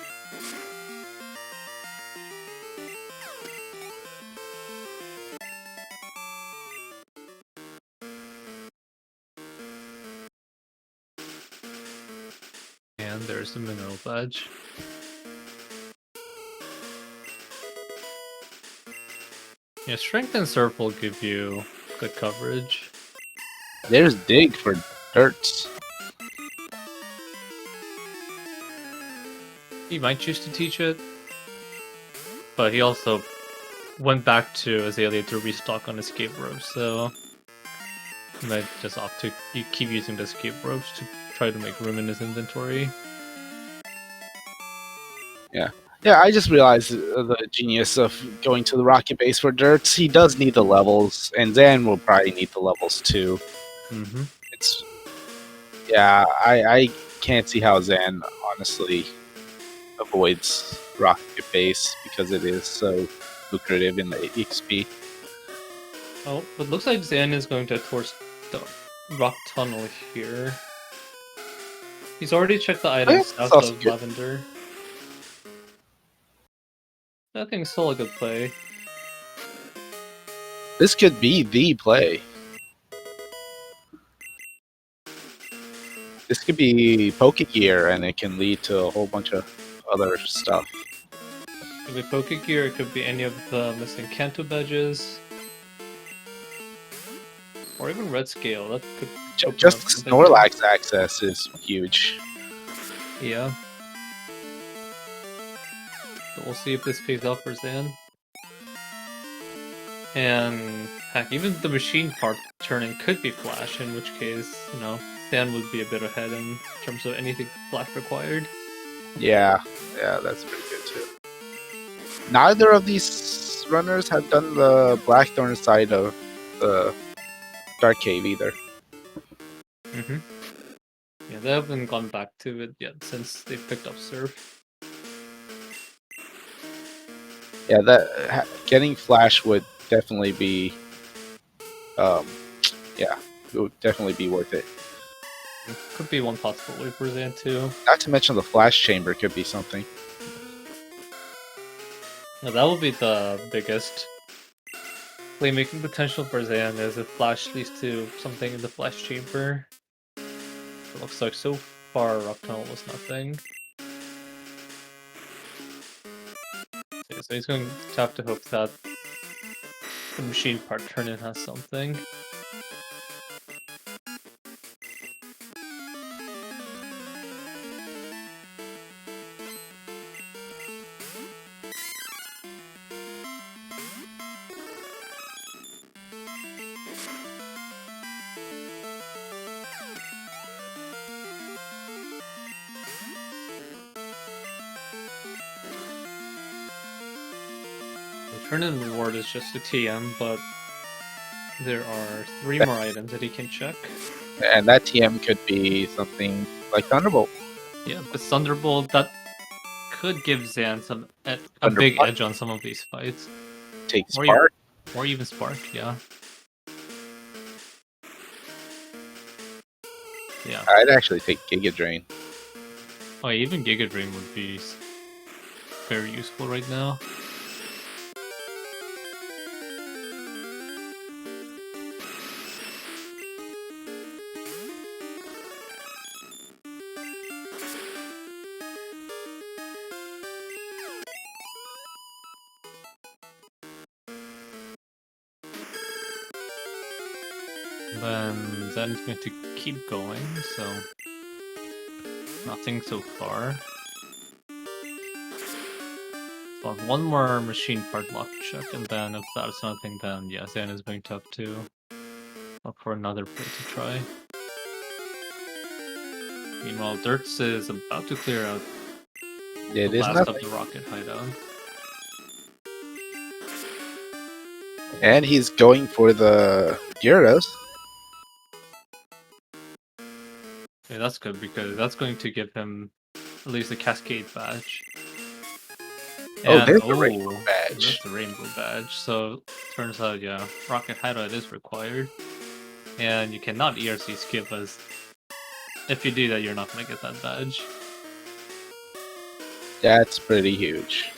And there's the Mineral Badge. Yeah, Strength and Surf will give you good coverage. There's Dig for Dirts. He might choose to teach it, but he also went back to Azalea to restock on Escape Ropes, so he might just opt to keep using the Escape Ropes to try to make room in his inventory. Yeah, I just realized the genius of going to the Rocket Base for Dirts. He does need the levels, and Xan will probably need the levels too. Mm-hmm. I can't see how Xan honestly avoids Rocket Base because it is so lucrative in the XP. Oh, but looks like Xan is going to towards the rock tunnel here. He's already checked the items south of good. Lavender. I think still a good play. This could be the play. This could be Pokegear, and it can lead to a whole bunch of other stuff. It could be Pokegear, it could be any of the missing Kanto badges. Or even Red Scale, that could open Just up the something. Snorlax access is huge. Yeah. So we'll see if this pays off for Xan. And heck, even the machine part turning could be Flash, in which case, you know, Xan would be a bit ahead in terms of anything Flash required. Yeah, that's pretty good too. Neither of these runners have done the Blackthorn side of the Dark Cave either. Mm-hmm. Yeah, they haven't gone back to it yet since they picked up Surf. Yeah, getting Flash would definitely be, it would definitely be worth it. Could be one possible way for Xan too. Not to mention the Flash Chamber could be something. Now, that would be the biggest playmaking potential for Xan is if Flash leads to something in the Flash Chamber. It looks like so far Rock Tunnel was nothing. Yeah, so he's going to have to hope that the machine part turn-in has something. The turn-in reward is just a TM, but there are 3 more items that he can check. And that TM could be something like Thunderbolt. Yeah, but Thunderbolt, that could give Xan a big Thunderbolt. edge on some of these fights. Take Or Spark. Or even Spark, yeah. Yeah. I'd actually take Giga Drain. Oh, yeah, even Giga Drain would be very useful right now. Then Xan's going to keep going, so nothing so far. So one more machine part lock check, and then if that's nothing, then yeah, Xan is going to have to look for another play to try. Meanwhile, Dirts is about to clear out It the is last nothing. of the rocket hideout. And he's going for the Gyarados. Yeah, that's good because that's going to give him at least a Cascade badge. Oh, And, there's the Rainbow badge. There's the Rainbow badge. So, turns out, yeah, Rocket Hideout is required. And you cannot ERC skip, as if you do that, you're not going to get that badge. That's pretty huge.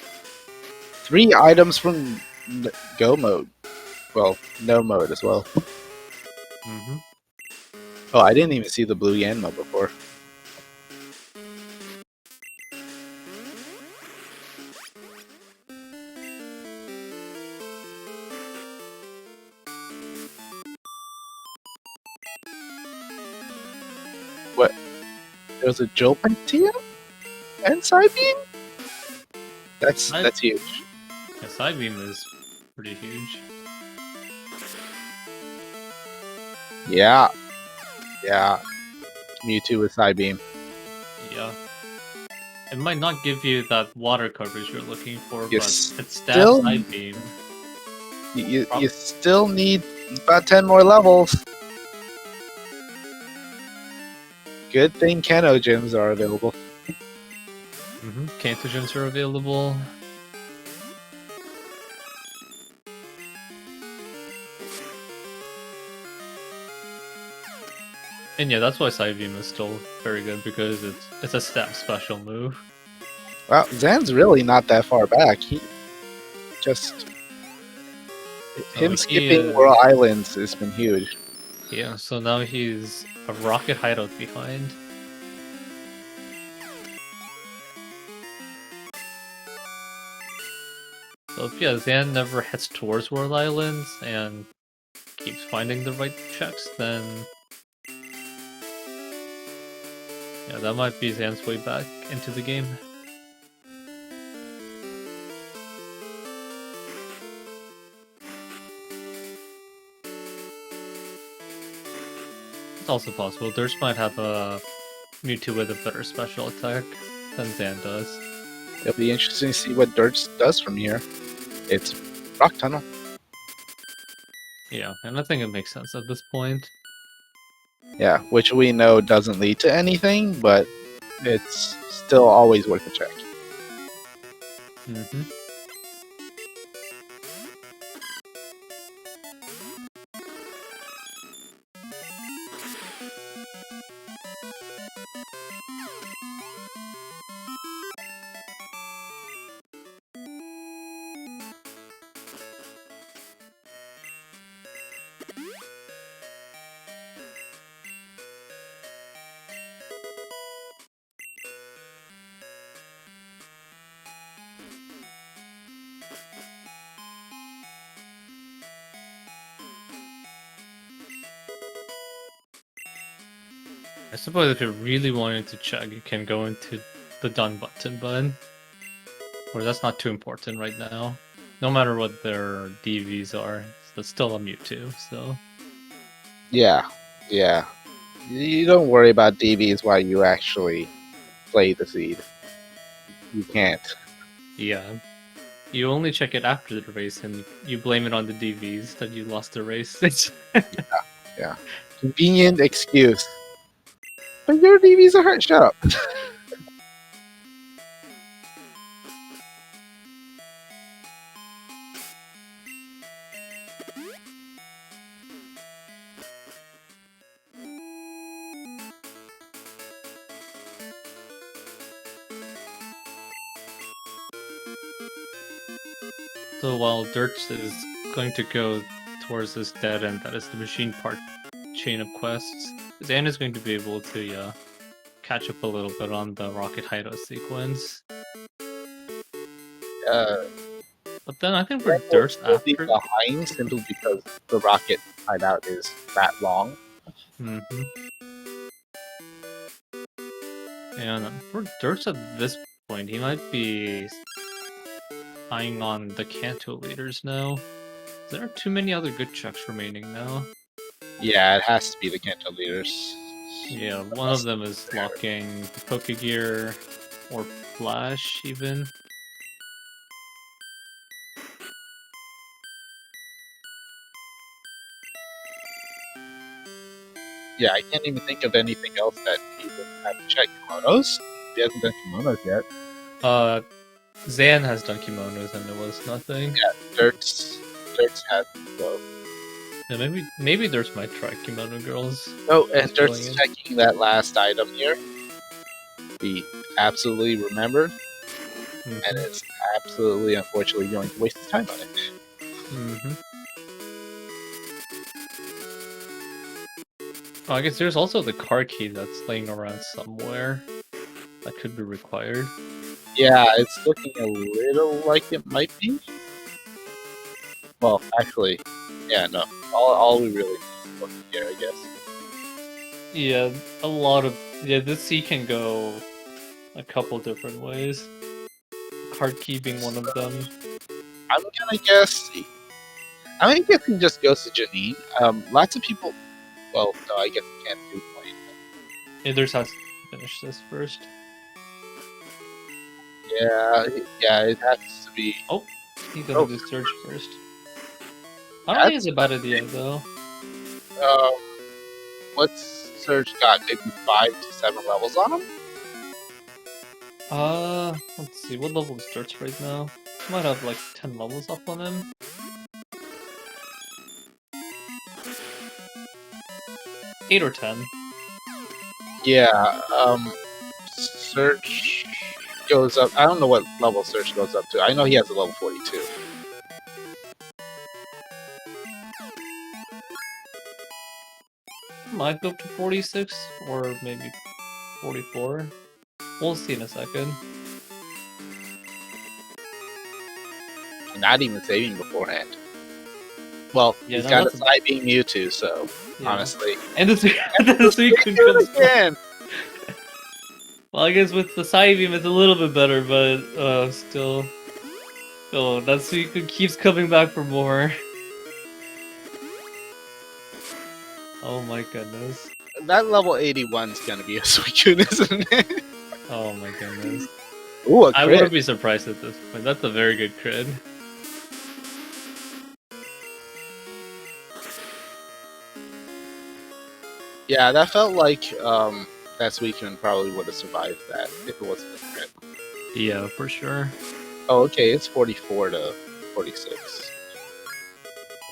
3 items from Go mode. Well, no mode as well. Mm-hmm. Oh, I didn't even see the blue Yanma before. What? There's a Jolpentia and Psybeam? That's huge. Yeah, Psybeam is pretty huge. Yeah. Yeah. Mewtwo with Psybeam. Yeah. It might not give you that water coverage you're looking for, but Yes. it stabs Psybeam. You still need about 10 more levels. Good thing Kanto gyms are available. Mm-hmm. Kanto gyms are available. And yeah, that's why Psybeam is still very good, because it's a stab special move. Well, Zan's really not that far back. He just... Him skipping World Islands has been huge. Yeah, so now he's a rocket hideout behind. So if Xan never heads towards World Islands and keeps finding the right checks, then yeah, that might be Xan's way back into the game. It's also possible. Dirge might have a Mewtwo with a better special attack than Xan does. It'll be interesting to see what Dirge does from here. It's Rock Tunnel. Yeah, and I think it makes sense at this point. Yeah, which we know doesn't lead to anything, but it's still always worth a check. Mm-hmm. suppose if you really wanted to check, you can go into the done button, but that's not too important right now. No matter what their DVs are, it's still a Mewtwo, so... Yeah, yeah. You don't worry about DVs while you actually play the seed. You can't. Yeah. You only check it after the race, and you blame it on the DVs that you lost the race. Yeah. Convenient excuse. But your DVs are hurt. Shut up. So while Dirts is going to go towards this dead end, that is the machine part chain of quests, Xan is going to be able to catch up a little bit on the rocket hideout sequence. But then I think for Dirts Will be after... behind simply because the rocket hideout is that long. Mm-hmm. And for Dirts at this point, he might be eyeing on the Kanto leaders now. There are too many other good checks remaining now. Yeah, it has to be the Kanto leaders. Yeah, one of them is locking Pokegear or Flash even. Yeah, I can't even think of anything else that he would have to check. Kimonos? He hasn't done kimonos yet. Xan has done kimonos and there was nothing. Yeah, Dirks has both. Yeah, maybe there's my try kimono girls. Oh, and Dirk's checking that last item here. He absolutely remembered, and is absolutely, unfortunately, going to waste his time on it. Oh, I guess there's also the car key that's laying around somewhere that could be required. Yeah, it's looking a little like it might be. Well, actually, yeah, no. All we really need is looking here, I guess. Yeah, a lot of... Yeah, this C can go a couple different ways. Card key being one of them. I'm gonna guess... I'm guessing just goes to Janine. Lots of people... Well, no, I guess you can't do point. Yeah, there's has to finish this first. Yeah, it has to be... Oh, he's gonna do Surge first. I don't think it's a bad idea, though. What's Surge got? Maybe 5 to 7 levels on him? Let's see, what level is Dirt's right now? He might have like 10 levels up on him. Eight or 10. Yeah, Surge goes up... I don't know what level Surge goes up to. I know he has a level 42. Might go up to 46, or maybe 44. We'll see in a second. Not even saving beforehand. Well, yeah, he's got a side beam Mewtwo, so honestly. And this week could come again. Well, I guess with the side beam it's a little bit better, but still. Oh, that Suicune keeps coming back for more. Oh my goodness. That level 81 is gonna be a Suicune, isn't it? Oh my goodness. Ooh, a crit. I wouldn't be surprised at this point. That's a very good crit. Yeah, that felt like that Suicune probably would have survived that if it wasn't a crit. Yeah, for sure. Oh, okay, it's 44 to 46. I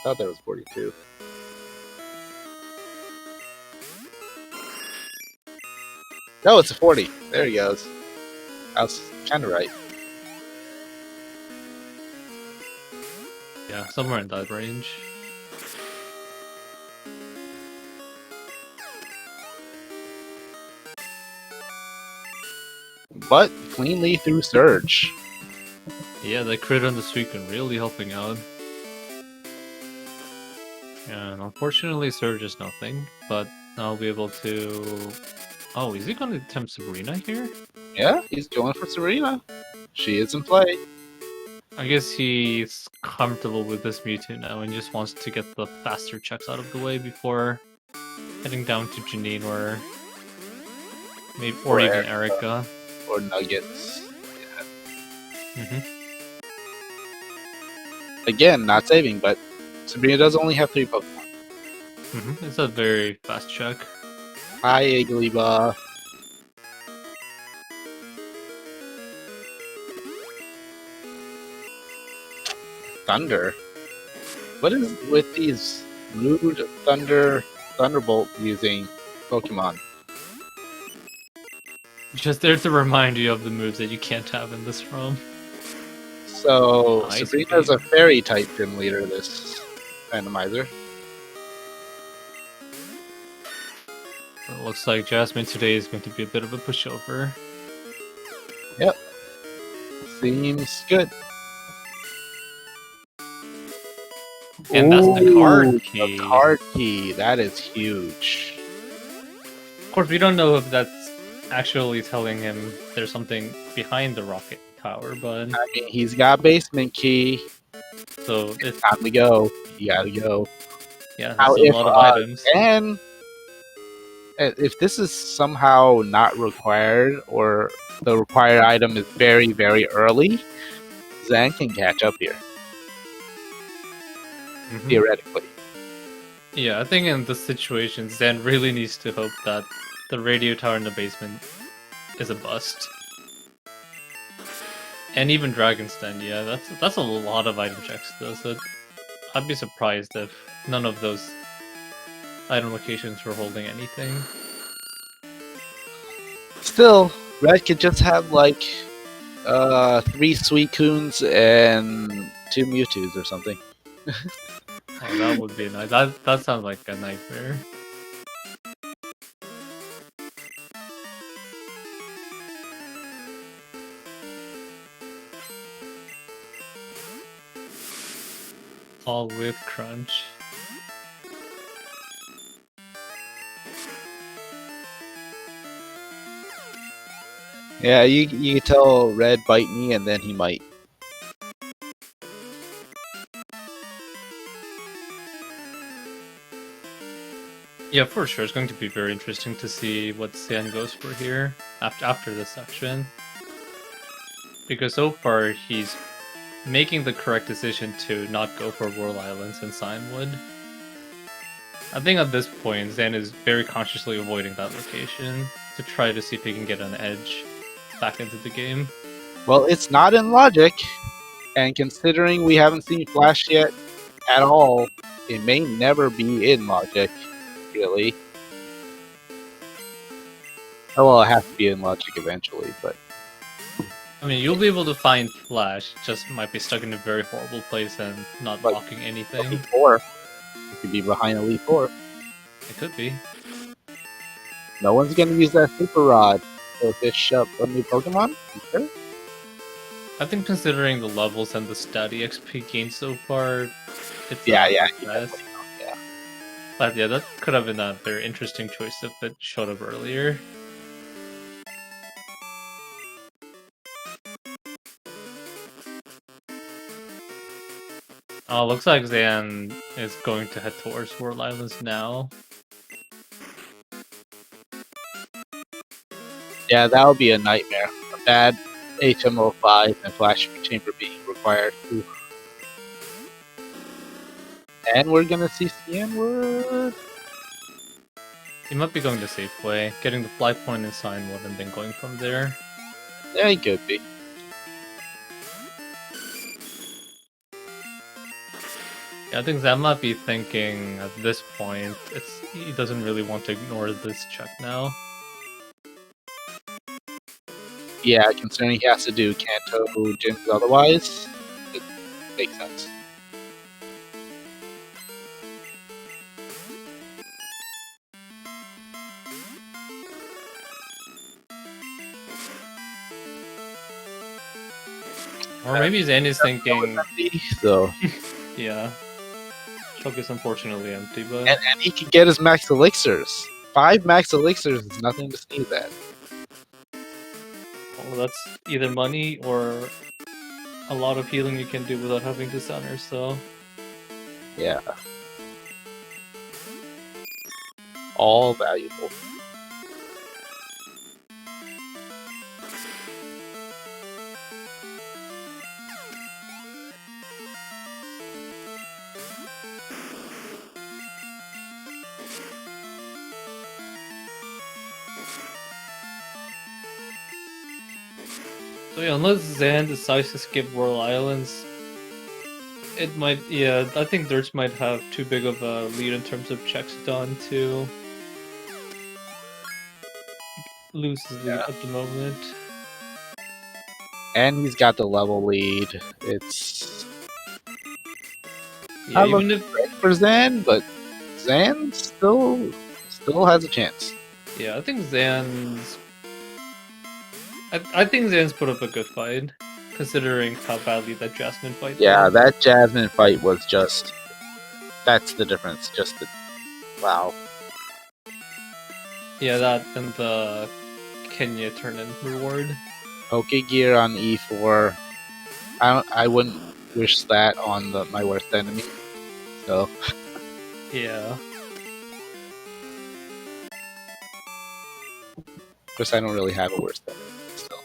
thought that was 42. No, it's a 40. There he goes. I was kind of right. Yeah, somewhere in that range. But cleanly through Surge. Yeah, that crit on the Suicune really helping out. And unfortunately Surge is nothing, but I'll be able to Oh, is he going to attempt Sabrina here? Yeah, he's going for Serena. She is in play. I guess he's comfortable with this Mewtwo now and just wants to get the faster checks out of the way before heading down to Janine or maybe or even Erica. Or Nuggets. Mm-hmm. Again, not saving, but Sabrina does only have 3 Pokemon. Mm-hmm. It's a very fast check. Hi, Igglybuff. Thunder. What is with these rude Thunderbolt using Pokemon? Just there to remind you of the moves that you can't have in this ROM. So Nice Sabrina's game. a fairy type gym leader. This randomizer. It looks like Jasmine today is going to be a bit of a pushover. Yep. Seems good. And that's the card key. The card key. That is huge. Of course, we don't know if that's actually telling him there's something behind the rocket tower, but I mean, he's got basement key. so it's Time to go. You gotta go. yeah, Now, that's a lot of items. And if this is somehow not required, or the required item is very, very early, Xan can catch up here. Mhm. Theoretically. Yeah, I think in this situation, Xan really needs to hope that the radio tower in the basement is a bust. And even Dragon's Den, yeah, that's a lot of item checks though, so I'd be surprised if none of those item locations were holding anything. Still, Red could just have like 3 Suicunes and 2 Mewtwo's or something. Oh, that would be nice. That sounds like a nightmare. All with crunch. Yeah, you tell Red bite me and then he might. Yeah, for sure. It's going to be very interesting to see what Xan goes for here after this section. Because so far, he's making the correct decision to not go for Whirl Islands and Signwood. I think at this point, Xan is very consciously avoiding that location to try to see if he can get an edge back into the game. Well, it's not in logic, and considering we haven't seen Flash yet at all, it may never be in logic, really. Oh, well, it has to be in logic eventually, but I mean, you'll be able to find Flash, just might be stuck in a very horrible place and not Like, blocking anything. Elite 4. It could be behind Elite 4. It could be. No one's gonna use that Super Rod to fish up a new Pokemon? You sure? I think considering the levels and the stat EXP gained so far, it's Yeah, not you the best. definitely know, yeah. But yeah, that could have been a very interesting choice if it showed up earlier. Looks like Xan is going to head towards Whirl Islands now. Yeah, that would be a nightmare. A bad HM05 and Flash Chamber being required. Oof. And we're gonna see Cianwood. He might be going to Safeway, getting the fly point in Signwood and then going from there. Yeah, he could be. Yeah, I think Xan might be thinking at this point, he doesn't really want to ignore this check now. Yeah, considering he has to do Kanto gyms otherwise, it makes sense. Or maybe Xan is thinking, So, yeah, Choke is unfortunately empty, but and he can get his max elixirs. 5 max elixirs is nothing to sneeze at. Well, that's either money or a lot of healing you can do without having to center, so... Yeah. All valuable. So yeah, unless Xan decides to skip Royal Islands, it might, yeah, I think Dirts might have too big of a lead in terms of checks done to lose his lead at the moment. And he's got the level lead. It's Yeah, not even looking if, great for Xan, but Xan still has a chance. yeah, I think Xan's, I think Xan's put up a good fight, considering how badly that Jasmine fight Yeah, went. that Jasmine fight was just... That's the difference. Just the... Wow. Yeah, that and the Kenya turn-in reward. Poke gear on E4. I wouldn't wish that on my worst enemy. So... Yeah. Of course, I don't really have a worst enemy. So.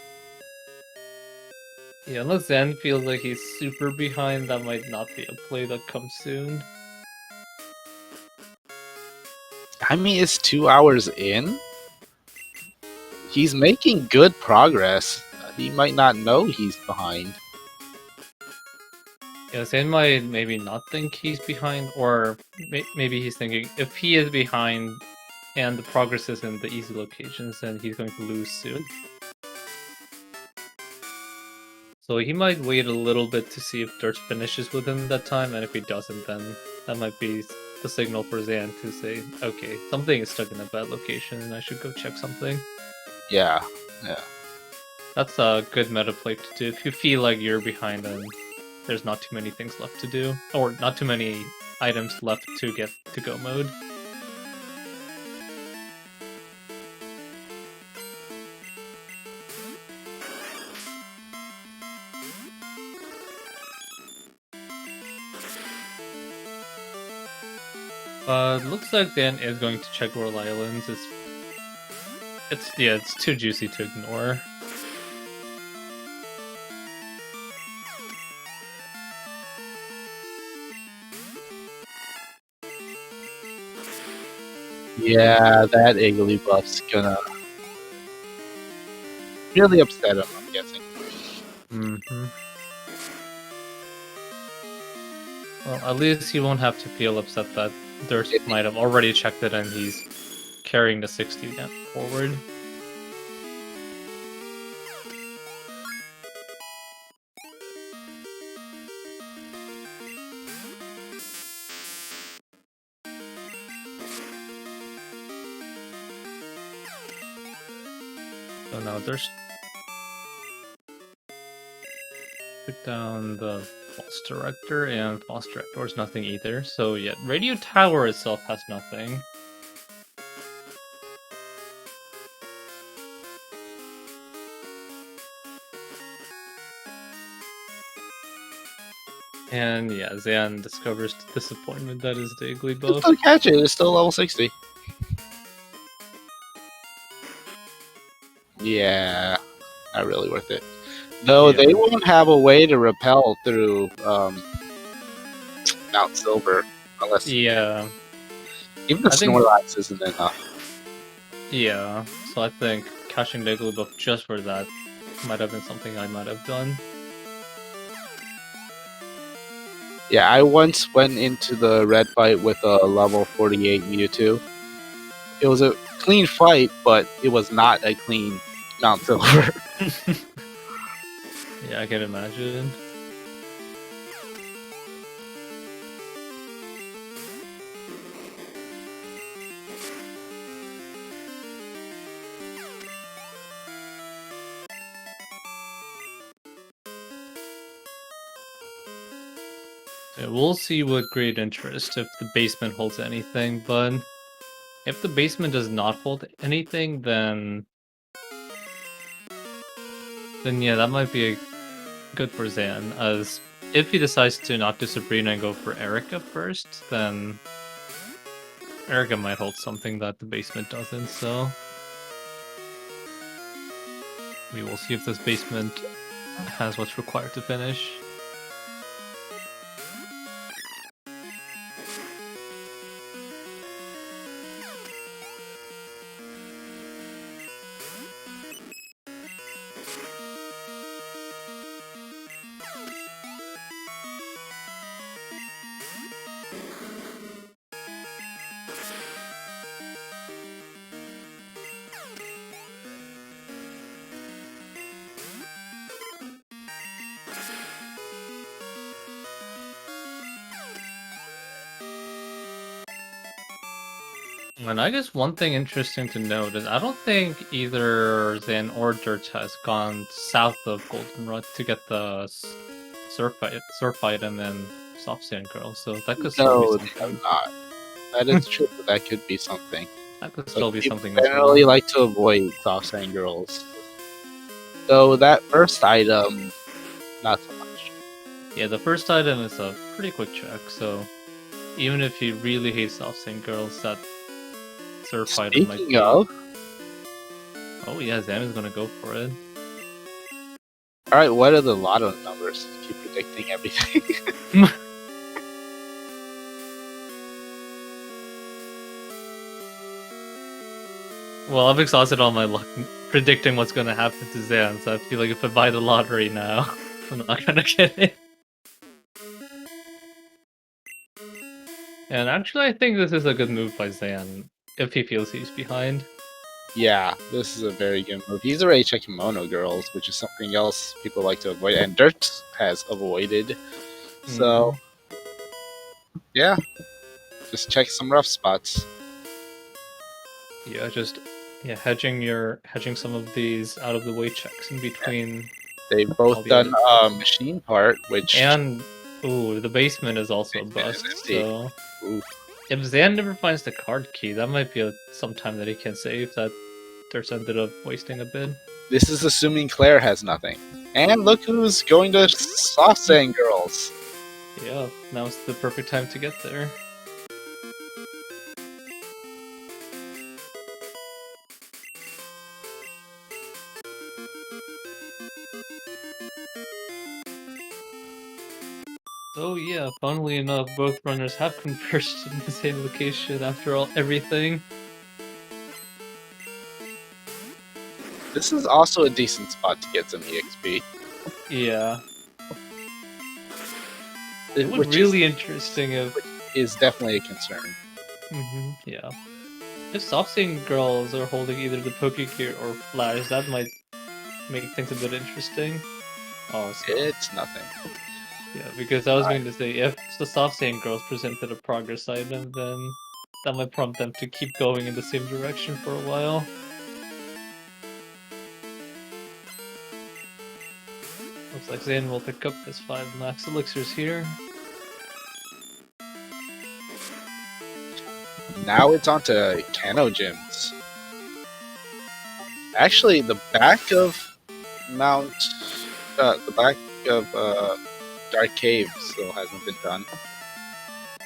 Yeah, unless Xan feels like he's super behind, that might not be a play that comes soon. I mean, it's 2 hours in. He's making good progress. He might not know he's behind. Yeah, Xan might maybe not think he's behind, or maybe he's thinking if he is behind and the progress is in the easy locations, then he's going to lose soon. So he might wait a little bit to see if Dirt finishes within that time, and if he doesn't, then that might be the signal for Xan to say, okay, something is stuck in a bad location and I should go check something. Yeah. That's a good meta play to do. If you feel like you're behind and there's not too many things left to do, or not too many items left to get to go mode. Looks like Dan is going to check Royal Islands. It's too juicy to ignore. Yeah, that Iggly buff's gonna really upset him, I'm guessing. Mm-hmm. Well, at least he won't have to feel upset that Dirt might have already checked it and he's carrying the 60 forward. So now there's... Put down the False Director, and False Director is nothing either. So yeah, Radio Tower itself has nothing. And yeah, Xan discovers the disappointment that is the Iggly buff. Still catch it, it's still level 60. Yeah, not really worth it. Though Yeah. they won't have a way to repel through Mount Silver unless Yeah. even the Snorlax isn't enough. Yeah, so I think catching the Iggly buff just for that might have been something I might have done. Yeah, I once went into the red fight with a level 48 Mewtwo. It was a clean fight, but it was not a clean Mount Silver. Yeah, I can imagine. Yeah, we'll see with great interest if the basement holds anything, but If the basement does not hold anything, then yeah, that might be good for Xan. As if he decides to not do Sabrina and go for Erica first, then Erica might hold something that the basement doesn't. So we will see if this basement has what's required to finish. And I guess one thing interesting to note is I don't think either Xan or Dirt has gone south of Goldenrod to get the surf item and soft sand girl, so that could still be No, they have something. not. That is true, but that could be something. That could still be People something as generally well. like to avoid soft sand girls. So that first item, not so much. Yeah, the first item is a pretty quick check, so even if you really hate soft sand girls, that surf item might Speaking be... of, Oh yeah, Xan is gonna go for it. alright, what are the lotto numbers? Keep predicting everything. Well, I've exhausted all my luck predicting what's gonna happen to Xan, so I feel like if I buy the lottery now, I'm not gonna get it. And actually, I think this is a good move by Xan, if he feels he's behind. Yeah, this is a very good move. He's already checking mono girls, which is something else people like to avoid, and Dirt has avoided. So, yeah, just check some rough spots. Yeah, just hedging some of these out of the way checks in between. They've both done machine part, which and ooh, the basement is also a bust. So if Xan never finds the card key, that might be some time that he can save. That Dirt's ended up wasting a bit. This is assuming Claire has nothing. And look who's going to soft sand girls. Yeah, now's the perfect time to get there. Oh yeah, funnily enough, both runners have converged in the same location after everything. This is also a decent spot to get some EXP. Yeah. It would be really interesting if... Which is definitely a concern. Yeah. If soft sand girls are holding either the Pokegear or Flash, that might make things a bit interesting. Oh, it's nothing. Yeah, because I was going to say, if the soft sand girls presented a progress item, then that might prompt them to keep going in the same direction for a while. Looks like Xan will pick up his 5 max elixirs here. Now it's on to Cano Gyms. Actually, the back of Dark Cave still hasn't been done.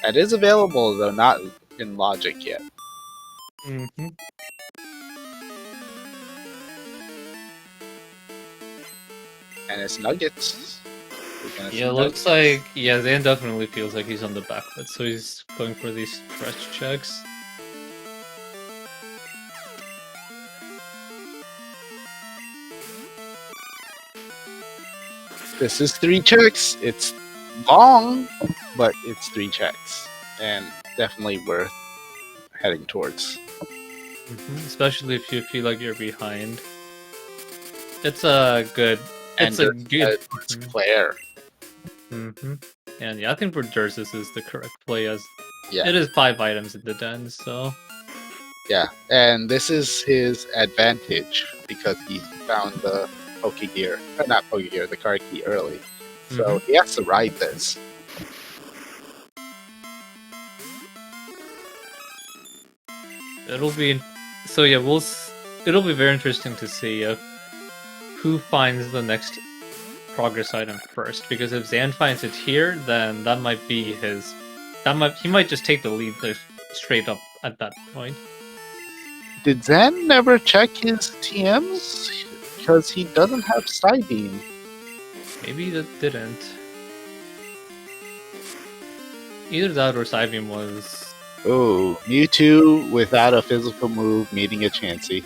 That is available, though not in Logic yet. And it's Nuggets. Yeah, looks like Xan definitely feels like he's on the back foot, so he's going for these stretch checks. This is 3 checks. It's long, but it's 3 checks, and definitely worth heading towards. Especially if you feel like you're behind. It's a good. It's a good. It's Claire. And yeah, I think for Dirt this is the correct play, as yeah, it is 5 items in the den, so. Yeah, and this is his advantage because he found the Pokegear, not Pokegear, the card key early. So he has to ride this. It'll be so yeah. It'll be very interesting to see if who finds the next progress item first. Because if Xan finds it here, then that might be his. He might just take the lead straight up at that point. Did Xan never check his TMs? Because he doesn't have side beam. Maybe that didn't. Either that or Psybeam was. Oh, Mewtwo without a physical move meeting a Chansey.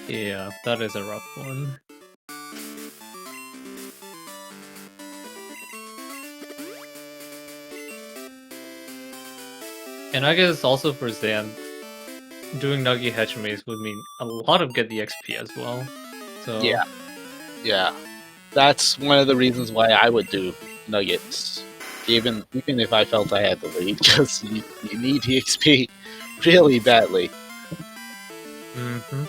Yeah, that is a rough one. And I guess also for Xan, doing Nuggy Hatchmaze would mean a lot of get the XP as well. So Yeah. That's one of the reasons why I would do Nuggets. Even if I felt I had the lead, because you need EXP really badly. Mm-hmm.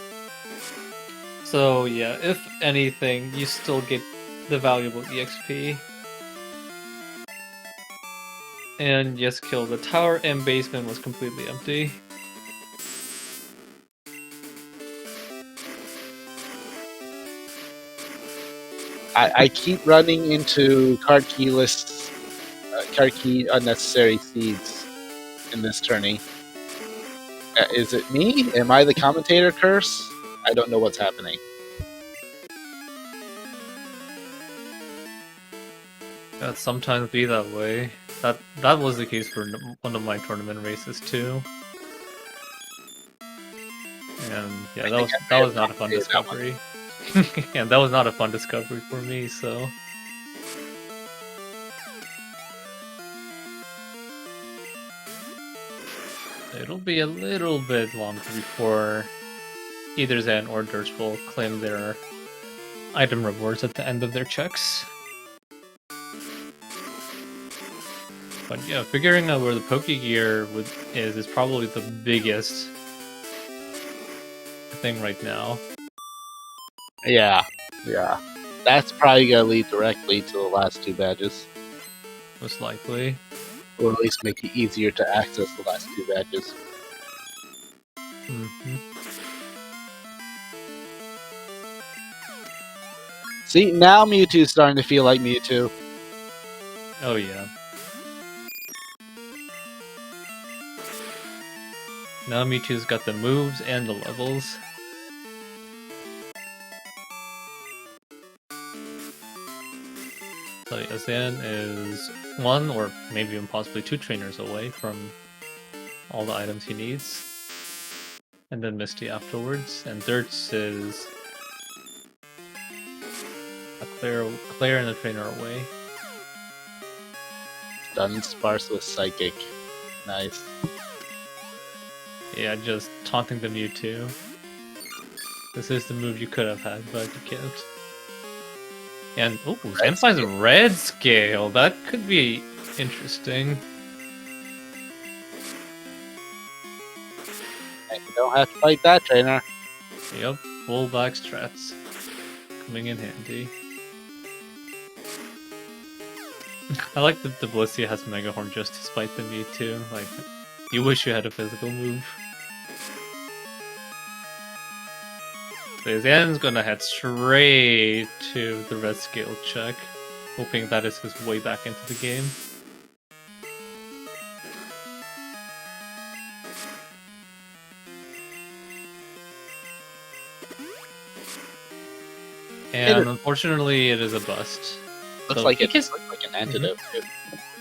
So yeah, if anything, you still get the valuable EXP. And yes, kill the tower and basement was completely empty. I keep running into card key unnecessary seeds in this tourney. Is it me? Am I the commentator curse? I don't know what's happening. That sometimes be that way. That was the case for one of my tournament races too. And yeah, that was not a fun discovery. Yeah, that was not a fun discovery for me, so. It'll be a little bit longer before either Xan or Dirts will claim their item rewards at the end of their checks. But yeah, figuring out where the Pokegear is probably the biggest thing right now. Yeah. That's probably gonna lead directly to the last two badges. Most likely. Or at least make it easier to access the last two badges. Mm-hmm. See, now Mewtwo's starting to feel like Mewtwo. Oh yeah. Now Mewtwo's got the moves and the levels. So yeah, Xan is one or maybe even possibly two trainers away from all the items he needs. And then Misty afterwards. And Dirts is a Claire and the trainer away. Done sparse with Psychic. Nice. Yeah, just taunting the Mewtwo. This is the move you could have had, but you can't. And oh, Xan finds a red scale. That could be interesting. And you don't have to fight that trainer. Yep, full back strats coming in handy. I like that the Blissey has Mega Horn just to spite the Mewtwo. Like, you wish you had a physical move. So Xan's gonna head straight to the red scale check, hoping that is his way back into the game. And unfortunately, it is a bust. Looks So like he it's like an antidote.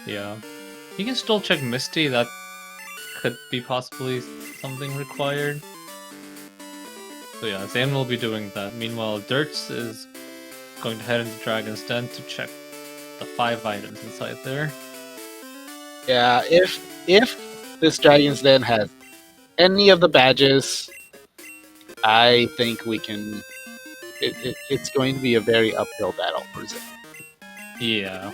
Yeah. You can still check Misty, that could be possibly something required. So yeah, Xan will be doing that. Meanwhile, Dirts is going to head into Dragon's Den to check the 5 items inside there. Yeah, if this Dragon's Den has any of the badges, I think we can. It's going to be a very uphill battle for Xan. Yeah.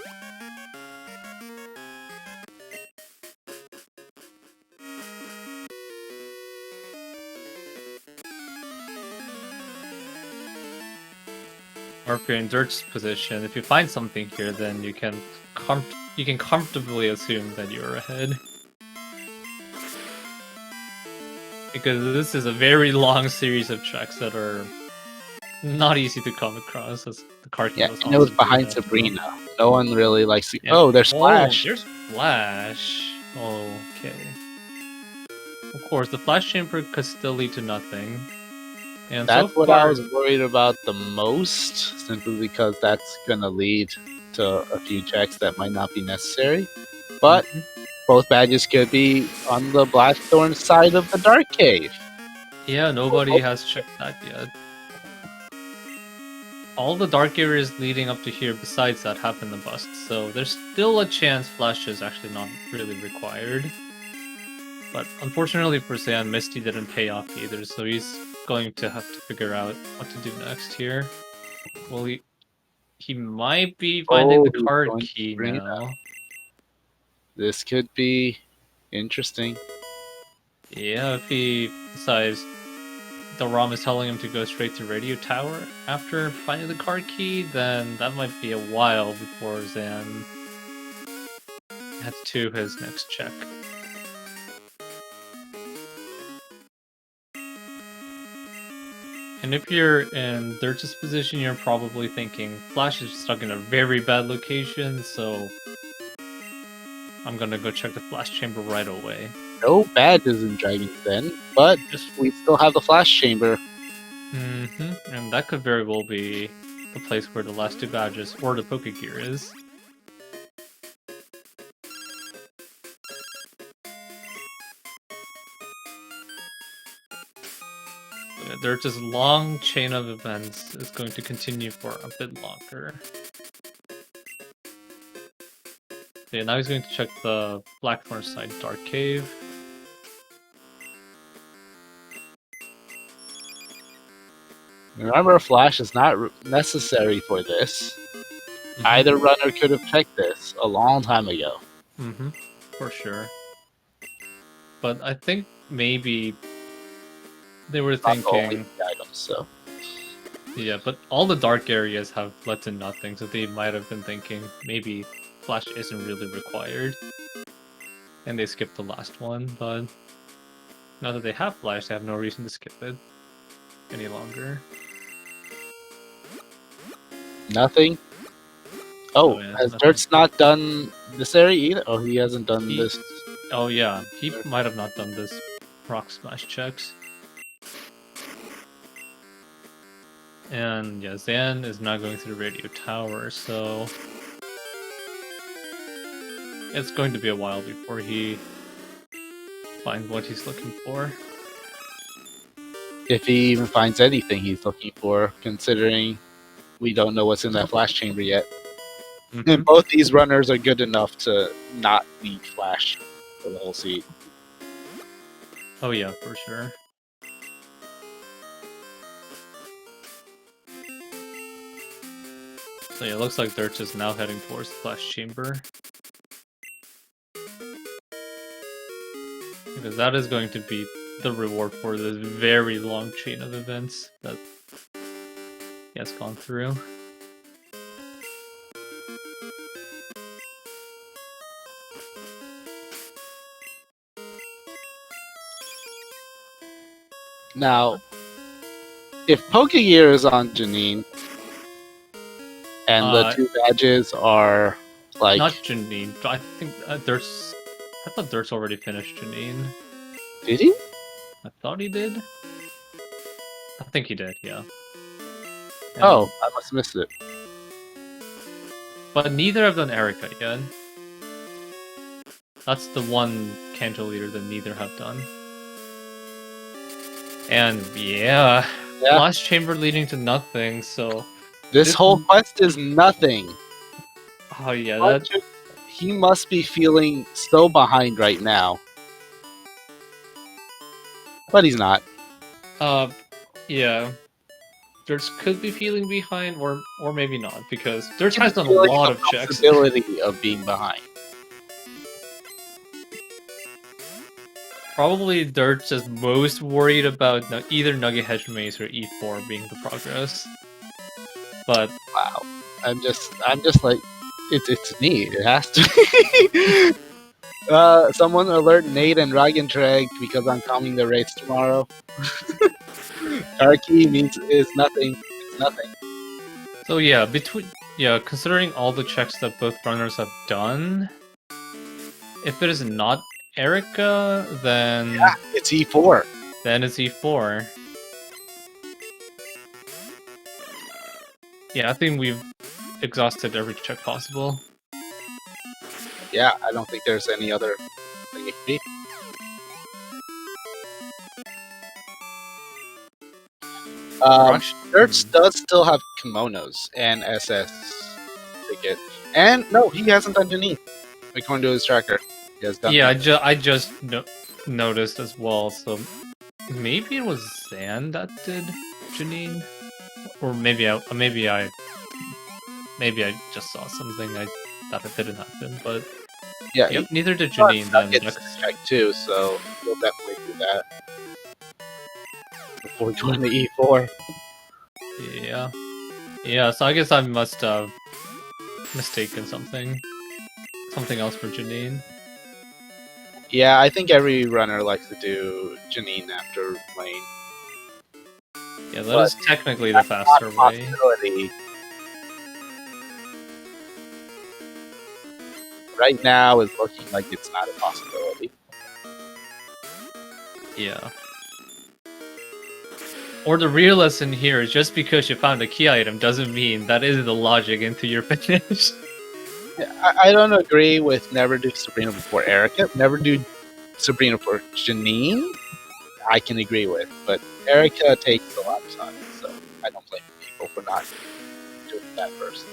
Or if you're in Dirt's position, if you find something here, then you can comfortably assume that you're ahead. because this is a very long series of checks that are not easy to come across, as the card Yeah, was and it was awesome behind doing that. Sabrina. No one really likes to. Yeah. Oh, there's Oh, Flash. there's Flash. Okay. Of course, the Flash Chamber could still lead to nothing. And That's so what far, I was worried about the most, simply because that's gonna lead to a few checks that might not be necessary. But both badges could be on the Blackthorn side of the Dark Cave. yeah, nobody has checked that yet. All the dark areas leading up to here besides that have been the bust, so there's still a chance Flash is actually not really required. But unfortunately for Xan, Misty didn't pay off either, so he's going to have to figure out what to do next here. Well, he might be finding the he's card going to key Sabrina. now. This could be interesting. Yeah, if he decides the ROM is telling him to go straight to Radio Tower after finding the card key, then that might be a while before Xan gets to his next check. And if you're in Dirt's position, you're probably thinking, Flash is stuck in a very bad location, so I'm gonna go check the Flash Chamber right away. No badges in Dragon's Den, but we still have the Flash Chamber. And that could very well be the place where the last two badges or the Pokegear is. Dirt's long chain of events is going to continue for a bit longer. Yeah, now he's going to check the Blackthorn side Dark Cave. Remember, Flash is not necessary for this. Either runner could have checked this a long time ago. For sure. But I think maybe they were thinking items, so. Yeah, but all the dark areas have led to nothing, so they might have been thinking maybe Flash isn't really required. And they skipped the last one, but now that they have Flash, they have no reason to skip it any longer. Nothing? Oh, yeah, has nothing. Dirt's not done this area either? Oh, he hasn't done this. Oh yeah, he might have not done this Rock Smash checks. And yeah, Xan is not going through Radio Tower, so it's going to be a while before he finds what he's looking for. If he even finds anything he's looking for, considering we don't know what's in that Flash Chamber yet. And both these runners are good enough to not need Flash for the whole seat. Oh yeah, for sure. So yeah, it looks like Dirt is now heading towards the Flash Chamber. Because that is going to be the reward for this very long chain of events that he has gone through. Now, if Pokegear is on Janine, and the two badges are like... Not Janine, I think Dirt's... I thought Dirt's already finished Janine. Did he? I thought he did. I think he did, yeah. Oh, I must have missed it. But neither have done Erica yet. That's the one Kanto leader that neither have done. And yeah, Flash Chamber leading to nothing, so... This whole quest is nothing. Oh yeah, he must be feeling so behind right now. But he's not. Yeah. Dirts could be feeling behind, or maybe not, because Dirts has done a lot of checks. Possibility of being behind. Probably Dirts is most worried about either Nugget Hedge Maze or E4 being the progress. But wow, I'm just like, it's neat. It has to. Someone alert Nate and Dragon Treg because I'm coming the race tomorrow. Karki means is nothing. It's nothing. So yeah, considering all the checks that both runners have done, if it is not Erica, then Yeah, it's E4. Then it's E4. Yeah, I think we've exhausted every check possible. Yeah, I don't think there's any other thing it could be. Derts does still have kimonos and SS ticket. And no, he hasn't done Janine, according to his tracker. He has done. Yeah, I just noticed as well, so maybe it was Xan that did Janine? Or maybe I just saw something that it didn't happen, but yeah, yep, neither did Janine then. Gets his check too, so he'll definitely do that before going to E4. Yeah. Yeah, so I guess I must have mistaken something else for Janine. Yeah, I think every runner likes to do Janine after lane. Yeah, that is technically the faster way. Right now is looking like it's not a possibility. Yeah. Or the real lesson here is just because you found a key item doesn't mean that is the logic into your finish. I don't agree with never do Sabrina before Erica. Never do Sabrina for Janine. I can agree with, but Erica takes a lot of time, so I don't blame people for not doing that first.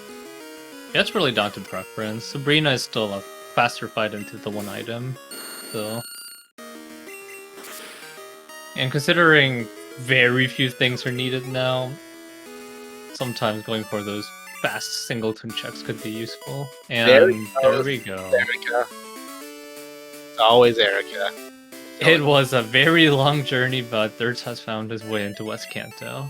Yeah, it's really down to preference. Sabrina is still a faster fight into the one item, so. And considering very few things are needed now, sometimes going for those fast singleton checks could be useful. And there we go. Erica. It's always Erica. It was a very long journey, but Derts has found his way into West Kanto.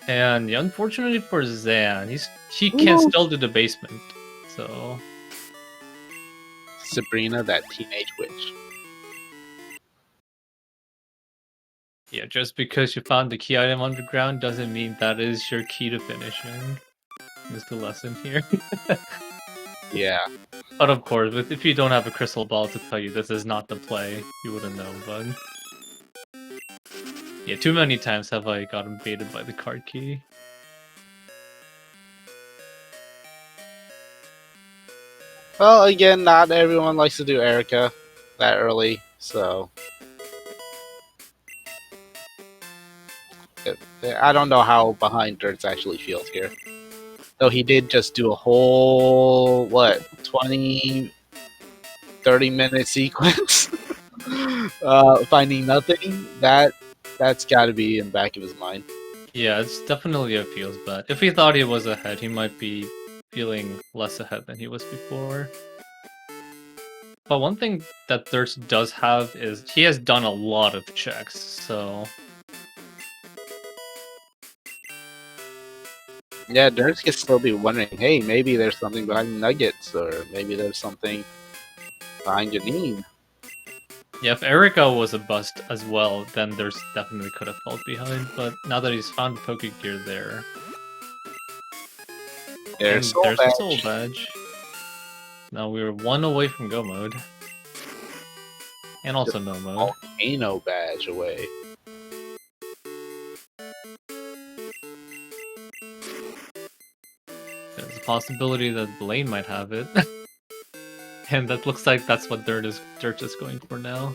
And unfortunately for Xan, he can still do the basement, so. Sabrina, that teenage witch. Yeah, just because you found the key item underground doesn't mean that is your key to finishing. Is the lesson here. Yeah. But of course, if you don't have a crystal ball to tell you this is not the play, you wouldn't know, but. Yeah, too many times have I gotten baited by the card key. Well, again, not everyone likes to do Erica that early, so. I don't know how behind Dirts actually feels here. Though he did just do a whole, 20, 30-minute sequence finding nothing. That's got to be in the back of his mind. Yeah, it's definitely a feels bad. If he thought he was ahead, he might be feeling less ahead than he was before. But one thing that Thirst does have is he has done a lot of checks, so. Yeah, Dirts could still be wondering, hey, maybe there's something behind Nuggets, or maybe there's something behind Janine. Yeah, if Erica was a bust as well, then there's definitely could have fallen behind, but now that he's found the Poke Gear there. There's the Soul Badge. Now we're one away from Go Mode. And also No Mode. Volcano Badge away. There's a possibility that Blaine might have it. And that looks like that's what Dirt is going for now.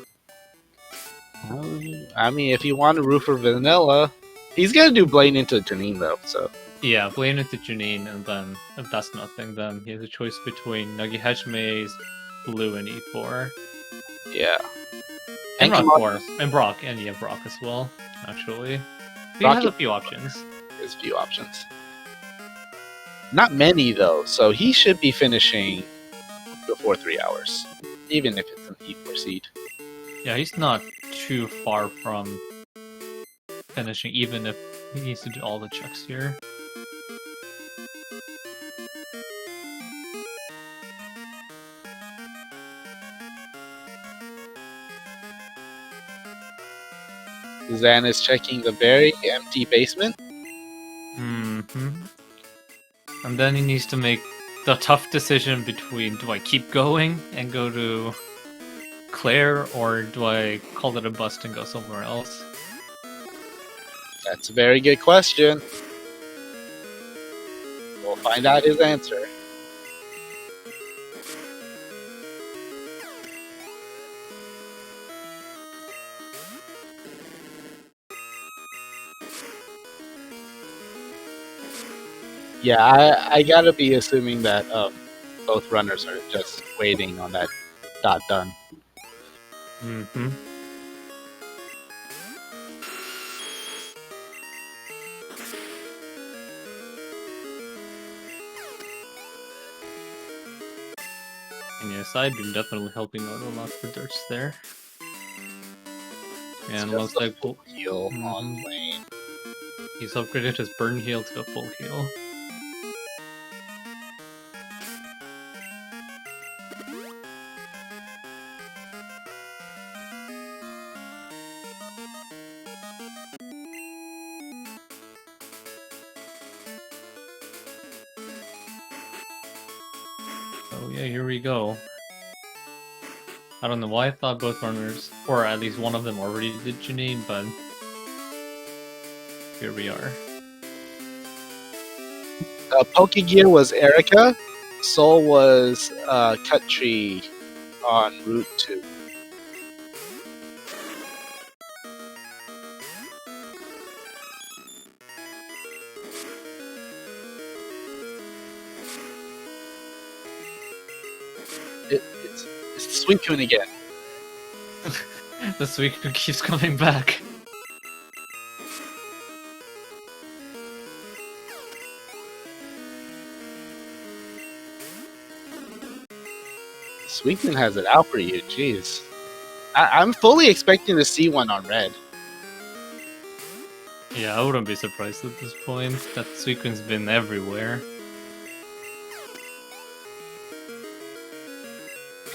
I mean, if you want to root for Vanilla, he's gonna do Blaine into Janine though, so. Yeah, Blaine into Janine, and then if that's nothing, then he has a choice between Nagi Hajme's Blue and E4. Yeah. And Rock 4. And Brock, and yeah, Brock as well, actually. He has a few options. There's a few options. Not many though, so he should be finishing before 3 hours, even if it's an E4 seed. Yeah, he's not too far from finishing, even if he needs to do all the checks here. Xan is checking the very empty basement. Mm-hmm. And then he needs to make the tough decision between, do I keep going and go to Claire, or do I call it a bust and go somewhere else? That's a very good question. We'll find out his answer. Yeah, I gotta be assuming that both runners are just waiting on that dot done. Mm-hmm. And yes, I've been definitely helping out a lot for Dirts there. And Just looks a like full heal on lane. he's upgraded his burn heal to a full heal. Oh yeah, here we go. I don't know why I thought both runners, or at least one of them already did Janine, but here we are. Pokegear was Erica. Soul was Cut Tree on Route 2. It's Suicune again. The Suicune keeps coming back. Suicune has it out for you, jeez. I'm fully expecting to see one on red. Yeah, I wouldn't be surprised at this point. That Suicune's been everywhere.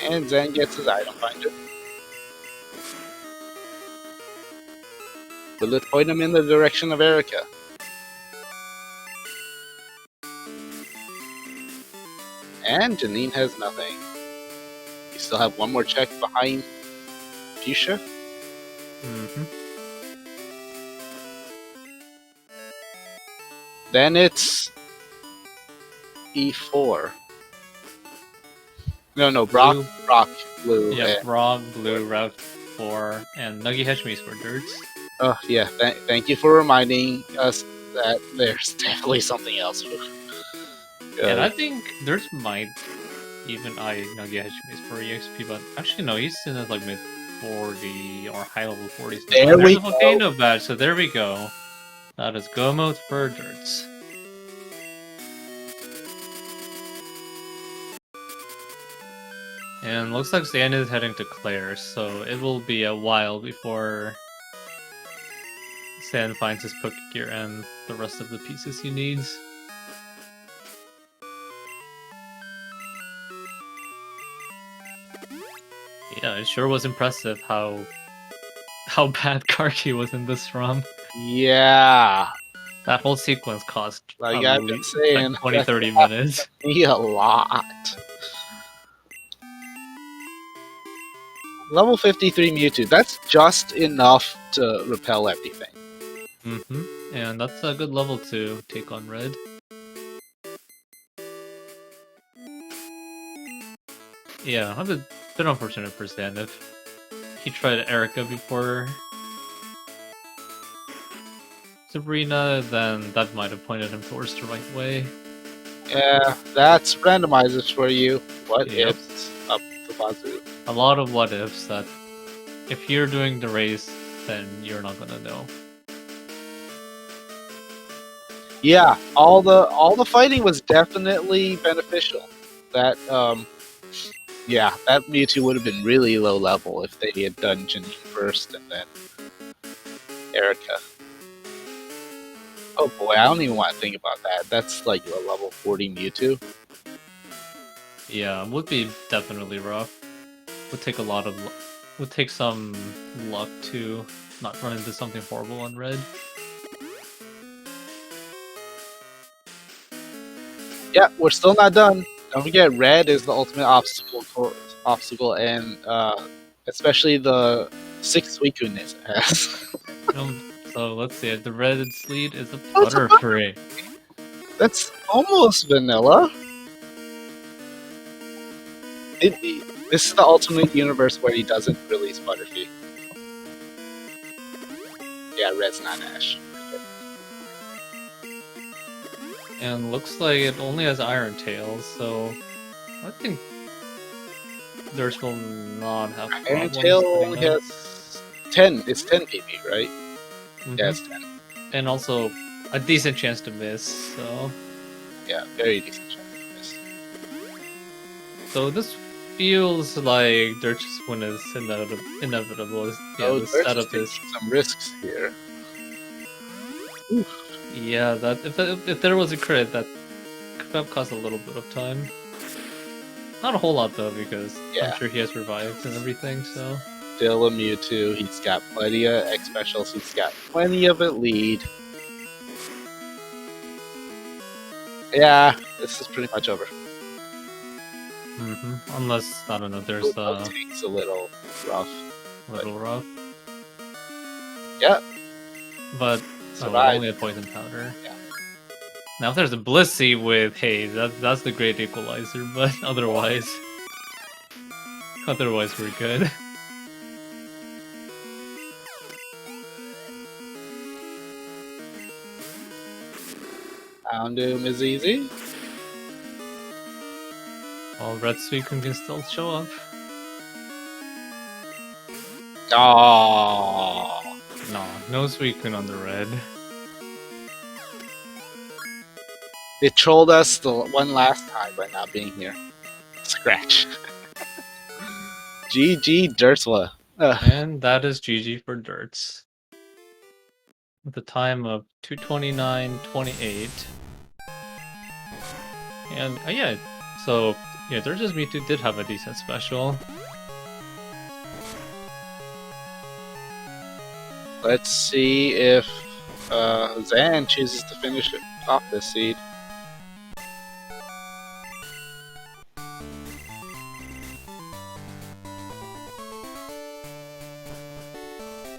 And Xan gets his item finder. Will it point him in the direction of Erica? And Janine has nothing. You still have one more check behind Fuchsia. Mm-hmm. Then it's E4. No, Brock, blue. Yeah, Brock, blue, Route 4, and Nuggy Heshmis for Dirts. Oh, yeah, thank you for reminding us that there's definitely something else. And I think Dirts might even eye Nuggy Heshmis for EXP, but actually no, he's in his like mid 40 or high level 40s. There we go. Volcano badge, so there we go. That is go mode for Dirts. And looks like Xan is heading to Claire, so it will be a while before Xan finds his Pokegear and the rest of the pieces he needs. Yeah, it sure was impressive how bad Karki was in this ROM. Yeah. That whole sequence cost Like I've been saying, like 20-30 minutes. Be a lot. Level 53 Mewtwo, that's just enough to repel everything. Mm-hmm. And that's a good level to take on red. Yeah, a bit unfortunate for Xan if he tried Erica before Sabrina, then that might have pointed him towards the right way. Yeah, that's randomizers for you. What Yep. ifs up the wazoo. A lot of what ifs that if you're doing the race, then you're not gonna know. Yeah, all the fighting was definitely beneficial. That yeah, that Mewtwo would have been really low level if they had done Janine first and then Erica. Oh boy, I don't even want to think about that. That's like a level 40 Mewtwo. Yeah, would be definitely rough. Would take a lot of would take some luck to not run into something horrible on red. Yeah, we're still not done. Don't forget, red is the ultimate obstacle, and especially the 6 weakness it has. So let's see. The red's lead is a Oh, it's a Butterfree. That's almost vanilla. This is the ultimate universe where he doesn't release Butterfree. Yeah, red's not Ash. And looks like it only has Iron Tails, so I think Theirs will not have Iron problems. Tail only has 10. It's 10 PP, right? Yeah, it's 10. And also a decent chance to miss, so... Yeah, very decent chance to miss. So this feels like Dirt's win is inevitable. Yeah, the setup is... some risks here. Oof. Yeah, that if there was a crit, that could have cost a little bit of time. Not a whole lot though, because I'm sure he has revives and everything, so... Still a Mewtwo, he's got plenty of X specials, he's got plenty of it lead. Yeah, this is pretty much over. Unless, I don't know, there's Tank's a little rough. Rough. Yeah. But only a poison powder. Yeah. Now if there's a Blissey with Haze, that's the great equalizer, but otherwise we're good. Houndoom is easy. Well, Red Suicune can still show up. Oh. No Suicune on the red. It trolled us the one last time by not being here. Scratch. GG Dertswa. And that is GG for Dirts. With a time of 2:29.28. And yeah, so yeah, Dirt's Mewtwo did have a decent special. Let's see if Xan chooses to finish it off this seed.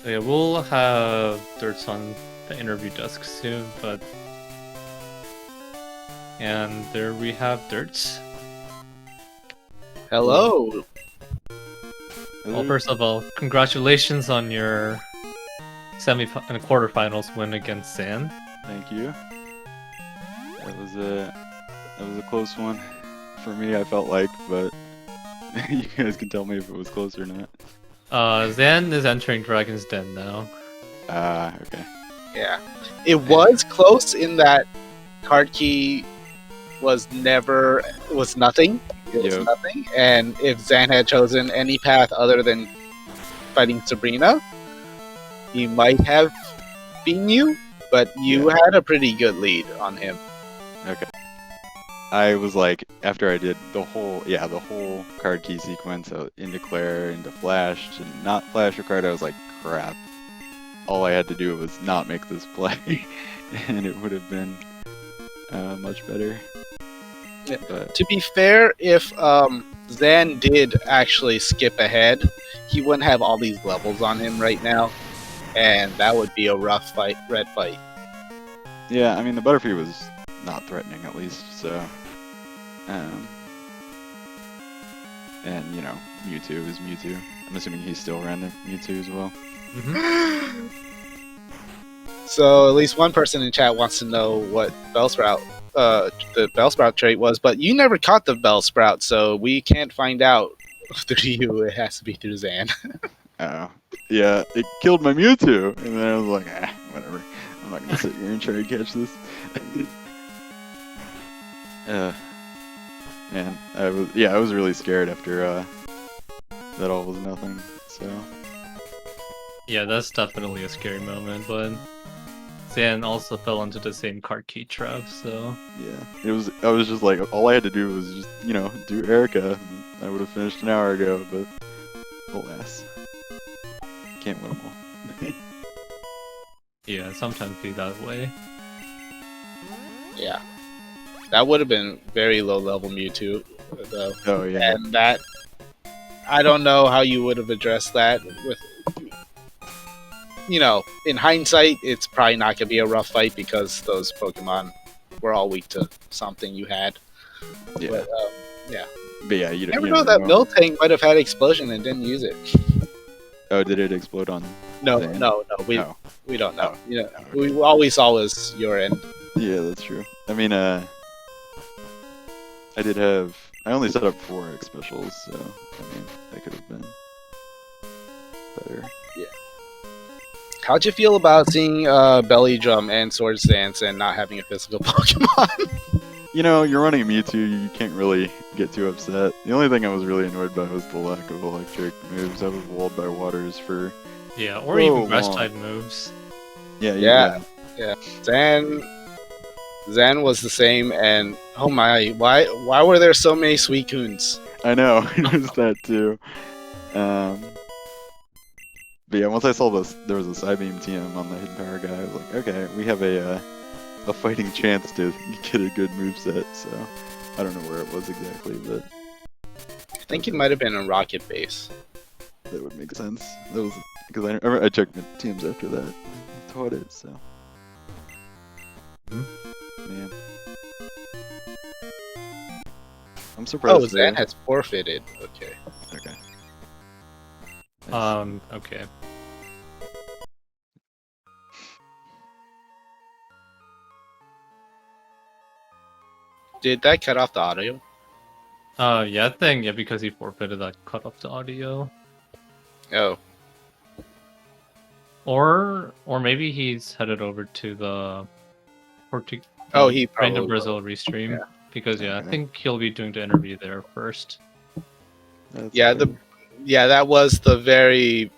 So yeah, we'll have Dirts on the interview desk soon, but... And there we have Dirts. Hello! Well, first of all, congratulations on your and quarterfinals win against Xan. Thank you. That was a close one for me, I felt like, but you guys can tell me if it was close or not. Xan is entering Dragon's Den now. Okay. Yeah. It was close in that card key was nothing. It was nothing. And if Xan had chosen any path other than fighting Sabrina, he might have beaten you, but you had a pretty good lead on him. Okay. I was like, after I did the whole card key sequence, into Claire, into Flash, to not Flash or card, I was like, crap. All I had to do was not make this play, and it would have been much better. Yeah. But... To be fair, if Xan did actually skip ahead, he wouldn't have all these levels on him right now, and that would be a rough red fight. Yeah, I mean, the Butterfree was not threatening, at least, so... and, you know, Mewtwo is Mewtwo. I'm assuming he's still random Mewtwo as well. So, at least one person in chat wants to know what Bellsprout, the Bellsprout trait was, but you never caught the Bellsprout, so we can't find out through you. It has to be through Xan. Oh. Yeah, it killed my Mewtwo! And then I was like, whatever. I'm not gonna sit here and try to catch this. Man, I was really scared after that all was nothing, so... Yeah, that's definitely a scary moment, but Xan also fell into the same card key trap, so... Yeah, I was just like, all I had to do was just, do Erica. I would have finished an hour ago, but alas. can't win them all. Yeah, sometimes be that way. Yeah. That would have been very low level Mewtwo, though. Oh yeah. And that, I don't know how you would have addressed that with, you know, in hindsight, it's probably not going to be a rough fight because those Pokemon were all weak to something you had. Yeah. But, yeah. But yeah, you Never know that Miltank might have had Explosion and didn't use it. Oh, did it explode on? No, Zan? no, we don't know. You know, we always saw was your end. Yeah, that's true. I mean, I only set up 4 X specials, so I mean, that could have been better. Yeah. How'd you feel about seeing Belly Drum and Swords Dance and not having a physical Pokemon? You know, you're running Mewtwo, you can't really get too upset. The only thing I was really annoyed by was the lack of electric moves. I was walled by waters for Yeah, or even grass type moves. Yeah. Xan was the same, and oh my, why were there so many Suicunes? I know, it was that too. But yeah, once I saw there was a Psybeam TM on the Hidden Power guy, I was like, okay, we have a fighting chance to get a good moveset, so I don't know where it was exactly, but I think it might have been a Rocket Base. that would make sense. That was because I checked my TMs after that, I taught it, so. Man. I'm surprised. Oh, Xan has forfeited. Okay. Okay. Okay. Did that cut off the audio? Yeah, I think, yeah, because he forfeited that cut off the audio. Oh. Or maybe he's headed over to the He probably Random will. Brazil restream. Yeah. Because I Okay. think he'll be doing the interview there first. That's Yeah, fair. that was the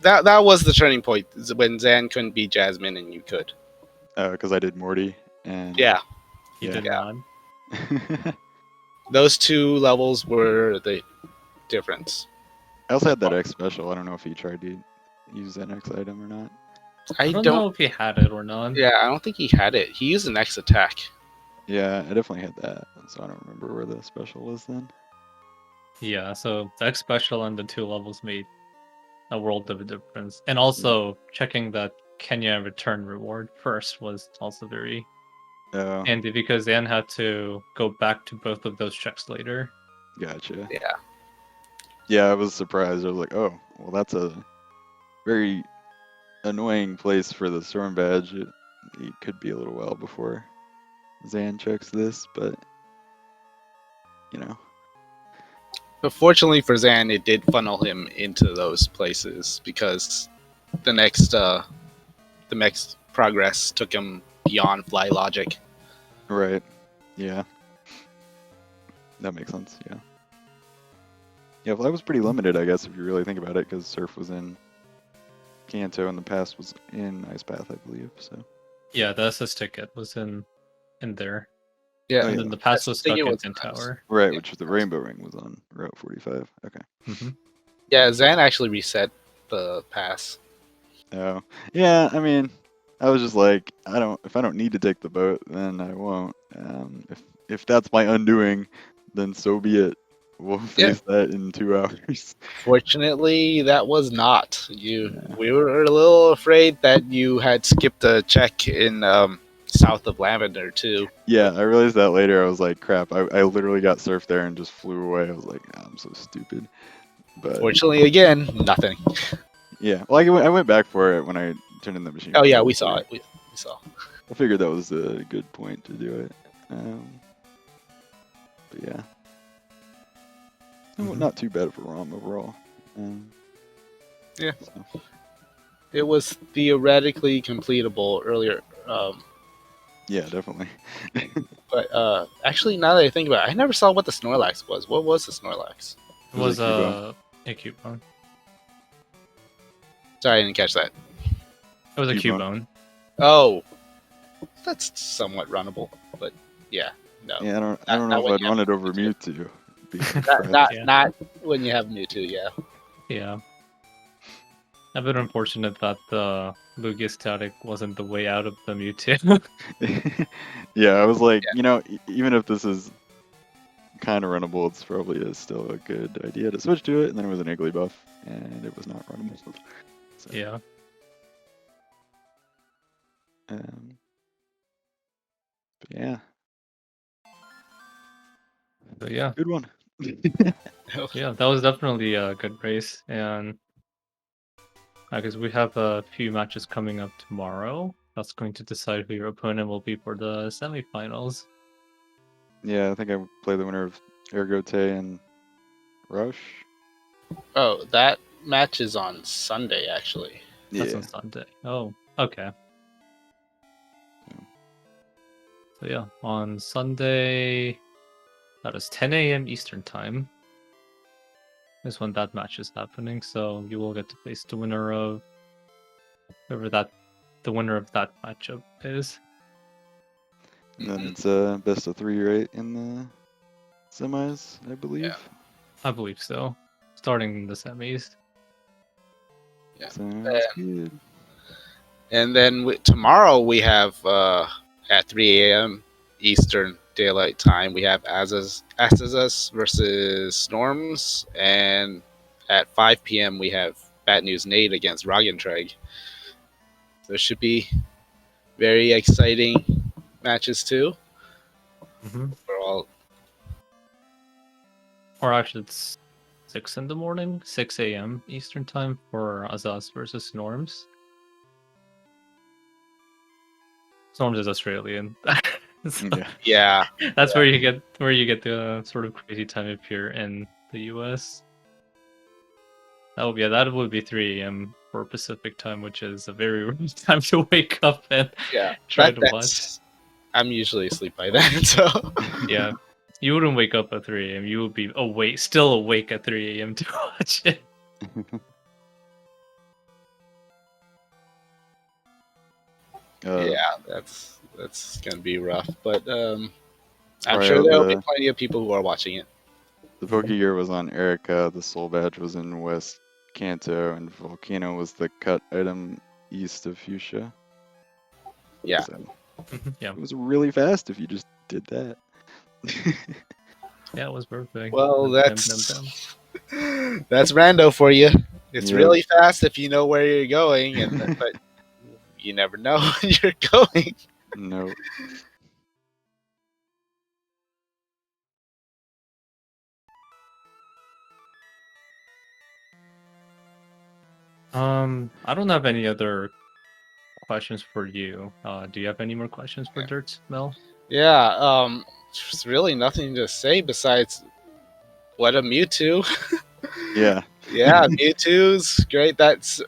that was the turning point when Xan couldn't beat Jasmine and you could. Because I did Morty and Yeah, He Yeah. did Yeah. not. those 2 levels were the difference. I also had that X special. I don't know if he tried to use that X item or not. I don't know if he had it or not. Yeah, I don't think he had it. He used an X attack. Yeah, I definitely had that, so I don't remember where the special was then. Yeah, so the X special and the 2 levels made a world of a difference. And also checking that Kenya return reward first was also very Oh, handy because Xan had to go back to both of those checks later. gotcha. Yeah. Yeah, I was surprised. I was like, oh, well, that's a very annoying place for the storm badge. It could be a little while before Xan checks this, but you know. But fortunately for Xan, it did funnel him into those places because the next progress took him beyond fly logic. Right. Yeah. That makes sense, yeah. Yeah, well, that was pretty limited, I guess, if you really think about it, because Surf was in Kanto and the Pass was in Ice Path, I believe, so. Yeah, the SS ticket was in there. Yeah, Oh, And yeah. then the pass was stuck think in it was Tin nice. Tower. Right, which was the Rainbow Ring was on Route 45. Okay. Hmm. Yeah, Xan actually reset the pass. Oh. Yeah, I mean, I was just like, if I don't need to take the boat, then I won't. If that's my undoing, then so be it. We'll face that in 2 hours. Fortunately, that was not. Yeah. We were a little afraid that you had skipped a check in south of Lavender too. Yeah, I realized that later. I was like, crap, I literally got Surf there and just flew away. I was like, oh, I'm so stupid. But Fortunately, again, nothing. yeah, well, I went back for it when I turned in the machine. Oh yeah, we saw it. We saw. I figured that was a good point to do it. But yeah. Not too bad for ROM overall. Yeah. So. It was theoretically completable earlier. Yeah, definitely. But actually, now that I think about it, I never saw what the Snorlax was. What was the Snorlax? It was a a Cubone. Sorry, I didn't catch that. It was a Cubone. Cubone. Oh, that's somewhat runnable, but yeah, no. Yeah, I don't know Not if I'd run it over Mewtwo. Not Yeah. not when you have Mewtwo, yeah. Yeah. A bit unfortunate that the Lugia static wasn't the way out of the Mewtwo. Yeah, I was like, Yeah. even if this is kind of runnable, it's probably still a good idea to switch to it. And then it was an Iggly buff, and it was not runnable. So, Yeah. but yeah, So yeah. good one. Yeah, that was definitely a good race, and because we have a few matches coming up tomorrow, that's going to decide who your opponent will be for the semifinals. Yeah, I think I play the winner of Ergote and Rush. Oh, that match is on Sunday, actually. That's Yeah. on Sunday. Oh, okay. So yeah, on Sunday, that is 10 a.m. Eastern time, is when that match is happening. So you will get to face the winner of the winner of that matchup is. And then Mhm. it's best of 3, right, in the semis, I believe. Yeah. I believe so. Starting the semis. Yeah. Sounds good. And then tomorrow we have at 3 a.m. Eastern Daylight Time, we have Azaz versus Storms, and at 5 p.m. we have Bad News Nate against Rogentreg. So it should be very exciting matches too. Mm-hmm. We're all Or actually, it's 6 in the morning, 6 a.m. Eastern time for Azaz versus Norms. Norms is Australian. So yeah. that's where you get the sort of crazy time if you're in the US. That would be 3 a.m. for Pacific time, which is a very rough time to wake up and Yeah. try to watch. I'm usually asleep by then, so Yeah. You wouldn't wake up at 3 a.m. You would be still awake at 3 a.m. to watch it. yeah, that's gonna be rough. But I'm Right, sure there'll be plenty of people who are watching it. The Pokegear was on Erica, the Soul Badge was in West Kanto, and Volcano was the cut item east of Fuchsia. Yeah. So Yeah. it was really fast if you just did that. Yeah, it was perfect. Well, Bam, that's bam, bam. that's Rando for you. It's Yep. really fast if you know where you're going, but you never know when you're going. No. I don't have any other questions for you. Do you have any more questions for Dirt, Mel? Yeah, there's really nothing to say besides what a Mewtwo. Yeah. Yeah, Mewtwo's great. That's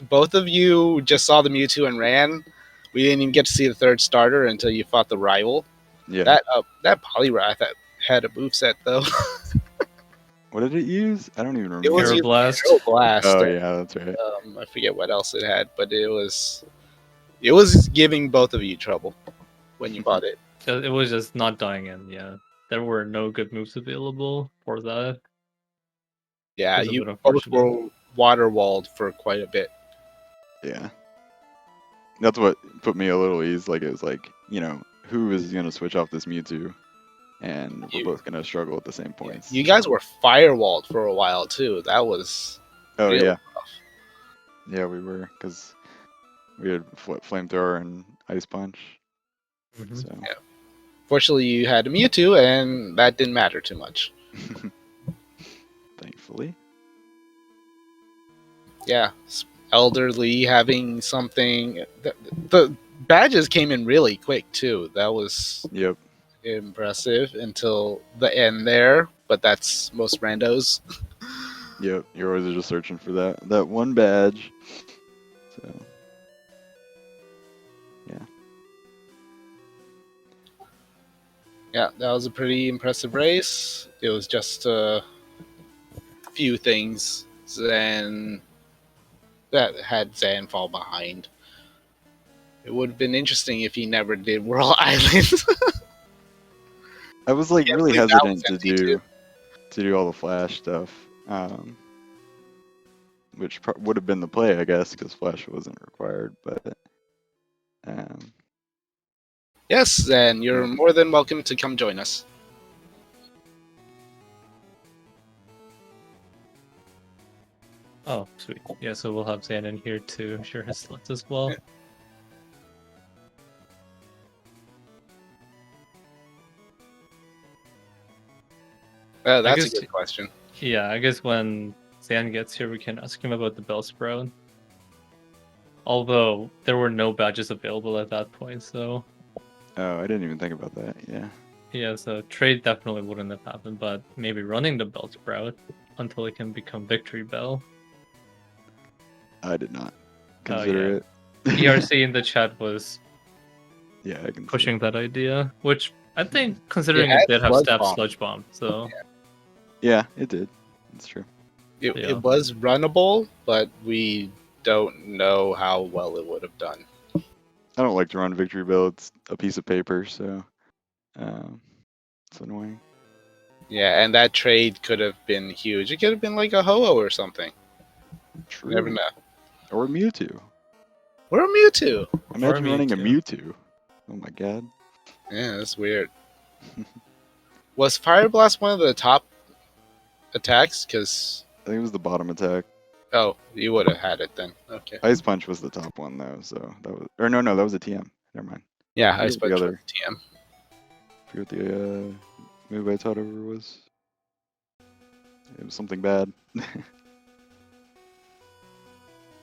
both of you just saw the Mewtwo and ran. We didn't even get to see the third starter until you fought the rival. Yeah. That Poliwrath that had a moveset though. What did it use? I don't even remember. It was Air using Blast. Aero Blast. Oh yeah, that's right. I forget what else it had, but it was giving both of you trouble when you bought it. It was just not dying in, yeah. There were no good moves available for that. Yeah, It's a you bit both unfortunate. were water walled for quite a bit. Yeah. That's what put me a little ease. Like it was like, who is gonna switch off this Mewtwo? And we're both gonna struggle at the same points. You guys were firewalled for a while too. That was Oh really yeah. rough. Yeah, we were, because we had flamethrower and ice punch. Mhm. So Yeah. Fortunately, you had a Mewtwo, and that didn't matter too much. thankfully. Yeah, elderly having something. The badges came in really quick too. That was Yep. impressive until the end there. But that's most randos. Yep. You're always just searching for that one badge. So Yeah, that was a pretty impressive race. It was just a few things that had Xan fall behind. It would have been interesting if he never did World Islands. I was like Yeah, really I believe that hesitant was to empty, do too. to do all the flash stuff. which would have been the play, I guess, because flash wasn't required. But Yes, Zen, you're more than welcome to come join us. Oh, sweet. Yeah, so we'll have Xan in here to share his thoughts as well. That's a guess- good question. Yeah, I guess when Xan gets here, we can ask him about the Bell Sprout. Although there were no badges available at that point, so oh, I didn't even think about that. Yeah. yeah, so trade definitely wouldn't have happened, but maybe running the Bell Sprout until it can become Victory Bell. I did not Oh, consider it. ERC in the chat was Yeah, I can pushing that idea, which I think, It considering had it did have Sludge Staff Bomb. Sludge Bomb, so Yeah, it did. It's true. It, Yeah. it was runnable, but we don't know how well it would have done. I don't like to run Victory Bell. It's a piece of paper, so it's annoying. Yeah, and that trade could have been huge. It could have been like a Ho-Oh or something. True. You never know. Or Mewtwo. Or a Mewtwo. Imagine running a Mewtwo. Mewtwo. Oh my god. Yeah, that's weird. Was Fire Blast one of the top attacks? Because, I think it was the bottom attack. oh, you would have had it then. Okay. Ice Punch was the top one though, so that was no, that was a TM. Never mind. Yeah, What I was the suppose other? TM. Forget the move I thought it was. It was something bad.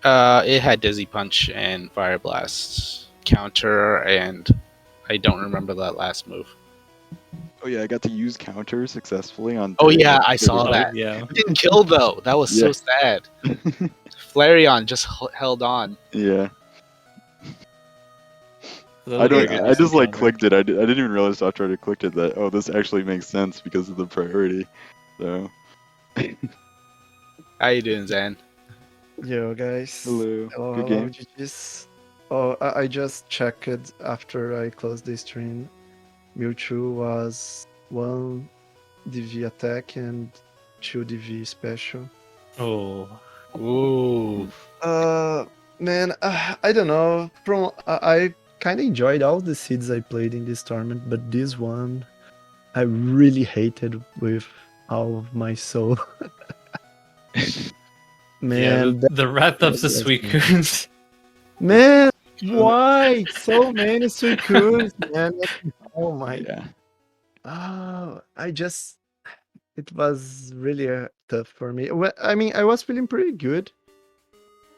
It had Dizzy Punch and Fire Blast counter, and I don't remember that last move. Oh yeah, I got to use counter successfully on. Oh yeah, I saw Oh, that. yeah. It didn't kill though. That was so Yeah. sad. Flareon just held on. Yeah. That I was a don't. very good I just like counter. clicked it. I didn't even realize after I clicked it that this actually makes sense because of the priority. So. How you doing, Zan? Yo guys. Hello. Hello, Good hello, game. GG's. Oh, I just checked after I closed the stream. Mewtwo was 1 DV attack and 2 DV special. Oh, Ooh. Man, I don't know. I kind of enjoyed all the seeds I played in this tournament, but this one I really hated with all of my soul. Man, yeah, the Wrath of the was Suicunes. man, why so many Suicunes, man? Oh my! Yeah. Oh, it was really tough for me. Well, I mean, I was feeling pretty good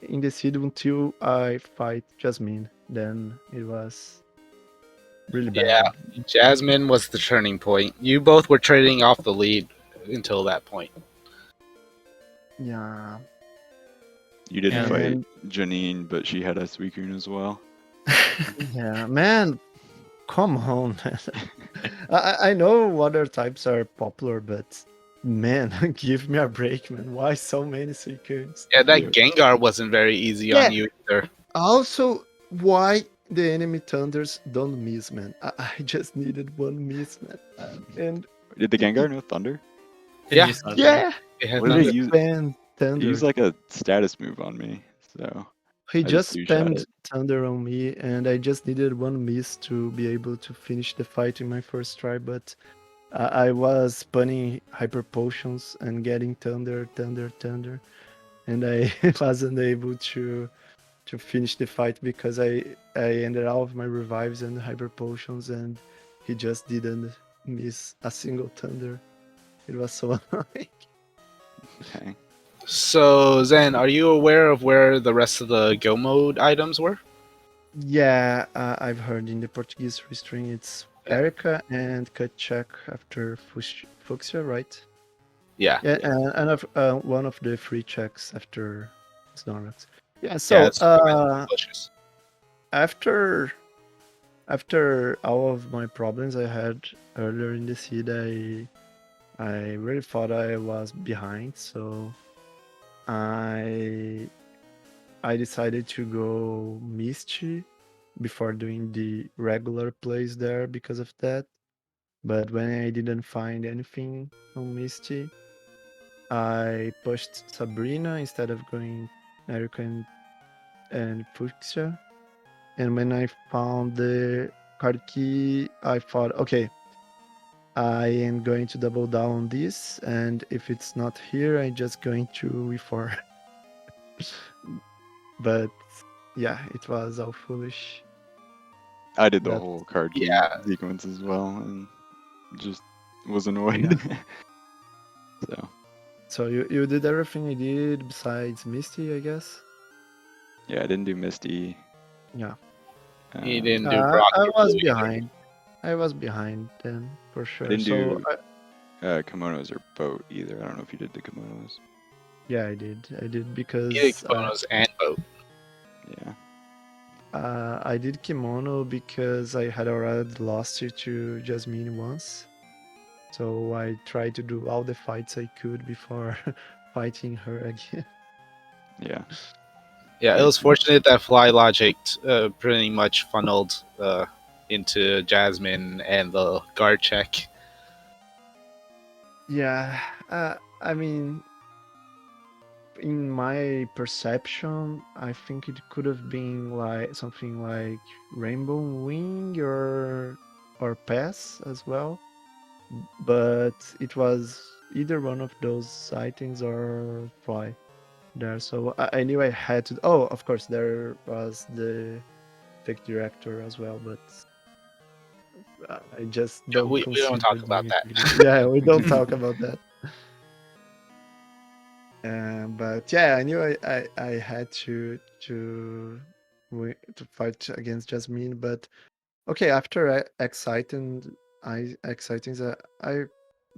in the seed until I fight Jasmine. Then it was really bad. Yeah, Jasmine was the turning point. You both were trading off the lead until that point. Yeah. You didn't Yeah. fight Janine, but she had a Suicune as well. Yeah, man. Come on, man. I know other types are popular, but man, give me a break, man. Why so many Suicunes? Yeah, that Yeah. Gengar wasn't very easy Yeah. on you either. Also, why the enemy thunders don't miss, man? I just needed one miss, man. And Did the Gengar know Thunder? Yeah. You saw that. yeah, It had What did thunder. he use? spam He thunder. used like a status move on me, so He I just just two-shot spammed it. thunder on me, and I just needed one miss to be able to finish the fight in my first try. But I was spawning hyper potions and getting thunder, and I wasn't able to finish the fight because I ended all of my revives and hyper potions, and he just didn't miss a single thunder. It was so annoying. Okay. So, Zen, are you aware of where the rest of the Go Mode items were? Yeah, I've heard in the Portuguese restring it's Yeah. Erica and Kachak after Fuxia, right? Yeah. Yeah, and one of the free checks after Snorlax. Yeah, Yeah, so it's delicious. after all of my problems I had earlier in the seed, I really thought I was behind, so I decided to go Misty before doing the regular plays there because of that. But when I didn't find anything on Misty, I pushed Sabrina instead of going Erica and Fuchsia. And when I found the card key, I thought, okay, I am going to double down on this, and if it's not here, I'm just going to re4. But yeah, it was all foolish. I did the That whole card key Yeah. sequence as well, and just was annoyed. So you did everything I did besides Misty, I guess. Yeah, I didn't do Misty. Yeah. He didn't do Brock I or was Blue either. behind. I was behind then for I sure. didn't So do kimonos or boat either. I don't know if you did the kimonos. yeah, I did. I did He because did kimonos and boat. Yeah. I did kimono because I had already lost it to Jasmine once. So I tried to do all the fights I could before fighting her again. Yeah. Yeah, it was fortunate that Fly Logic pretty much funneled into Jasmine and the guard check. Yeah, I mean, in my perception, I think it could have been like something like Rainbow Wing or Pass as well, but it was either one of those items or Fly there. So I knew I had to. Oh, of course, there was the fake director as well, but I just Yeah, don't we don't consider talk about doing that. it. Yeah, we don't talk about that. But yeah, I knew I had to fight against Jasmine. But okay, after exciting, I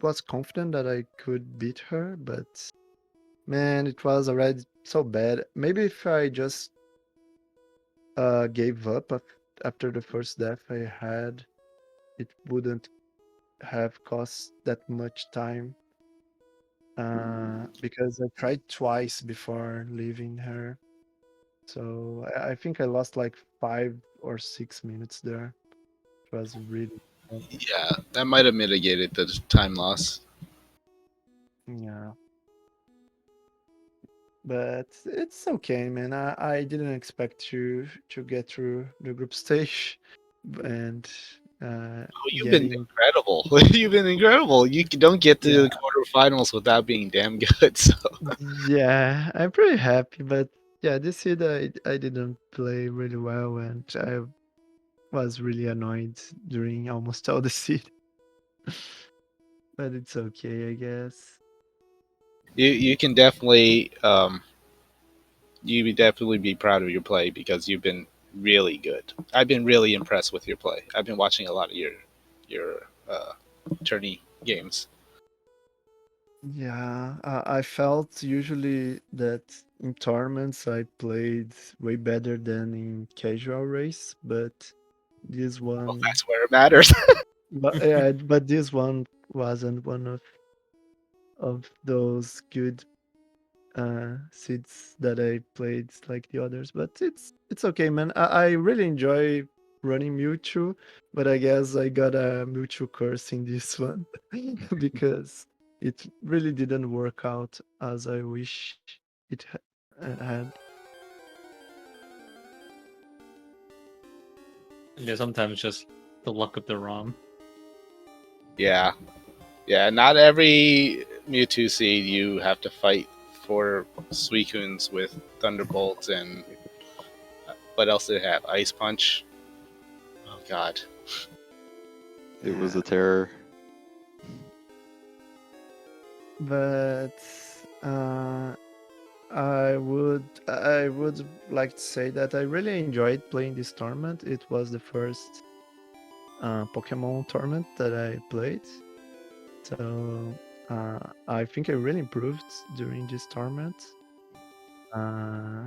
was confident that I could beat her. But man, it was already so bad. Maybe if I just gave up after the first death I had, it wouldn't have cost that much time. Because I tried twice before leaving her. So I think I lost like 5 or 6 minutes there. It was really bad. Yeah, that might have mitigated the time loss. Yeah. But it's okay, man. I didn't expect to get through the group stage and Oh, you've been getting incredible. You've been incredible. You don't get to yeah. the quarterfinals without being damn good. So Yeah, I'm pretty happy, but yeah, this year I didn't play really well and I was really annoyed during almost all the seed. But it's okay, I guess. you can definitely you would definitely be proud of your play because you've been really good. I've been really impressed with your play. I've been watching a lot of your tourney games. Yeah, I felt usually that in tournaments I played way better than in casual race, but this Well, one, that's where it matters. but this one wasn't one of those good seeds that I played like the others. But it's okay, man. I really enjoy running Mewtwo, but I guess I got a Mewtwo curse in this one because it really didn't work out as I wish it had. Yeah, sometimes just the luck of the ROM. Yeah, yeah. Not every Mewtwo seed you have to fight for Suicunes with Thunderbolt and what else did it have? Ice Punch. Oh God. It was a terror. But I would like to say that I really enjoyed playing this tournament. It was the first Pokemon tournament that I played, so I think I really improved during this tournament. Uh,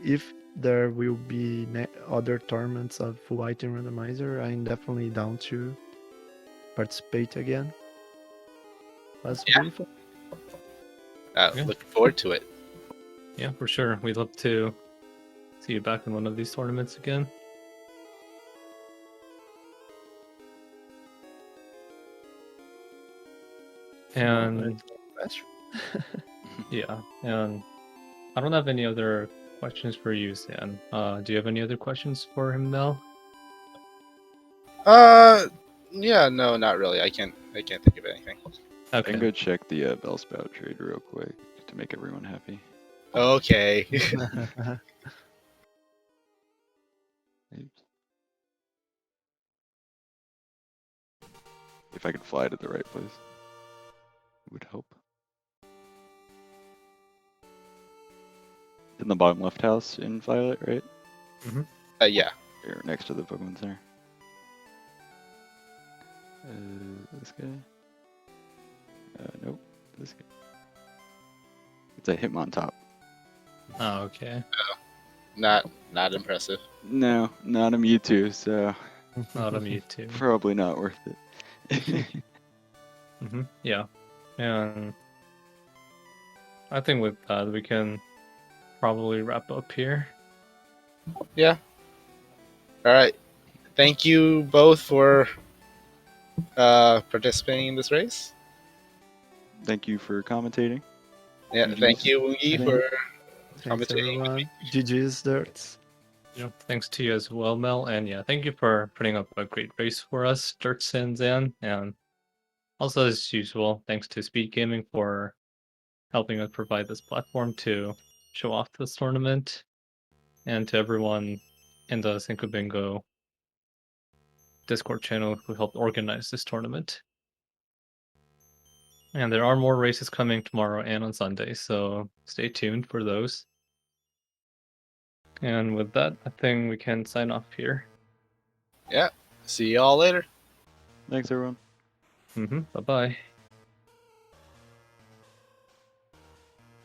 if there will be other tournaments of Full Item Randomizer, I'm definitely down to participate again. Was Yeah. really fun. Yeah. Looking forward to it. Yeah, for sure. We'd love to see you back in one of these tournaments again. And That's Yeah, and I don't have any other questions for you, Sam. Do you have any other questions for him, Mel? Yeah, no, not really. I can't think of anything. I Okay. can go check the Bellsprout trade real quick to make everyone happy. Okay. Oops. If I could fly to the right place, it would help. In the bottom left house in Violet, right? Yeah. Here, next to the Pokemon Center. This guy? Nope. This guy. It's a Hitmontop. Oh, okay. Not impressive. No, not a Mewtwo, so Not a Mewtwo. probably not worth it. Yeah, and I think with that we can probably wrap up here. Yeah. All right. Thank you both for participating in this race. Thank you for commentating. Yeah. GGs. Thank you, Woogie, for Thanks, commentating. everyone. GG's, Dirts. Thanks to you as well, Mel, and yeah, thank you for putting up a great race for us, Dirts and Zan, and also as usual, thanks to SpeedGaming for helping us provide this platform to show off this tournament, and to everyone in the Cinco Bingo Discord channel who helped organize this tournament. And there are more races coming tomorrow and on Sunday, so stay tuned for those. And with that, I think we can sign off here. Yeah. See y'all later. Thanks, everyone. Bye-bye.